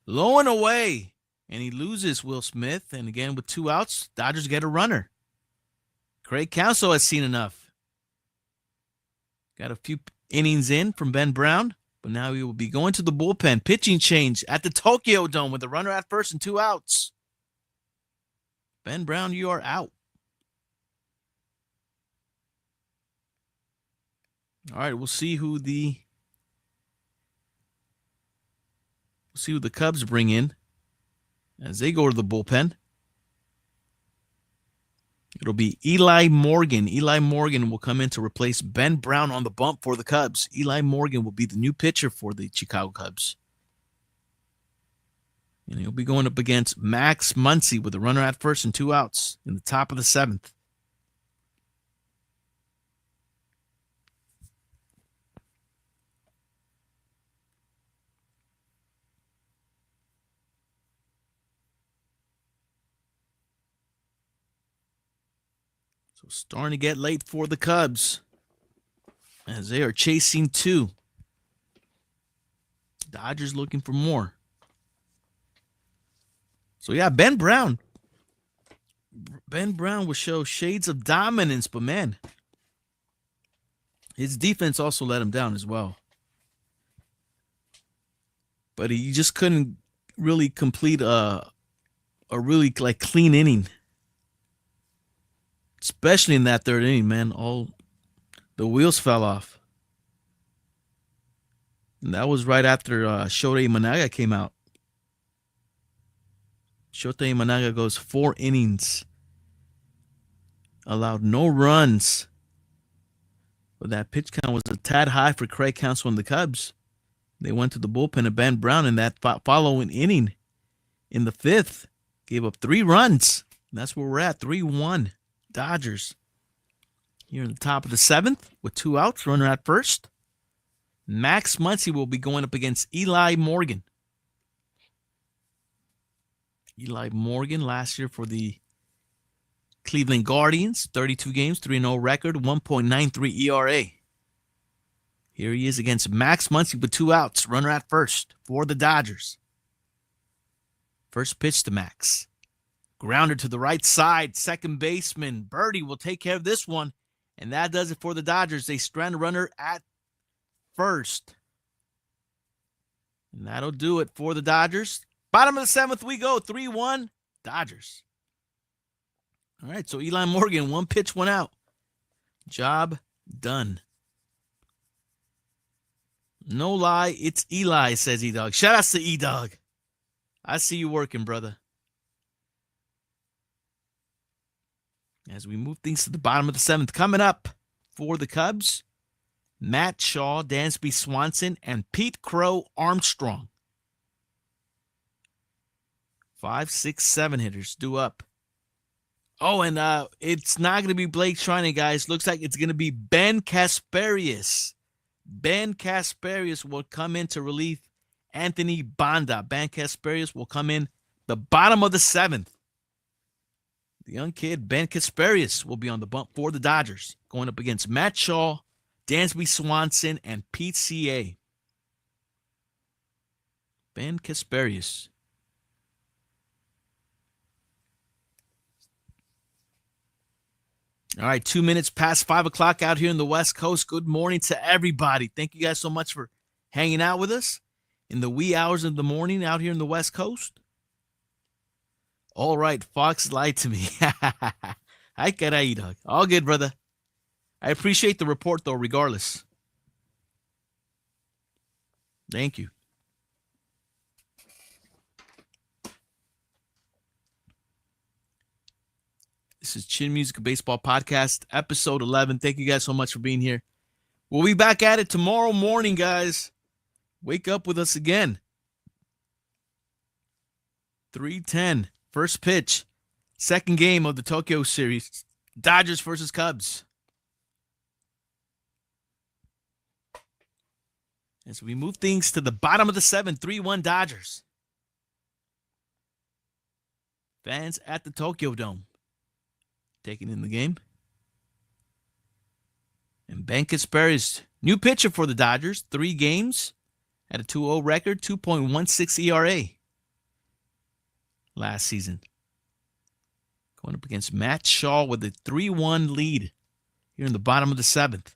low and away. And he loses Will Smith. And again, with 2 outs, Dodgers get a runner. Craig Counsell has seen enough. Got a few innings in from Ben Brown, but now he will be going to the bullpen. Pitching change at the Tokyo Dome with a runner at first and 2 outs. Ben Brown, you are out. All right, we'll see who the Cubs bring in as they go to the bullpen. It'll be Eli Morgan. Eli Morgan will come in to replace Ben Brown on the bump for the Cubs. Eli Morgan will be the new pitcher for the Chicago Cubs. And he'll be going up against Max Muncy with a runner at first and 2 outs in the top of the 7th. So starting to get late for the Cubs as they are chasing 2. Dodgers looking for more. So, yeah, Ben Brown. Ben Brown will show shades of dominance, but, man, his defense also let him down as well. But he just couldn't really complete a really, clean inning. Especially in that 3rd inning, man. All the wheels fell off. And that was right after Shota Imanaga came out. Shota Imanaga goes 4 innings. Allowed no runs. But that pitch count was a tad high for Craig Counsell and the Cubs. They went to the bullpen of Ben Brown in that following inning. In the 5th, gave up 3 runs. And that's where we're at, 3-1. Dodgers. Here in the top of the 7th with 2 outs, runner at first. Max Muncy will be going up against Eli Morgan. Eli Morgan last year for the Cleveland Guardians, 32 games, 3-0 record, 1.93 ERA. Here he is against Max Muncy with 2 outs, runner at first for the Dodgers. First pitch to Max. Grounder to the right side, second baseman Birdie will take care of this one, and that does it for the Dodgers. They strand a runner at first. And that'll do it for the Dodgers. Bottom of the 7th we go, 3-1, Dodgers. All right, so Eli Morgan, 1 pitch, 1 out. Job done. No lie, it's Eli, says E-Dog. Shout out to E-Dog. I see you working, brother. As we move things to the bottom of the 7th, coming up for the Cubs, Matt Shaw, Dansby Swanson, and Pete Crow Armstrong. 5, 6, 7 hitters due up. Oh, and it's not going to be Blake Trinan, guys. Looks like it's going to be Ben Kasparius. Ben Kasparius will come in to relieve Anthony Banda. Ben Kasparius will come in the bottom of the 7th. The young kid, Ben Kasparius, will be on the bump for the Dodgers, going up against Matt Shaw, Dansby Swanson, and Pete C.A. Ben Kasparius. All right, 2 minutes past 5 o'clock out here in the West Coast. Good morning to everybody. Thank you guys so much for hanging out with us in the wee hours of the morning out here in the West Coast. All right, Fox lied to me. Hi, caray, dog. All good, brother. I appreciate the report, though, regardless. Thank you. This is Chin Music Baseball Podcast, episode 11. Thank you guys so much for being here. We'll be back at it tomorrow morning, guys. Wake up with us again. 3:10, first pitch, second game of the Tokyo series. Dodgers versus Cubs. As we move things to the bottom of the 7th, 3-1 Dodgers. Fans at the Tokyo Dome taking in the game. And Ben Kasparius, new pitcher for the Dodgers, 3 games at a 2-0 record, 2.16 ERA last season. Going up against Matt Shaw with a 3-1 lead here in the bottom of the 7th.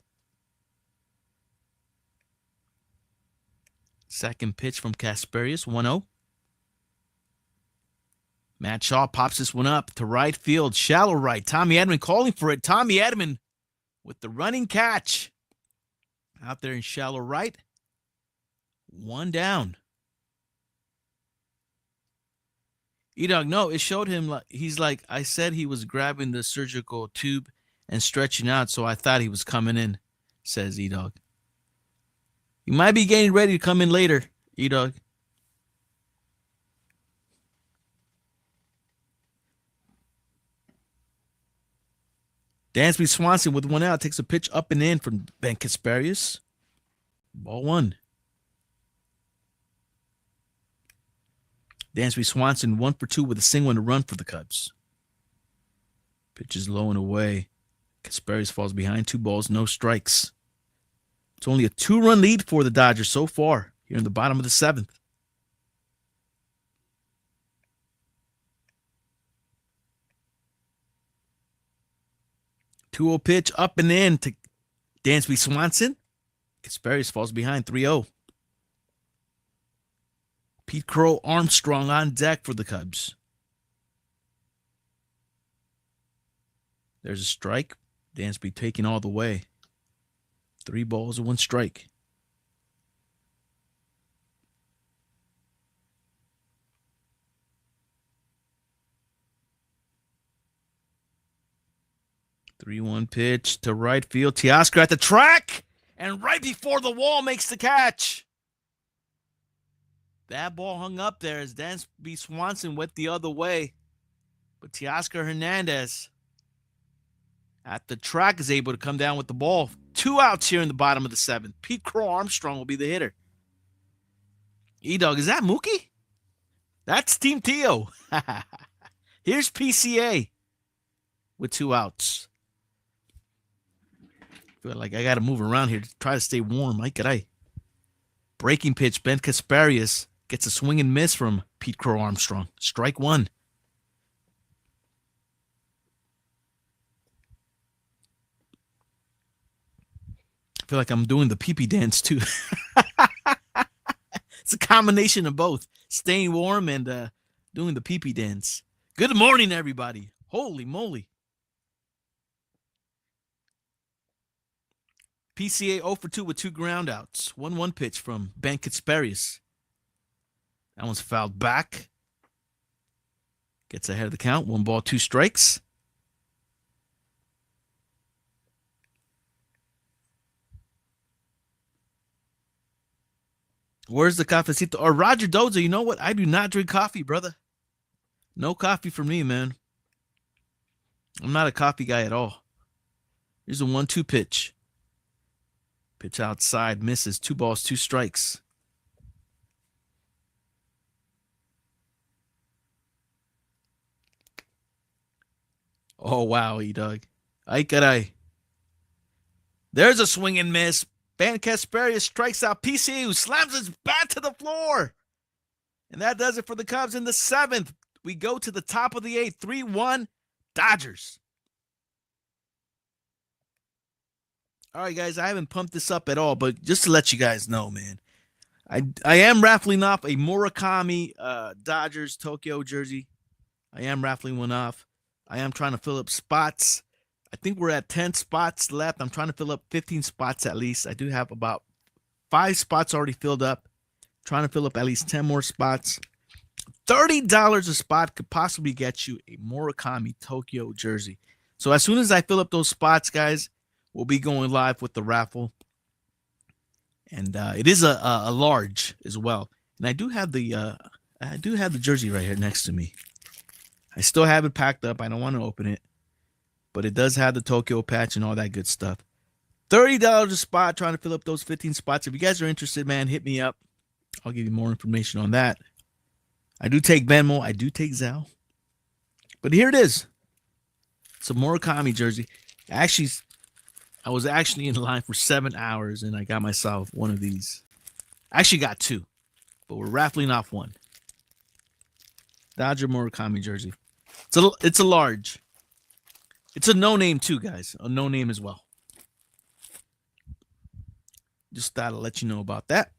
Second pitch from Kasparius, 1-0. Matt Shaw pops this one up to right field, shallow right. Tommy Edman calling for it. Tommy Edman with the running catch. Out there in shallow right. 1 down. E-Dog, no, it showed him like he's like I said he was grabbing the surgical tube and stretching out, so I thought he was coming in, says E-Dog. He might be getting ready to come in later, E-Dog. Dansby Swanson with one out takes a pitch up and in from Ben Kasparius. Ball one. Dansby Swanson 1 for 2 with a single and a run for the Cubs. Pitch is low and away. Kasparius falls behind 2 balls, no strikes. It's only a 2-run lead for the Dodgers so far here in the bottom of the 7th. Two-0 pitch up and in to Dansby Swanson. Kasparius falls behind 3-0. Pete Crow Armstrong on deck for the Cubs. There's a strike. Dansby taking all the way. 3 balls and 1 strike. Three 1 pitch to right field. Teoscar at the track. And right before the wall makes the catch. That ball hung up there as Dansby Swanson went the other way. But Teoscar Hernandez at the track is able to come down with the ball. 2 outs here in the bottom of the 7th. Pete Crow Armstrong will be the hitter. E-Dog, is that Mookie? That's Team Tio. Here's PCA with 2 outs. I feel like I got to move around here to try to stay warm. Breaking pitch, Ben Kasparius gets a swing and miss from Pete Crow Armstrong. Strike 1. I feel like I'm doing the pee-pee dance too. It's a combination of both. Staying warm and doing the pee-pee dance. Good morning, everybody. Holy moly. PCA 0 for 2 with 2 groundouts. 1-1 pitch from Ben Kasparius. That one's fouled back. Gets ahead of the count. 1 ball, 2 strikes. Where's the cafecito? Or Roger Doza, you know what? I do not drink coffee, brother. No coffee for me, man. I'm not a coffee guy at all. Here's a 1-2 pitch. Pitch outside, misses. 2 balls, 2 strikes. Oh, wow, E-Dog. Ay, caray. There's a swing and miss. Ben Kasparius strikes out PCA, who slams his bat to the floor. And that does it for the Cubs in the 7th. We go to the top of the 8th. 3-1 Dodgers. All right, guys, I haven't pumped this up at all, but just to let you guys know, man, I am raffling off a Murakami Dodgers Tokyo jersey. I am raffling one off. I am trying to fill up spots. I think we're at 10 spots left. I'm trying to fill up 15 spots at least. I do have about 5 spots already filled up. Trying to fill up at least 10 more spots. $30 a spot could possibly get you a Murakami Tokyo jersey. So as soon as I fill up those spots, guys, we'll be going live with the raffle. And it is a large as well. And I do have the jersey right here next to me. I still have it packed up. I don't want to open it. But it does have the Tokyo patch and all that good stuff. $30 a spot, trying to fill up those 15 spots. If you guys are interested, man, hit me up. I'll give you more information on that. I do take Venmo. I do take Zelle. But here it is. It's a Murakami jersey. I was actually in line for 7 hours, and I got myself one of these. I actually got 2, but we're raffling off 1. Dodger Murakami jersey. It's a large. It's a no-name too, guys. A no-name as well. Just thought I'd let you know about that.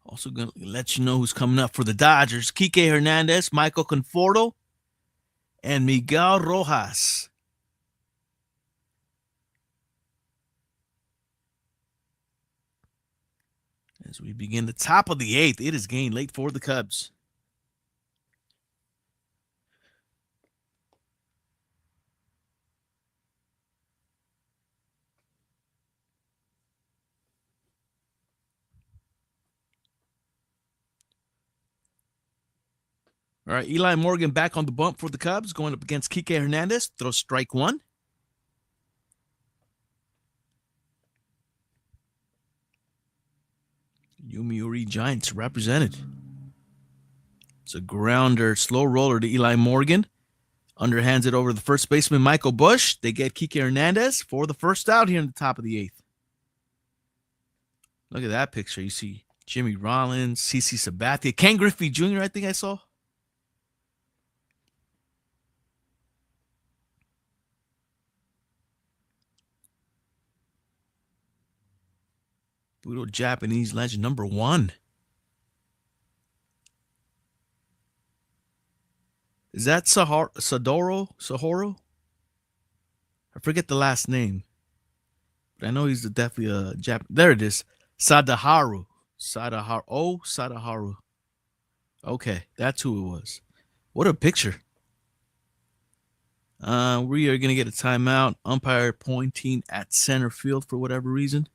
Also going to let you know who's coming up for the Dodgers. Kike Hernandez, Michael Conforto, and Miguel Rojas. As we begin the top of the 8th, it is getting late for the Cubs. All right, Eli Morgan back on the bump for the Cubs, going up against Kike Hernandez. Throw strike 1. Yomiuri Giants represented. It's a grounder, slow roller to Eli Morgan. Underhands it over to the first baseman, Michael Bush. They get Kike Hernandez for the first out here in the top of the 8th. Look at that picture. You see Jimmy Rollins, CC Sabathia, Ken Griffey Jr., I think I saw. Budo Japanese legend number 1. Is that Sahoro? I forget the last name. But I know he's definitely a Jap. There it is. Sadaharu. Sadaharu. Okay, that's who it was. What a picture. We are going to get a timeout. Umpire pointing at center field for whatever reason.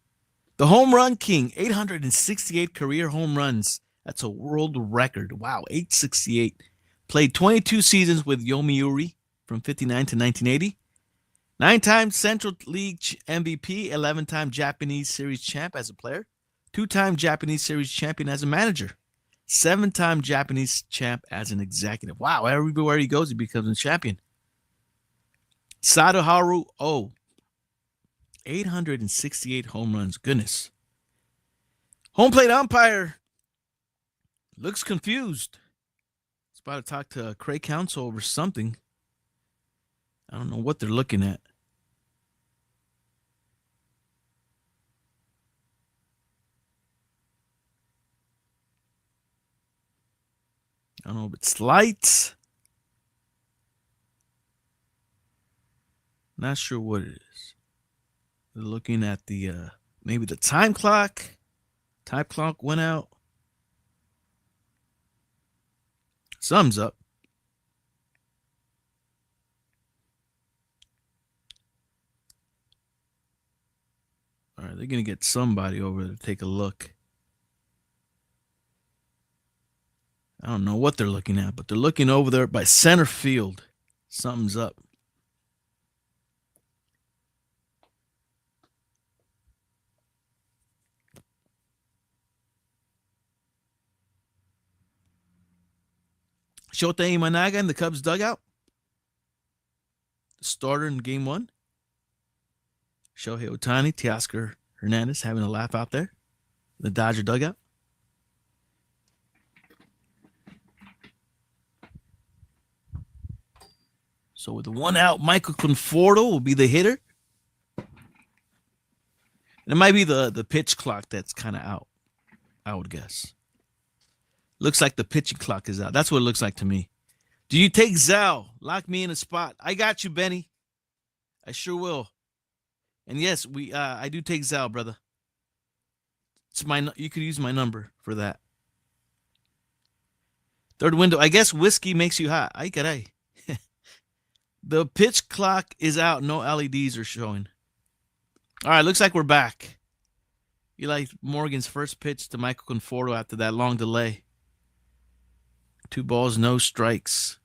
The home run king, 868 career home runs. That's a world record. Wow, 868. Played 22 seasons with Yomiuri from 59 to 1980. 9-time Central League MVP, 11-time Japanese Series champ as a player, 2-time Japanese Series champion as a manager, 7-time Japanese champ as an executive. Wow, everywhere he goes, he becomes a champion. Sadaharu 868 home runs. Goodness. Home plate umpire looks confused. He's about to talk to Craig Counsell over something. I don't know what they're looking at. I don't know if it's lights. Not sure what it is. They're looking at the maybe the time clock. Time clock went out. Thumbs up. All right, they're going to get somebody over there to take a look. I don't know what they're looking at, but they're looking over there by center field. Something's up. Shota Imanaga in the Cubs dugout. The starter in game 1. Shohei Ohtani, Teoscar Hernandez having a laugh out there. The Dodger dugout. So with the 1 out, Michael Conforto will be the hitter. And it might be the pitch clock that's kind of out, I would guess. Looks like the pitching clock is out. That's what it looks like to me. Do you take Zal? Lock me in a spot. I got you, Benny. I sure will. And yes, I do take Zal, brother. You could use my number for that. Third window. I guess whiskey makes you hot. Ay, caray. The pitch clock is out. No LEDs are showing. All right, looks like we're back. Eli Morgan's first pitch to Michael Conforto after that long delay. 2 balls, no strikes.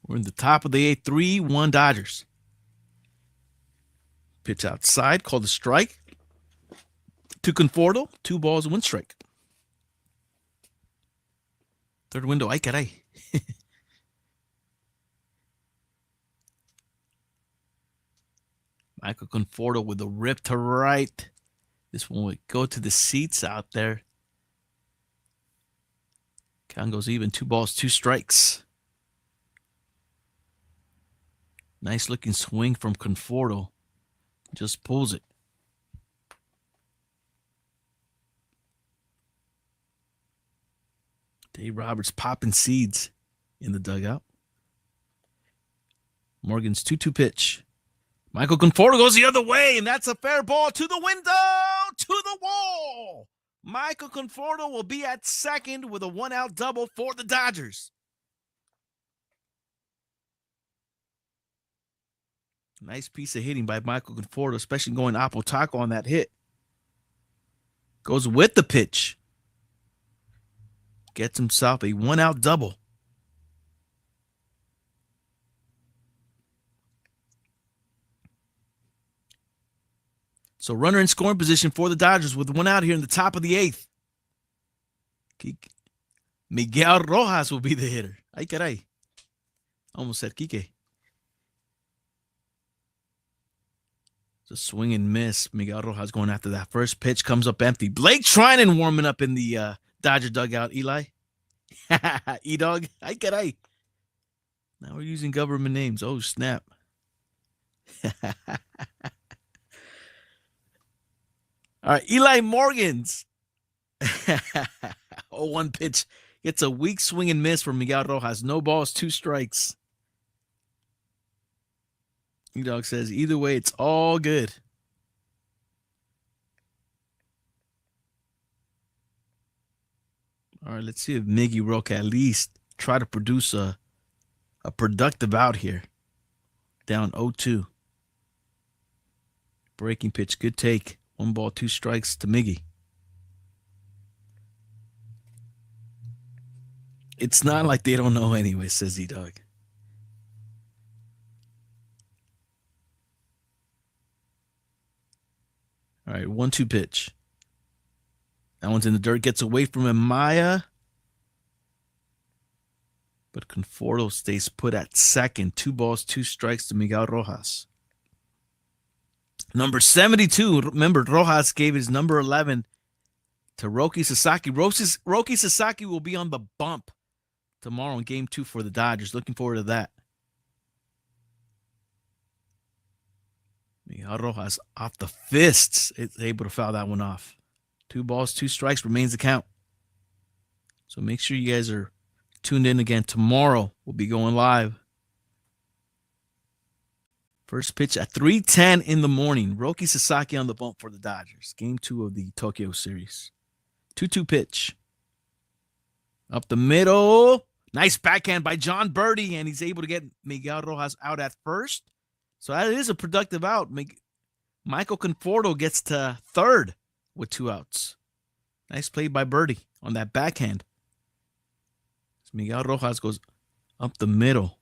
We're in the top of the 8th, 3-1 Dodgers. Pitch outside, called a strike. To Conforto, 2 balls, 1 strike. Third window, ay caray. Michael Conforto with a rip to right. This one would go to the seats out there. Count goes even, 2 balls, 2 strikes. Nice looking swing from Conforto. Just pulls it. Dave Roberts popping seeds in the dugout. Morgan's 2-2 pitch. Michael Conforto goes the other way, and that's a fair ball to the window, to the wall. Michael Conforto will be at second with a one-out double for the Dodgers. Nice piece of hitting by Michael Conforto, especially going Apple Taco on that hit. Goes with the pitch. Gets himself a one-out double. So runner in scoring position for the Dodgers with one out here in the top of the eighth. Miguel Rojas will be the hitter. Ay, caray. Almost said Kike. It's a swing and miss. Miguel Rojas going after that first pitch. Comes up empty. Blake Trinan warming up in the Dodger dugout. Eli. E-Dog. Ay, caray. Now we're using government names. Oh, snap. All right, Eli Morgans. 0-1 pitch. Gets a weak swing and miss from Miguel Rojas. No balls, 2 strikes. E-Dog says, either way, it's all good. All right, let's see if Miggy Roque at least try to produce a productive out here. Down 0-2. Breaking pitch, good take. 1 ball, 2 strikes to Miggy. It's not like they don't know anyway, says E-Dog. All right, 1-2 pitch. That one's in the dirt. Gets away from Amaya. But Conforto stays put at second. 2 balls, 2 strikes to Miguel Rojas. Number 72. Remember, Rojas gave his number 11 to Roki Sasaki. Roki Sasaki will be on the bump tomorrow in Game 2 for the Dodgers. Looking forward to that. Miguel Rojas off the fists. It's able to foul that one off. 2 balls, 2 strikes remains the count. So make sure you guys are tuned in again. Tomorrow we'll be going live. First pitch at 3:10 in the morning. Roki Sasaki on the bump for the Dodgers. Game 2 of the Tokyo series. 2-2 pitch. Up the middle. Nice backhand by John Birdie, and he's able to get Miguel Rojas out at first. So that is a productive out. Michael Conforto gets to third with 2 outs. Nice play by Birdie on that backhand. Miguel Rojas goes up the middle.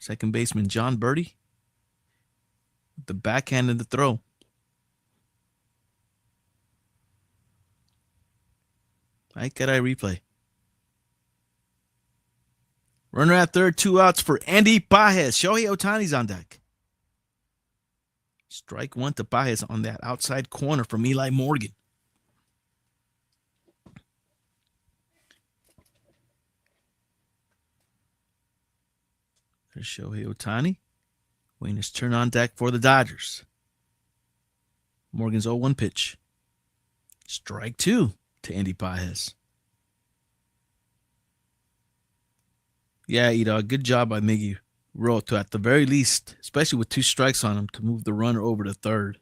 Second baseman John Birdie with the backhand in the throw. How could I replay? Runner at third, 2 outs for Andy Pages. Shohei Ohtani's on deck. Strike 1 to Pages on that outside corner from Eli Morgan. There's Shohei Ohtani. Waiting his turn on deck for the Dodgers. Morgan's 0-1 pitch. Strike 2 to Andy Pages. Yeah, E-Dog, good job by Miggy Roque to, at the very least, especially with 2 strikes on him, to move the runner over to third.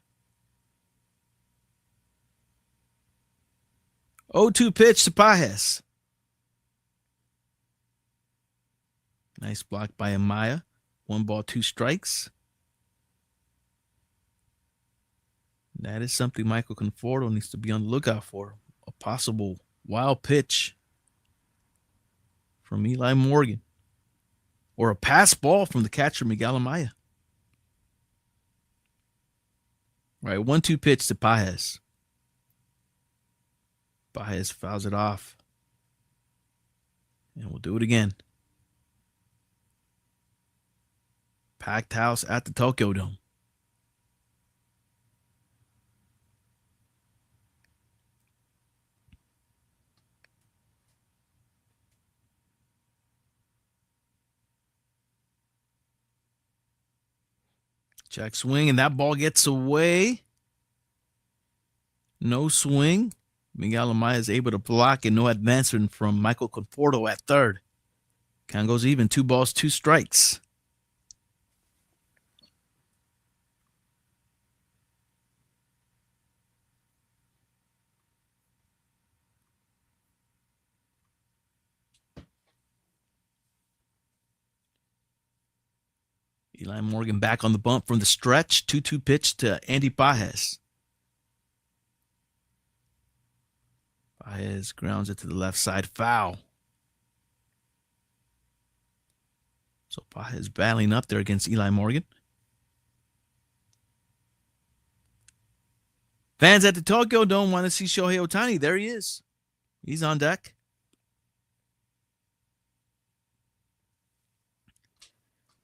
0-2 pitch to Pages. Nice block by Amaya. 1 ball, 2 strikes. That is something Michael Conforto needs to be on the lookout for. A possible wild pitch from Eli Morgan. Or a pass ball from the catcher, Miguel Amaya. All right, 1-2 pitch to Pages. Pages fouls it off. And we'll do it again. Packed house at the Tokyo Dome. Check swing, and that ball gets away. No swing. Miguel Amaya is able to block, and no advancement from Michael Conforto at third. Count goes even. 2 balls, 2 strikes. Eli Morgan back on the bump from the stretch. 2-2 pitch to Andy Pages. Pages grounds it to the left side. Foul. So Pages battling up there against Eli Morgan. Fans at the Tokyo Dome want to see Shohei Ohtani. There he is. He's on deck.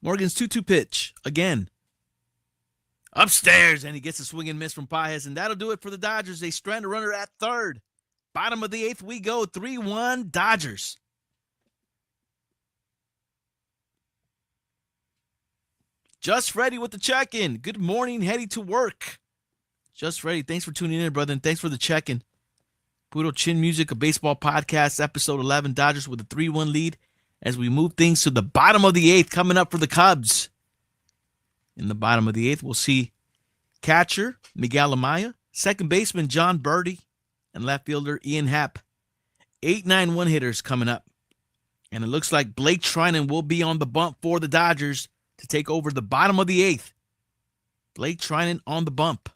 Morgan's 2-2 pitch. Again. Upstairs. And he gets a swing and miss from Pages. And that'll do it for the Dodgers. They strand a runner at third. Bottom of the eighth we go. 3-1 Dodgers. Just Freddie with the check-in. Good morning. Heading to work. Just Freddie. Thanks for tuning in, brother. And thanks for the check-in. Puro Chin Music, a baseball podcast, episode 11. Dodgers with a 3-1 lead as we move things to the bottom of the eighth coming up for the Cubs. In the bottom of the eighth, we'll see catcher Miguel Amaya, second baseman John Birdie, and left fielder Ian Happ. 8-9 hitters coming up. And it looks like Blake Trinan will be on the bump for the Dodgers to take over the bottom of the eighth. Blake Trinan on the bump.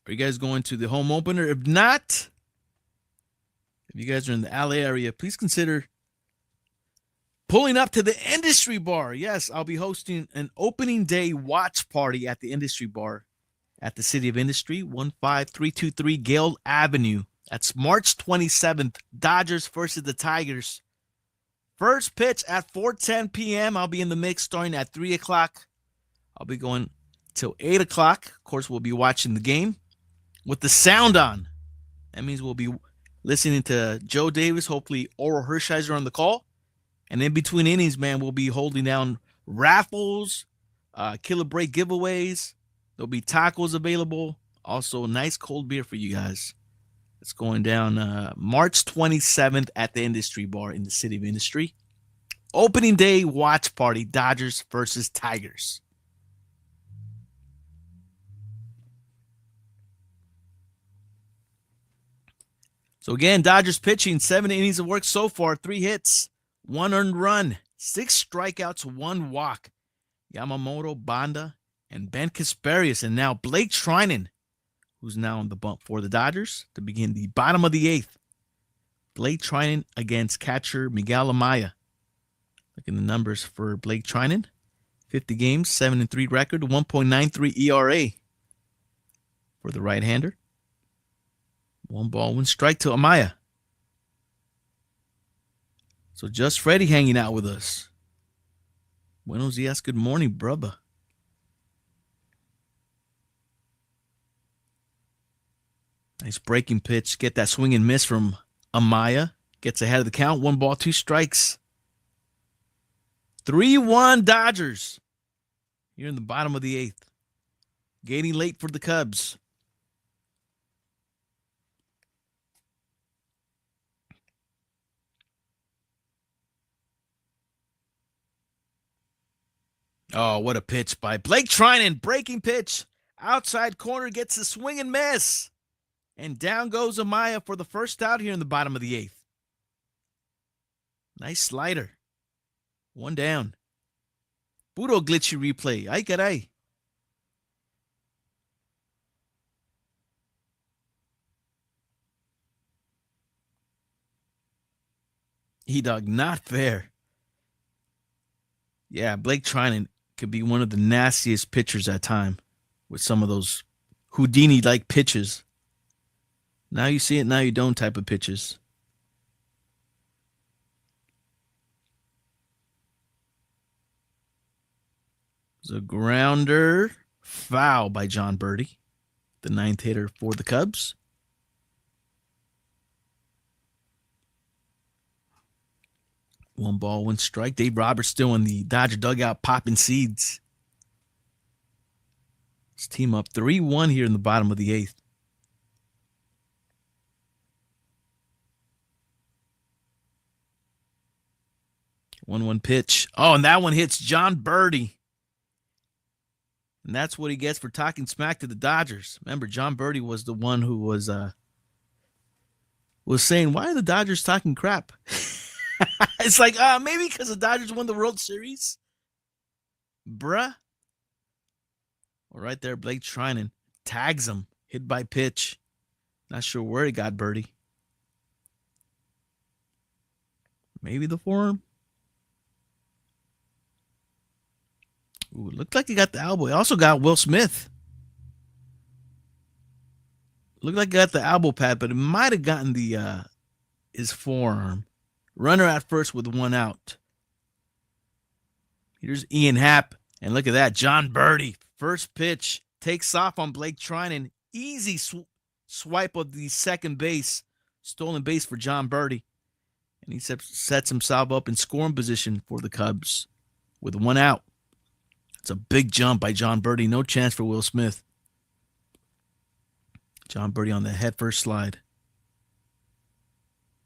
Are you guys going to the home opener? If not, if you guys are in the LA area, please consider pulling up to the Industry Bar. Yes, I'll be hosting an opening day watch party at the Industry Bar at the City of Industry, 15323 Gale Avenue. That's March 27th. Dodgers versus the Tigers. First pitch at 4:10 p.m. I'll be in the mix starting at 3 o'clock. I'll be going till 8 o'clock. Of course, we'll be watching the game with the sound on. That means we'll be listening to Joe Davis, hopefully Oral Hershiser on the call. And in between innings, man, we'll be holding down raffles, Killah break giveaways. There'll be tacos available. Also, a nice cold beer for you guys. It's going down March 27th at the Industry Bar in the City of Industry. Opening day watch party, Dodgers versus Tigers. So again, Dodgers pitching, 7 innings of work so far, 3 hits, 1 earned run, 6 strikeouts, 1 walk. Yamamoto, Banda, and Ben Kasparius, and now Blake Trinan, who's now on the bump for the Dodgers to begin the bottom of the eighth. Blake Trinan against catcher Miguel Amaya. Look at the numbers for Blake Trinan. 50 games, 7-3 record, 1.93 ERA for the right-hander. 1 ball, 1 strike to Amaya. So just Freddie hanging out with us. Buenos dias, good morning, brubba. Nice breaking pitch. Get that swing and miss from Amaya. Gets ahead of the count. 1 ball, 2 strikes. 3-1 Dodgers. Here in the bottom of the eighth. Gaining late for the Cubs. Oh, what a pitch by Blake Trinan. Breaking pitch. Outside corner gets the swing and miss. And down goes Amaya for the first out here in the bottom of the eighth. Nice slider. 1 down. Puro glitchy replay. Ay, caray. E-Dog, not fair. Yeah, Blake Trinan could be one of the nastiest pitchers at time with some of those Houdini-like pitches. Now you see it, now you don't type of pitches. It's a grounder, foul by John Birdie, the 9th hitter for the Cubs. One ball, 1 strike. Dave Roberts still in the Dodger dugout popping seeds. His team up 3-1 here in the bottom of the eighth. 1-1 pitch. Oh, and that one hits John Birdie. And that's what he gets for talking smack to the Dodgers. Remember, John Birdie was the one who was saying, why are the Dodgers talking crap? It's like, maybe because the Dodgers won the World Series. Bruh. Well, right there, Blake Trinan tags him. Hit by pitch. Not sure where he got Birdie. Maybe the forearm. Ooh, looked like he got the elbow. He also got Will Smith. Looked like he got the elbow pad, but it might have gotten the his forearm. Runner at first with one out. Here's Ian Happ. And look at that. John Birdie. First pitch. Takes off on Blake Trinan. Easy swipe of the second base. Stolen base for John Birdie. And he sets himself up in scoring position for the Cubs with one out. It's a big jump by John Birdie. No chance for Will Smith. John Birdie on the head first slide.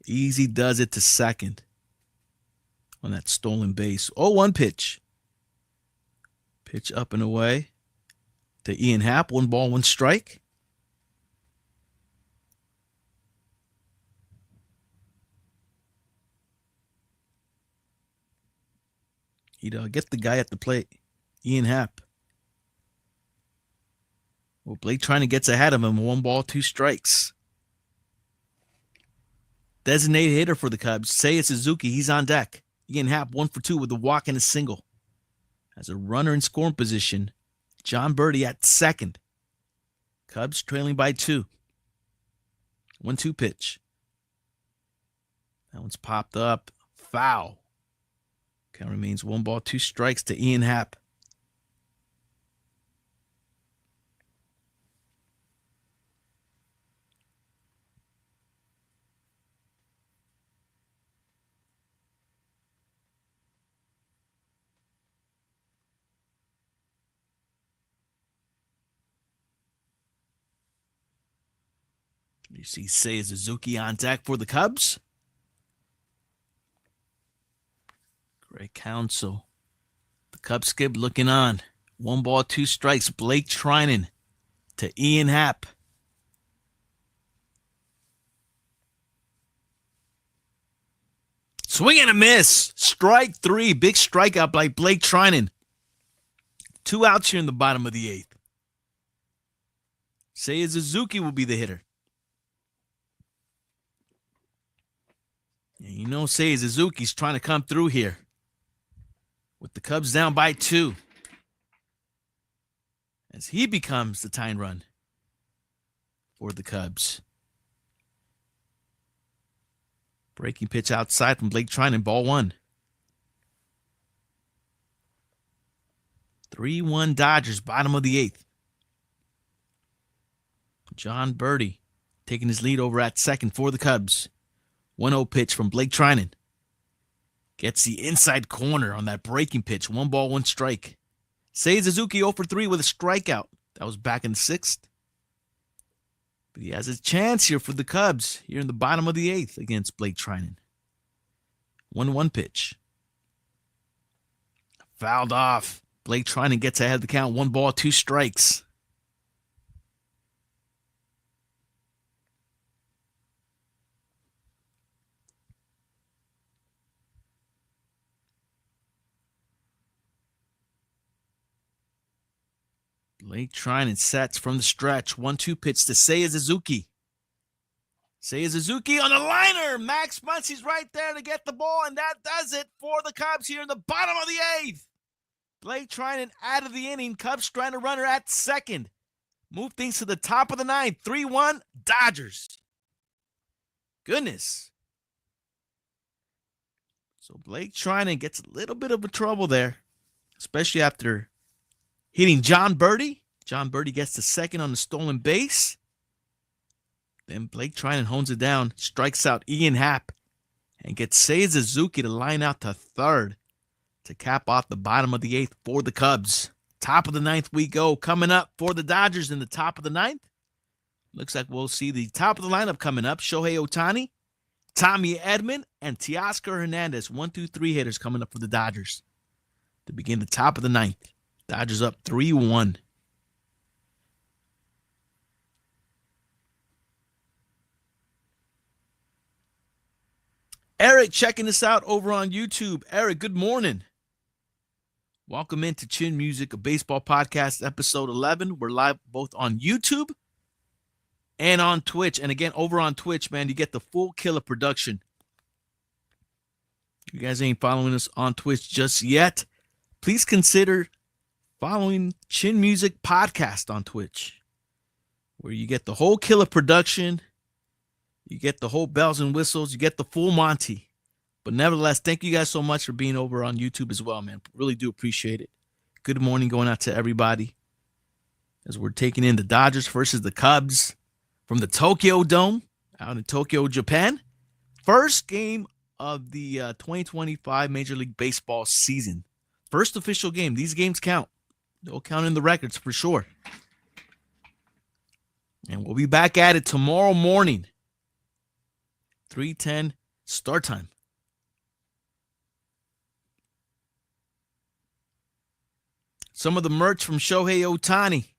Easy does it to second on that stolen base. 0-1 pitch. Pitch up and away to Ian Happ. 1 ball, 1 strike. He'd get the guy at the plate. Ian Happ. Well, Blake Trinan gets ahead of him. 1 ball, 2 strikes. Designated hitter for the Cubs, Seiya Suzuki. He's on deck. Ian Happ 1 for 2 with a walk and a single. As a runner in scoring position, John Birdie at second. Cubs trailing by 2. 1-2 pitch. That one's popped up. Foul. Count remains 1 ball, 2 strikes to Ian Happ. You see Seiya Suzuki on deck for the Cubs. Great counsel. The Cubs skip looking on. 1 ball, 2 strikes. Blake Trinan to Ian Happ. Swing and a miss. Strike 3. Big strikeout by Blake Trinan. 2 outs here in the bottom of the 8th. Seiya Suzuki will be the hitter. And you know Seiya Suzuki's trying to come through here. With the Cubs down by 2. As he becomes the tying run for the Cubs. Breaking pitch outside from Blake Trinan, ball 1. 3-1 Dodgers, bottom of the 8th. John Birdie taking his lead over at second for the Cubs. 1-0 pitch from Blake Trinan. Gets the inside corner on that breaking pitch. 1 ball, 1 strike. Seiya Suzuki 0 for 3 with a strikeout. That was back in the 6th. But he has a chance here for the Cubs here in the bottom of the 8th against Blake Trinan. 1-1 pitch. Fouled off. Blake Trinan gets ahead of the count. 1 ball, 2 strikes. Blake Trinan sets from the stretch. 1-2 pitch to Seiya Suzuki. Seiya Suzuki on the liner. Max Muncy's right there to get the ball, and that does it for the Cubs here in the bottom of the 8th. Blake Trinan out of the inning. Cubs trying to runner at second. Move things to the top of the 9th. 3-1 Dodgers. Goodness. So Blake Trinan gets a little bit of a trouble there, especially after hitting John Birdie. John Birdie gets to second on the stolen base. Then Blake Trinan hones it down, strikes out Ian Happ, and gets Seiya Suzuki to line out to third to cap off the bottom of the 8th for the Cubs. Top of the 9th we go. Coming up for the Dodgers in the top of the 9th. Looks like we'll see the top of the lineup coming up. Shohei Ohtani, Tommy Edman, and Teoscar Hernandez. 1-2-3 hitters coming up for the Dodgers to begin the top of the 9th. Dodgers up 3-1 Eric checking us out over on YouTube. Eric, good morning. Welcome into Chin Music, a baseball podcast, episode 11. We're live both on YouTube and on Twitch. And again, over on Twitch, man, you get the full Killah production. If you guys ain't following us on Twitch just yet, please consider following Chin Music Podcast on Twitch, where you get the whole Killah production. You get the whole bells and whistles. You get the full Monty. But nevertheless, thank you guys so much for being over on YouTube as well, man. Really do appreciate it. Good morning going out to everybody as we're taking in the Dodgers versus the Cubs from the Tokyo Dome out in Tokyo, Japan. First game of the 2025 Major League Baseball season. First official game. These games count. They'll count in the records for sure. And we'll be back at it tomorrow morning. 3:10 start time. Some of the merch from Shohei Ohtani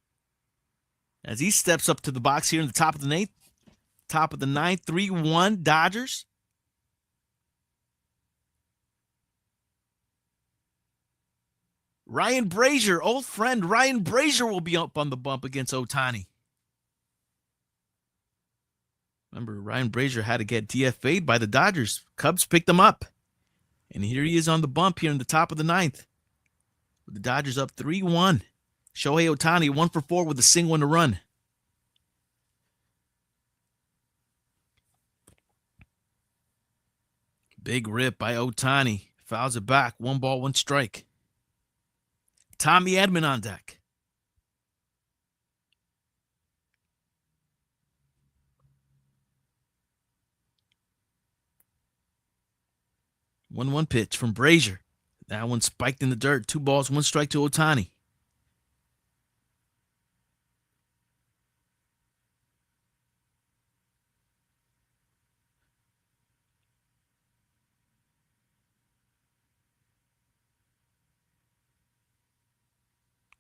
as he steps up to the box here in the top of the ninth. Top of the ninth, 3-1 Dodgers. Ryan Brazier, old friend Ryan Brazier will be up on the bump against Ohtani. Remember, Ryan Brazier had to get DFA'd by the Dodgers. Cubs picked him up. And here he is on the bump here in the top of the ninth. With the Dodgers up 3-1. Shohei Ohtani 1 for 4 with a single and a run. Big rip by Ohtani. Fouls it back. 1 ball, 1 strike. Tommy Edman on deck. One pitch from Brazier. That one spiked in the dirt. 2 balls, 1 strike to Ohtani.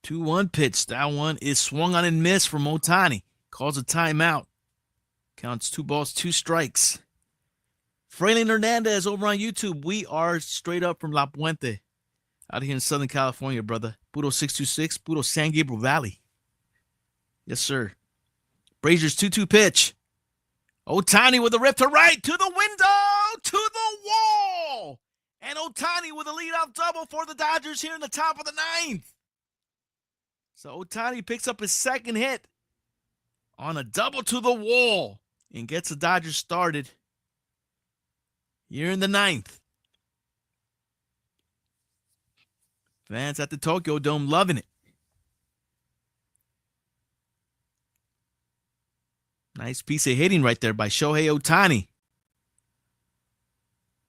Two 1 pitch. That one is swung on and missed from Ohtani. Calls a timeout. Counts 2 balls, 2 strikes. Fraylen Hernandez over on YouTube. We are straight up from La Puente. Out here in Southern California, brother. Puro 626, Puro San Gabriel Valley. Yes, sir. Brazier's 2-2 pitch. Ohtani with a rip to right, to the window, to the wall. And Ohtani with a leadoff double for the Dodgers here in the top of the ninth. So Ohtani picks up his second hit on a double to the wall and gets the Dodgers started here in the ninth. Fans at the Tokyo Dome loving it. Nice piece of hitting right there by Shohei Ohtani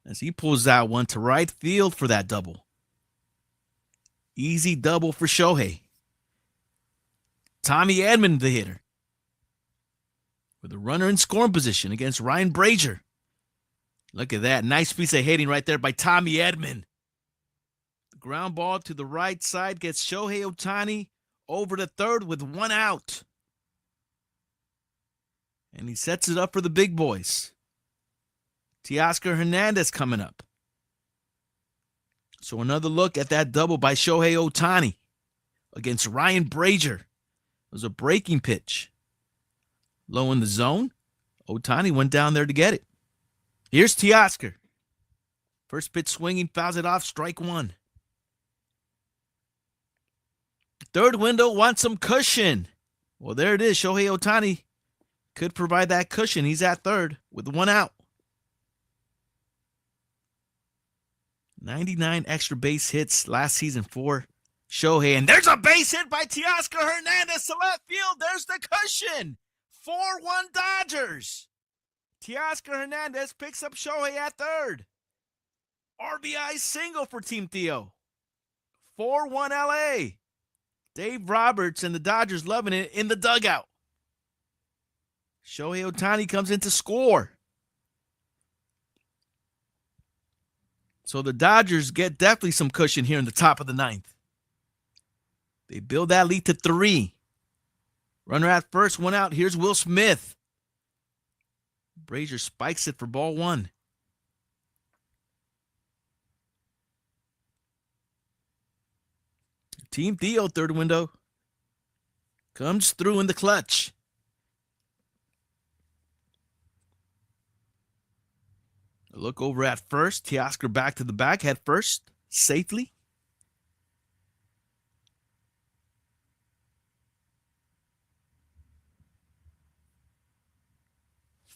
as he pulls that one to right field for that double. Easy double for Shohei. Tommy Edman, the hitter, with a runner in scoring position against Ryan Brazier. Look at that. Nice piece of hitting right there by Tommy Edman. The ground ball to the right side gets Shohei Ohtani over to third with 1 out. And he sets it up for the big boys. Teoscar Hernandez coming up. So another look at that double by Shohei Ohtani against Ryan Brazier. It was a breaking pitch. Low in the zone. Ohtani went down there to get it. Here's Teoscar. First pitch swinging, fouls it off, strike 1. Third window wants some cushion. Well, there it is. Shohei Ohtani could provide that cushion. He's at third with 1 out. 99 extra base hits last season for Shohei. And there's a base hit by Teoscar Hernandez to left field. There's the cushion. 4-1 Dodgers. Teoscar Hernandez picks up Shohei at third. RBI single for Team Theo. 4-1 LA. Dave Roberts and the Dodgers loving it in the dugout. Shohei Ohtani comes in to score. So the Dodgers get definitely some cushion here in the top of the ninth. They build that lead to 3. Runner at first, 1 out. Here's Will Smith. Brazier spikes it for ball 1. Team Theo, third window. Comes through in the clutch. A look over at first. Teoscar back to the back, head first, safely.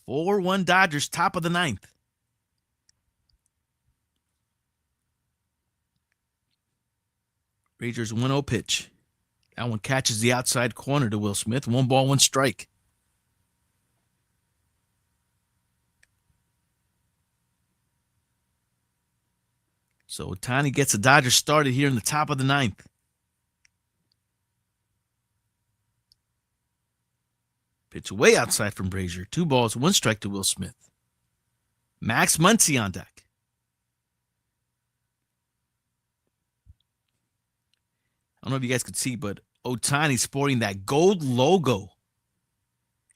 Four-one Dodgers, top of the ninth. Rangers 1-0 pitch. That one catches the outside corner to Will Smith. 1 ball, 1 strike. So Ohtani gets the Dodgers started here in the top of the ninth. Pitch way outside from Brazier. 2 balls, 1 strike to Will Smith. Max Muncy on deck. I don't know if you guys could see, but Ohtani sporting that gold logo.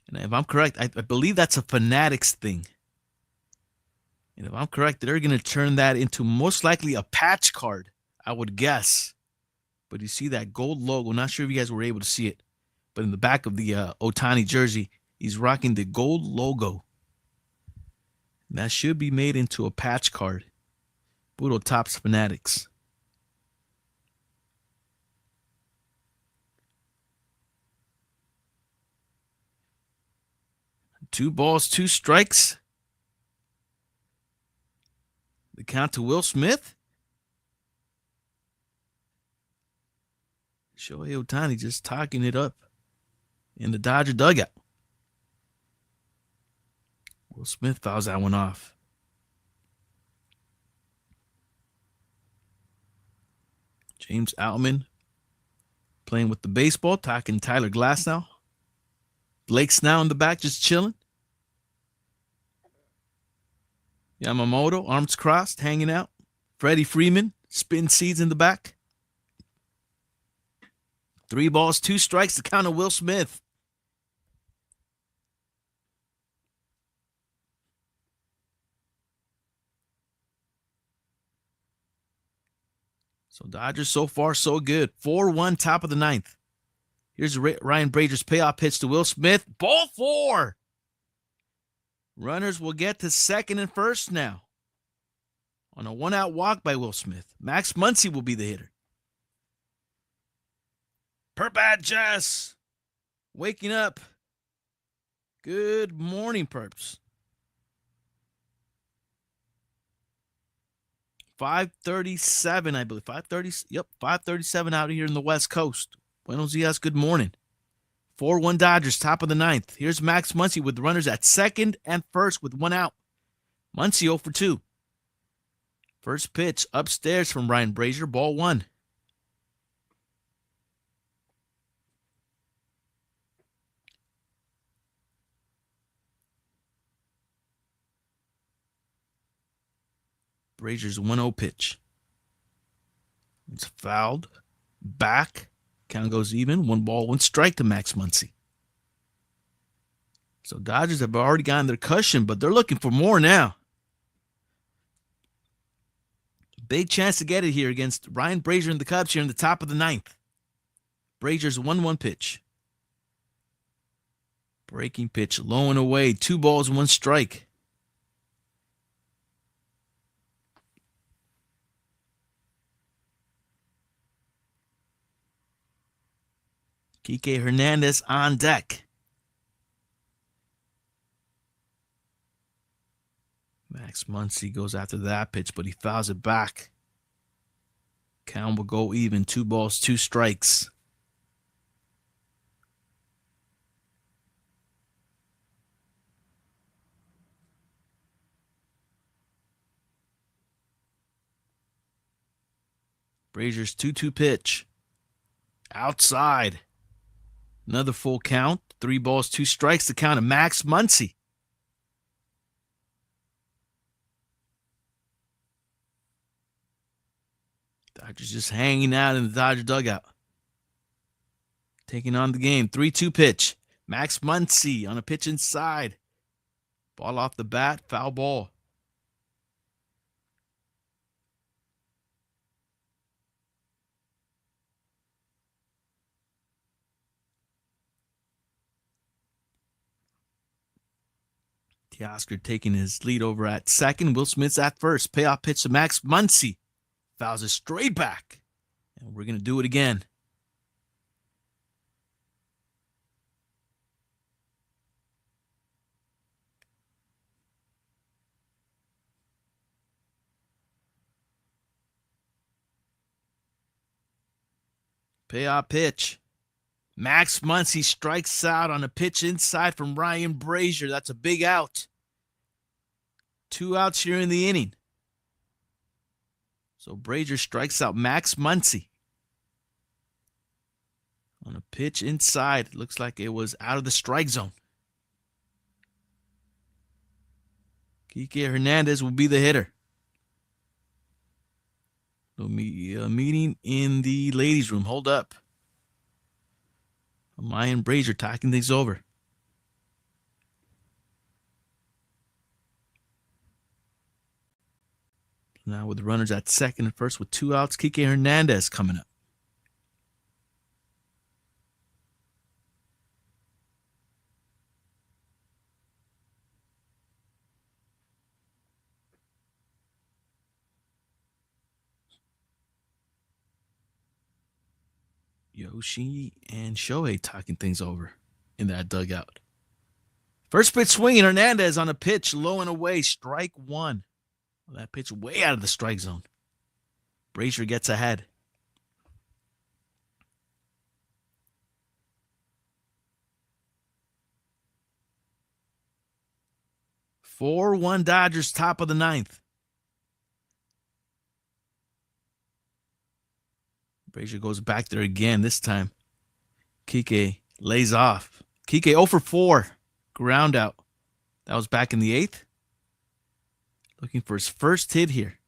And if I'm correct, I believe that's a Fanatics thing. And if I'm correct, they're going to turn that into most likely a patch card, I would guess. But you see that gold logo. Not sure if you guys were able to see it. But in the back of the Ohtani jersey, he's rocking the gold logo. And that should be made into a patch card. Budo Tops Fanatics. Two balls, 2 strikes. The count to Will Smith. Shohei Ohtani just talking it up in the Dodger dugout. Will Smith fouls that one off. James Outman playing with the baseball, talking Tyler Glass now. Blake's now in the back just chilling. Yamamoto, arms crossed, hanging out. Freddie Freeman, spin seeds in the back. 3 balls, 2 strikes, the count of Will Smith. So Dodgers so far so good. 4-1, top of the ninth. Here's Ryan Brazier's payoff pitch to Will Smith. Ball 4. Runners will get to second and first now. On a 1-out walk by Will Smith. Max Muncy will be the hitter. Perp Jess. Waking up. Good morning, Perps. 5:37, I believe. 5:30. Yep, 5:37 out here in the West Coast. Buenos dias, good morning. 4-1 Dodgers, top of the ninth. Here's Max Muncy with runners at second and first with 1 out. Muncy 0 for 2. First pitch upstairs from Ryan Brazier, ball 1. Brazier's 1-0 pitch. It's fouled. Back. Count goes even. 1 ball, 1 strike to Max Muncy. So Dodgers have already gotten their cushion, but they're looking for more now. Big chance to get it here against Ryan Brazier and the Cubs here in the top of the ninth. Brazier's 1-1 pitch. Breaking pitch, low and away. 2 balls, 1 strike. Kike Hernandez on deck. Max Muncy goes after that pitch, but he fouls it back. Count will go even. 2 balls, 2 strikes. Brazier's 2-2 pitch. Outside. Another full count. 3 balls, 2 strikes. The count of Max Muncy. Dodgers just hanging out in the Dodger dugout. Taking on the game. 3-2 pitch. Max Muncy on a pitch inside. Ball off the bat. Foul ball. Teoscar taking his lead over at second. Will Smith's at first. Payoff pitch to Max Muncy. Fouls it straight back. And we're going to do it again. Payoff pitch. Max Muncy strikes out on a pitch inside from Ryan Brazier. That's a big out. 2 outs here in the inning. So Brazier strikes out Max Muncy on a pitch inside. It looks like it was out of the strike zone. Kike Hernandez will be the hitter. Meeting in the ladies' room. Hold up. Ryan Brazier talking things over. Now with the runners at second and first with 2 outs, Kike Hernandez coming up. Yoshi and Shohei talking things over in that dugout. First pitch swinging, Hernandez on a pitch, low and away, strike one. That pitch way out of the strike zone. Brazier gets ahead. "4-1 Dodgers, top of the ninth." Brazier goes back there again. This time, Kike lays off. Kike 0 for 4. Ground out. That was back in the 8th. Looking for his first hit here.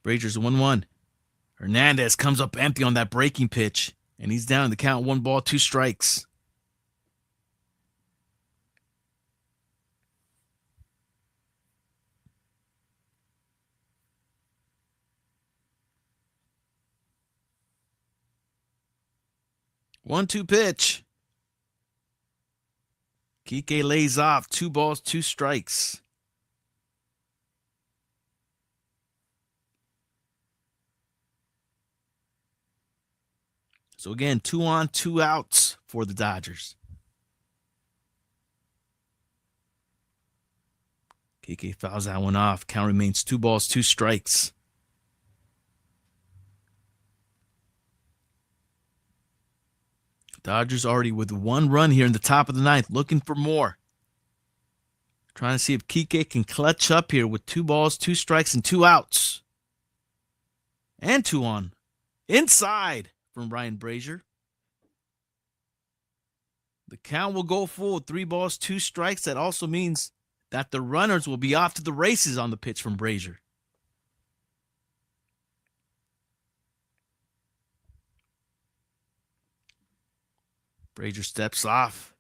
Brazier's 1-1. Hernandez comes up empty on that breaking pitch, and he's down the count. 1 ball, 2 strikes. One-two pitch. Kike lays off. 2 balls, 2 strikes. So again, 2 on, 2 outs for the Dodgers. Kike fouls that one off. Count remains 2 balls, 2 strikes. Dodgers already with 1 run here in the top of the 9th, looking for more. Trying to see if Kike can clutch up here with 2 balls, 2 strikes, and 2 outs. And 2 on. Inside from Ryan Brazier. The count will go full with 3 balls, 2 strikes. That also means that the runners will be off to the races on the pitch from Brazier. Brazier steps off.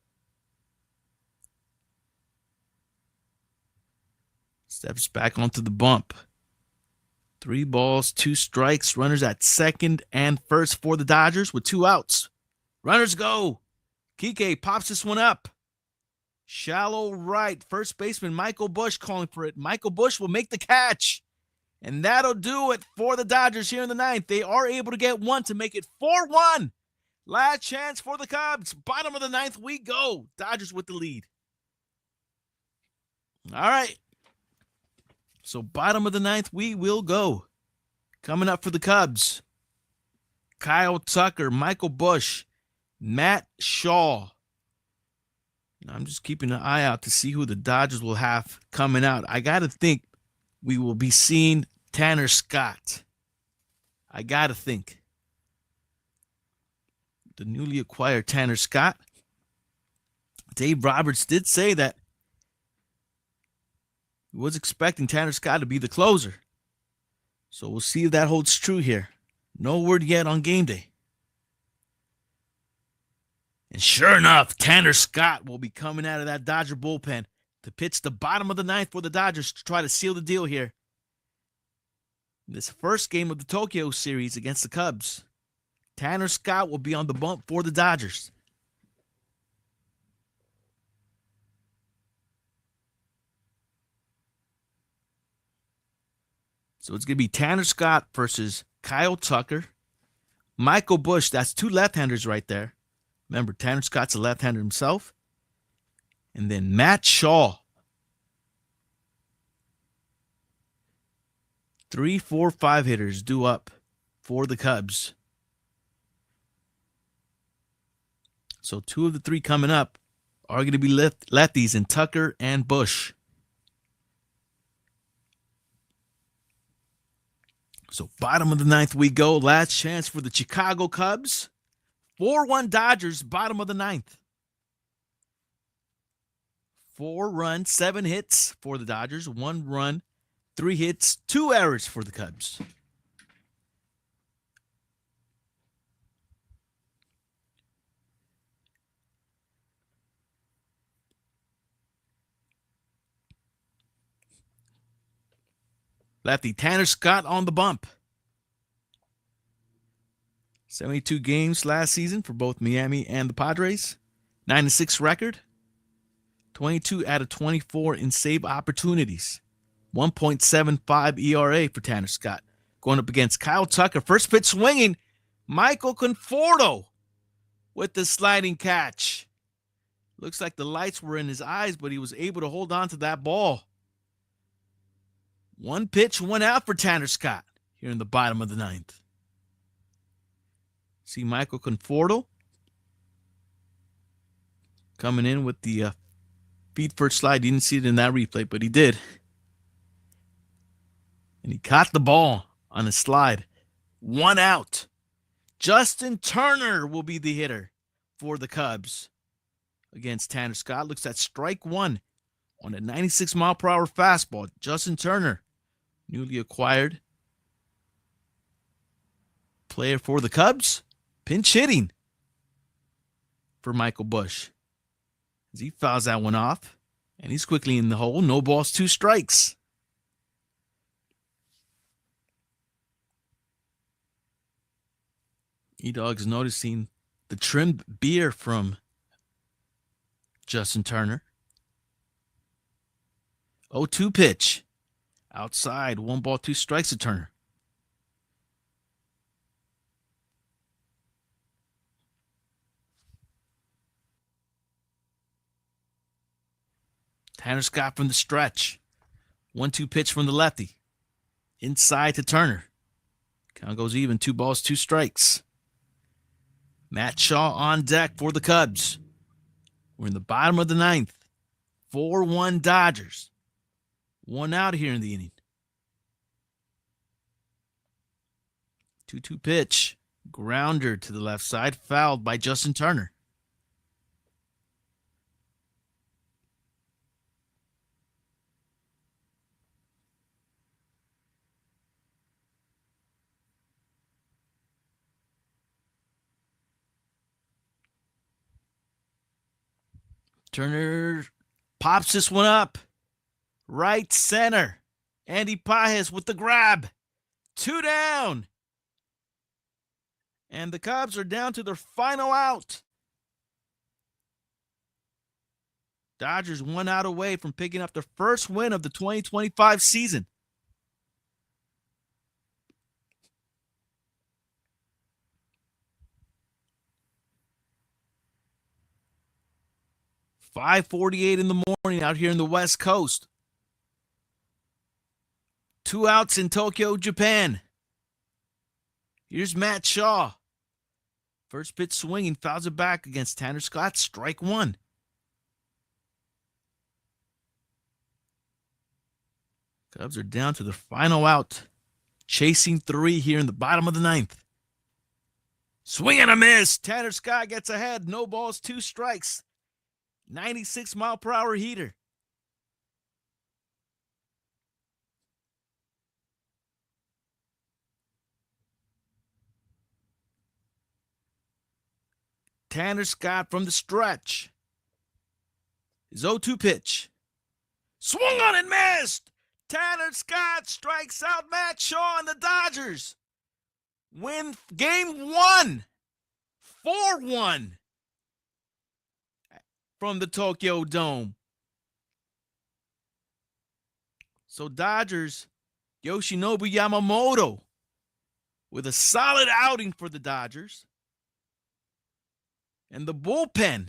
Steps back onto the bump. 3 balls, 2 strikes. Runners at second and first for the Dodgers with 2 outs. Runners go. Kike pops this one up. Shallow right. First baseman Michael Busch calling for it. Michael Busch will make the catch. And that'll do it for the Dodgers here in the 9th. They are able to get 1 to make it 4-1. Last chance for the Cubs. Bottom of the 9th we go. Dodgers with the lead. All right. So bottom of the 9th we will go. Coming up for the Cubs, Kyle Tucker, Michael Busch, Matt Shaw. I'm just keeping an eye out to see who the Dodgers will have coming out. I got to think we will be seeing Tanner Scott. I got to think. The newly acquired Tanner Scott. Dave Roberts did say that he was expecting Tanner Scott to be the closer. So we'll see if that holds true here. No word yet on game day. And sure enough, Tanner Scott will be coming out of that Dodger bullpen to pitch the bottom of the 9th for the Dodgers to try to seal the deal here. In this first game of the Tokyo series against the Cubs. Tanner Scott will be on the bump for the Dodgers. So it's going to be Tanner Scott versus Kyle Tucker. Michael Busch, that's two left-handers right there. Remember, Tanner Scott's a left-hander himself. And then Matt Shaw. 3, 4, 5 hitters due up for the Cubs. So 2 of the 3 coming up are going to be lefties in Tucker and Busch. So bottom of the 9th we go. Last chance for the Chicago Cubs. 4-1 Dodgers, bottom of the 9th. 4 runs, 7 hits for the Dodgers. 1 run, 3 hits, 2 errors for the Cubs. Lefty Tanner Scott on the bump. 72 games last season for both Miami and the Padres. 9-6 record. 22 out of 24 in save opportunities. 1.75 ERA for Tanner Scott. Going up against Kyle Tucker. First pitch swinging. Michael Conforto with the sliding catch. Looks like the lights were in his eyes, but he was able to hold on to that ball. 1 pitch, 1 out for Tanner Scott here in the bottom of the 9th. See Michael Conforto coming in with the feet first slide. You didn't see it in that replay, but he did. And he caught the ball on a slide. 1 out. Justin Turner will be the hitter for the Cubs against Tanner Scott. Looks at strike 1 on a 96-mile-per-hour fastball. Justin Turner, newly acquired player for the Cubs. Pinch hitting for Michael Busch as he fouls that one off, and he's quickly in the hole. No balls, 2 strikes. E-Dog's noticing the trimmed beard from Justin Turner. 0-2 pitch. Outside, 1 ball, 2 strikes to Turner. Tanner Scott from the stretch. 1-2 pitch from the lefty. Inside to Turner. Count goes even. 2 balls, 2 strikes. Matt Shaw on deck for the Cubs. We're in the bottom of the 9th. 4-1 Dodgers. 1 out here in the inning. 2-2 pitch. Grounder to the left side. Fouled by Justin Turner. Turner pops this one up. Right center. Andy Pajes with the grab. 2 down. And the Cubs are down to their final out. Dodgers 1 out away from picking up their first win of the 2025 season. $5:48 in the morning out here in the West Coast. 2 outs in Tokyo, Japan. Here's Matt Shaw. First pitch swinging, fouls it back against Tanner Scott. Strike 1. Cubs are down to the final out. Chasing 3 here in the bottom of the 9th. Swing and a miss. Tanner Scott gets ahead. No balls, 2 strikes. 96-mile-per-hour heater. Tanner Scott from the stretch. His 0-2 pitch. Swung on and missed. Tanner Scott strikes out Matt Shaw and the Dodgers win game 1, 4-1 from the Tokyo Dome. So Dodgers, Yoshinobu Yamamoto with a solid outing for the Dodgers. And the bullpen,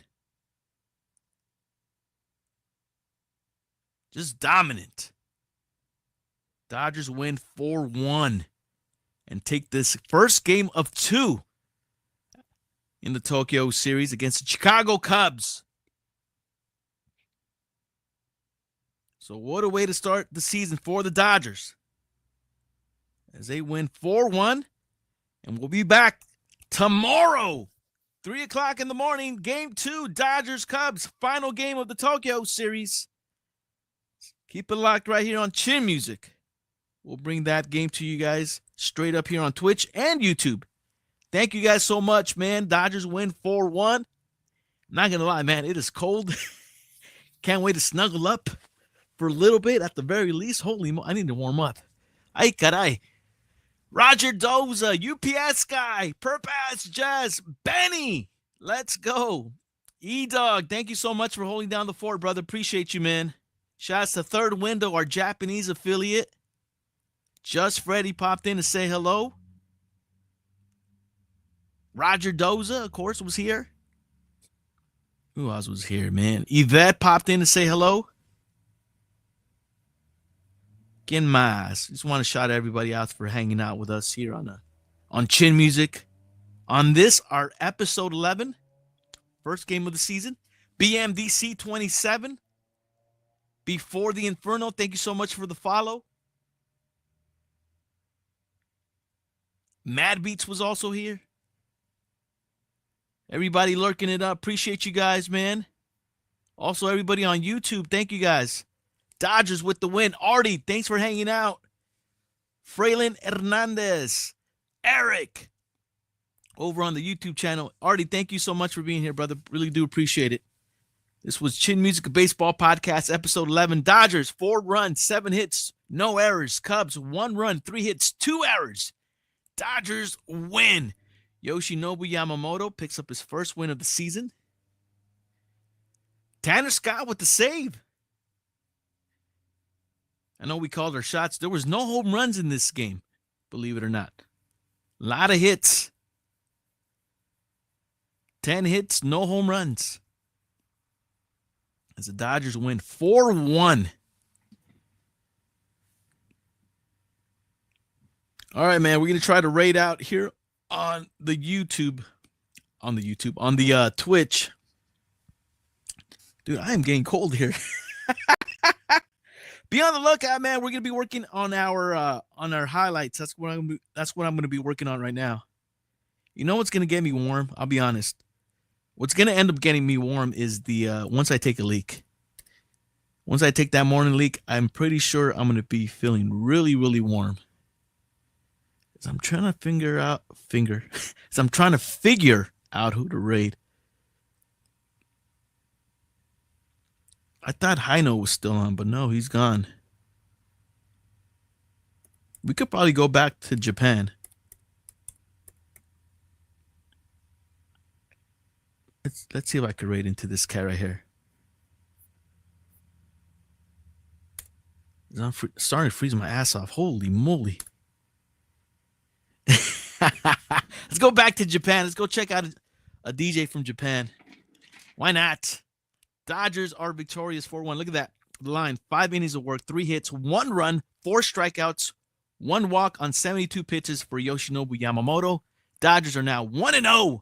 just dominant. Dodgers win 4-1 and take this first game of 2 in the Tokyo series against the Chicago Cubs. So what a way to start the season for the Dodgers as they win 4-1. And we'll be back tomorrow, 3 o'clock in the morning, game 2, Dodgers-Cubs, final game of the Tokyo series. Keep it locked right here on Chin Music. We'll bring that game to you guys straight up here on Twitch and YouTube. Thank you guys so much, man. Dodgers win 4-1. Not going to lie, man, it is cold. Can't wait to snuggle up for a little bit at the very least. Holy mo, I need to warm up. Ay, caray. Roger Doza, UPS guy, Purpose Jazz, Benny, let's go. E-Dog, thank you so much for holding down the fort, brother. Appreciate you, man. Shouts to Third Window, our Japanese affiliate. Just Freddy popped in to say hello. Roger Doza, of course, was here. Who else was here, man? Yvette popped in to say hello. Quien más? Just want to shout everybody out for hanging out with us here on Chin Music. On this, our episode 11, first game of the season. BMDC 27. Before the Inferno, thank you so much for the follow. Mad Beats was also here. Everybody lurking it up. Appreciate you guys, man. Also, everybody on YouTube, thank you guys. Dodgers with the win. Artie, thanks for hanging out. Fraylin Hernandez. Eric, over on the YouTube channel. Artie, thank you so much for being here, brother. Really do appreciate it. This was Chin Music Baseball Podcast, episode 11. Dodgers, 4 runs, 7 hits, no errors. Cubs, 1 run, 3 hits, 2 errors. Dodgers win. Yoshinobu Yamamoto picks up his first win of the season. Tanner Scott with the save. I know we called our shots. There was no home runs in this game, believe it or not. A lot of hits. 10 hits, no home runs. As the Dodgers win 4-1. All right, man. We're going to try to raid out here on the YouTube. On the Twitch. Dude, I am getting cold here. Be on the lookout, man. We're gonna be working on our highlights. That's what I'm gonna be working on right now. You know what's gonna get me warm? I'll be honest. What's gonna end up getting me warm is the once I take a leak. Once I take that morning leak, I'm pretty sure I'm gonna be feeling really, really warm. As I'm trying to figure out who to raid. I thought Hino was still on, but no, he's gone. We could probably go back to Japan. Let's see if I could raid into this cat right here. I'm starting to freeze my ass off. Holy moly. Let's go back to Japan. Let's go check out a DJ from Japan. Why not? Dodgers are victorious 4-1. Look at that line. 5 innings of work, 3 hits, 1 run, 4 strikeouts, 1 walk on 72 pitches for Yoshinobu Yamamoto. Dodgers are now 1-0.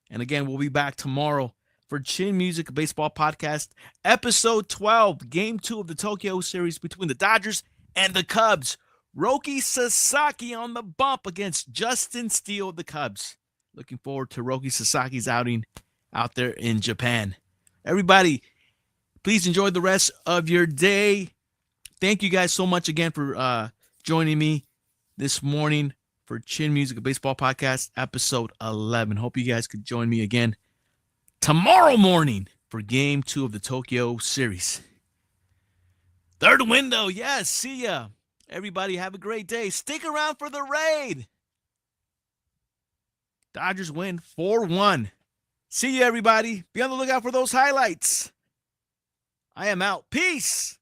And again, we'll be back tomorrow for Chin Music Baseball Podcast, episode 12, game 2 of the Tokyo series between the Dodgers and the Cubs. Roki Sasaki on the bump against Justin Steele of the Cubs. Looking forward to Roki Sasaki's outing out there in Japan. Everybody, please enjoy the rest of your day. Thank you guys so much again for joining me this morning for Chin Music Baseball Podcast, episode 11. Hope you guys could join me again tomorrow morning for game 2 of the Tokyo series. Third window. Yes, see ya. Everybody have a great day. Stick around for the raid. Dodgers win 4-1. See you, everybody. Be on the lookout for those highlights. I am out. Peace.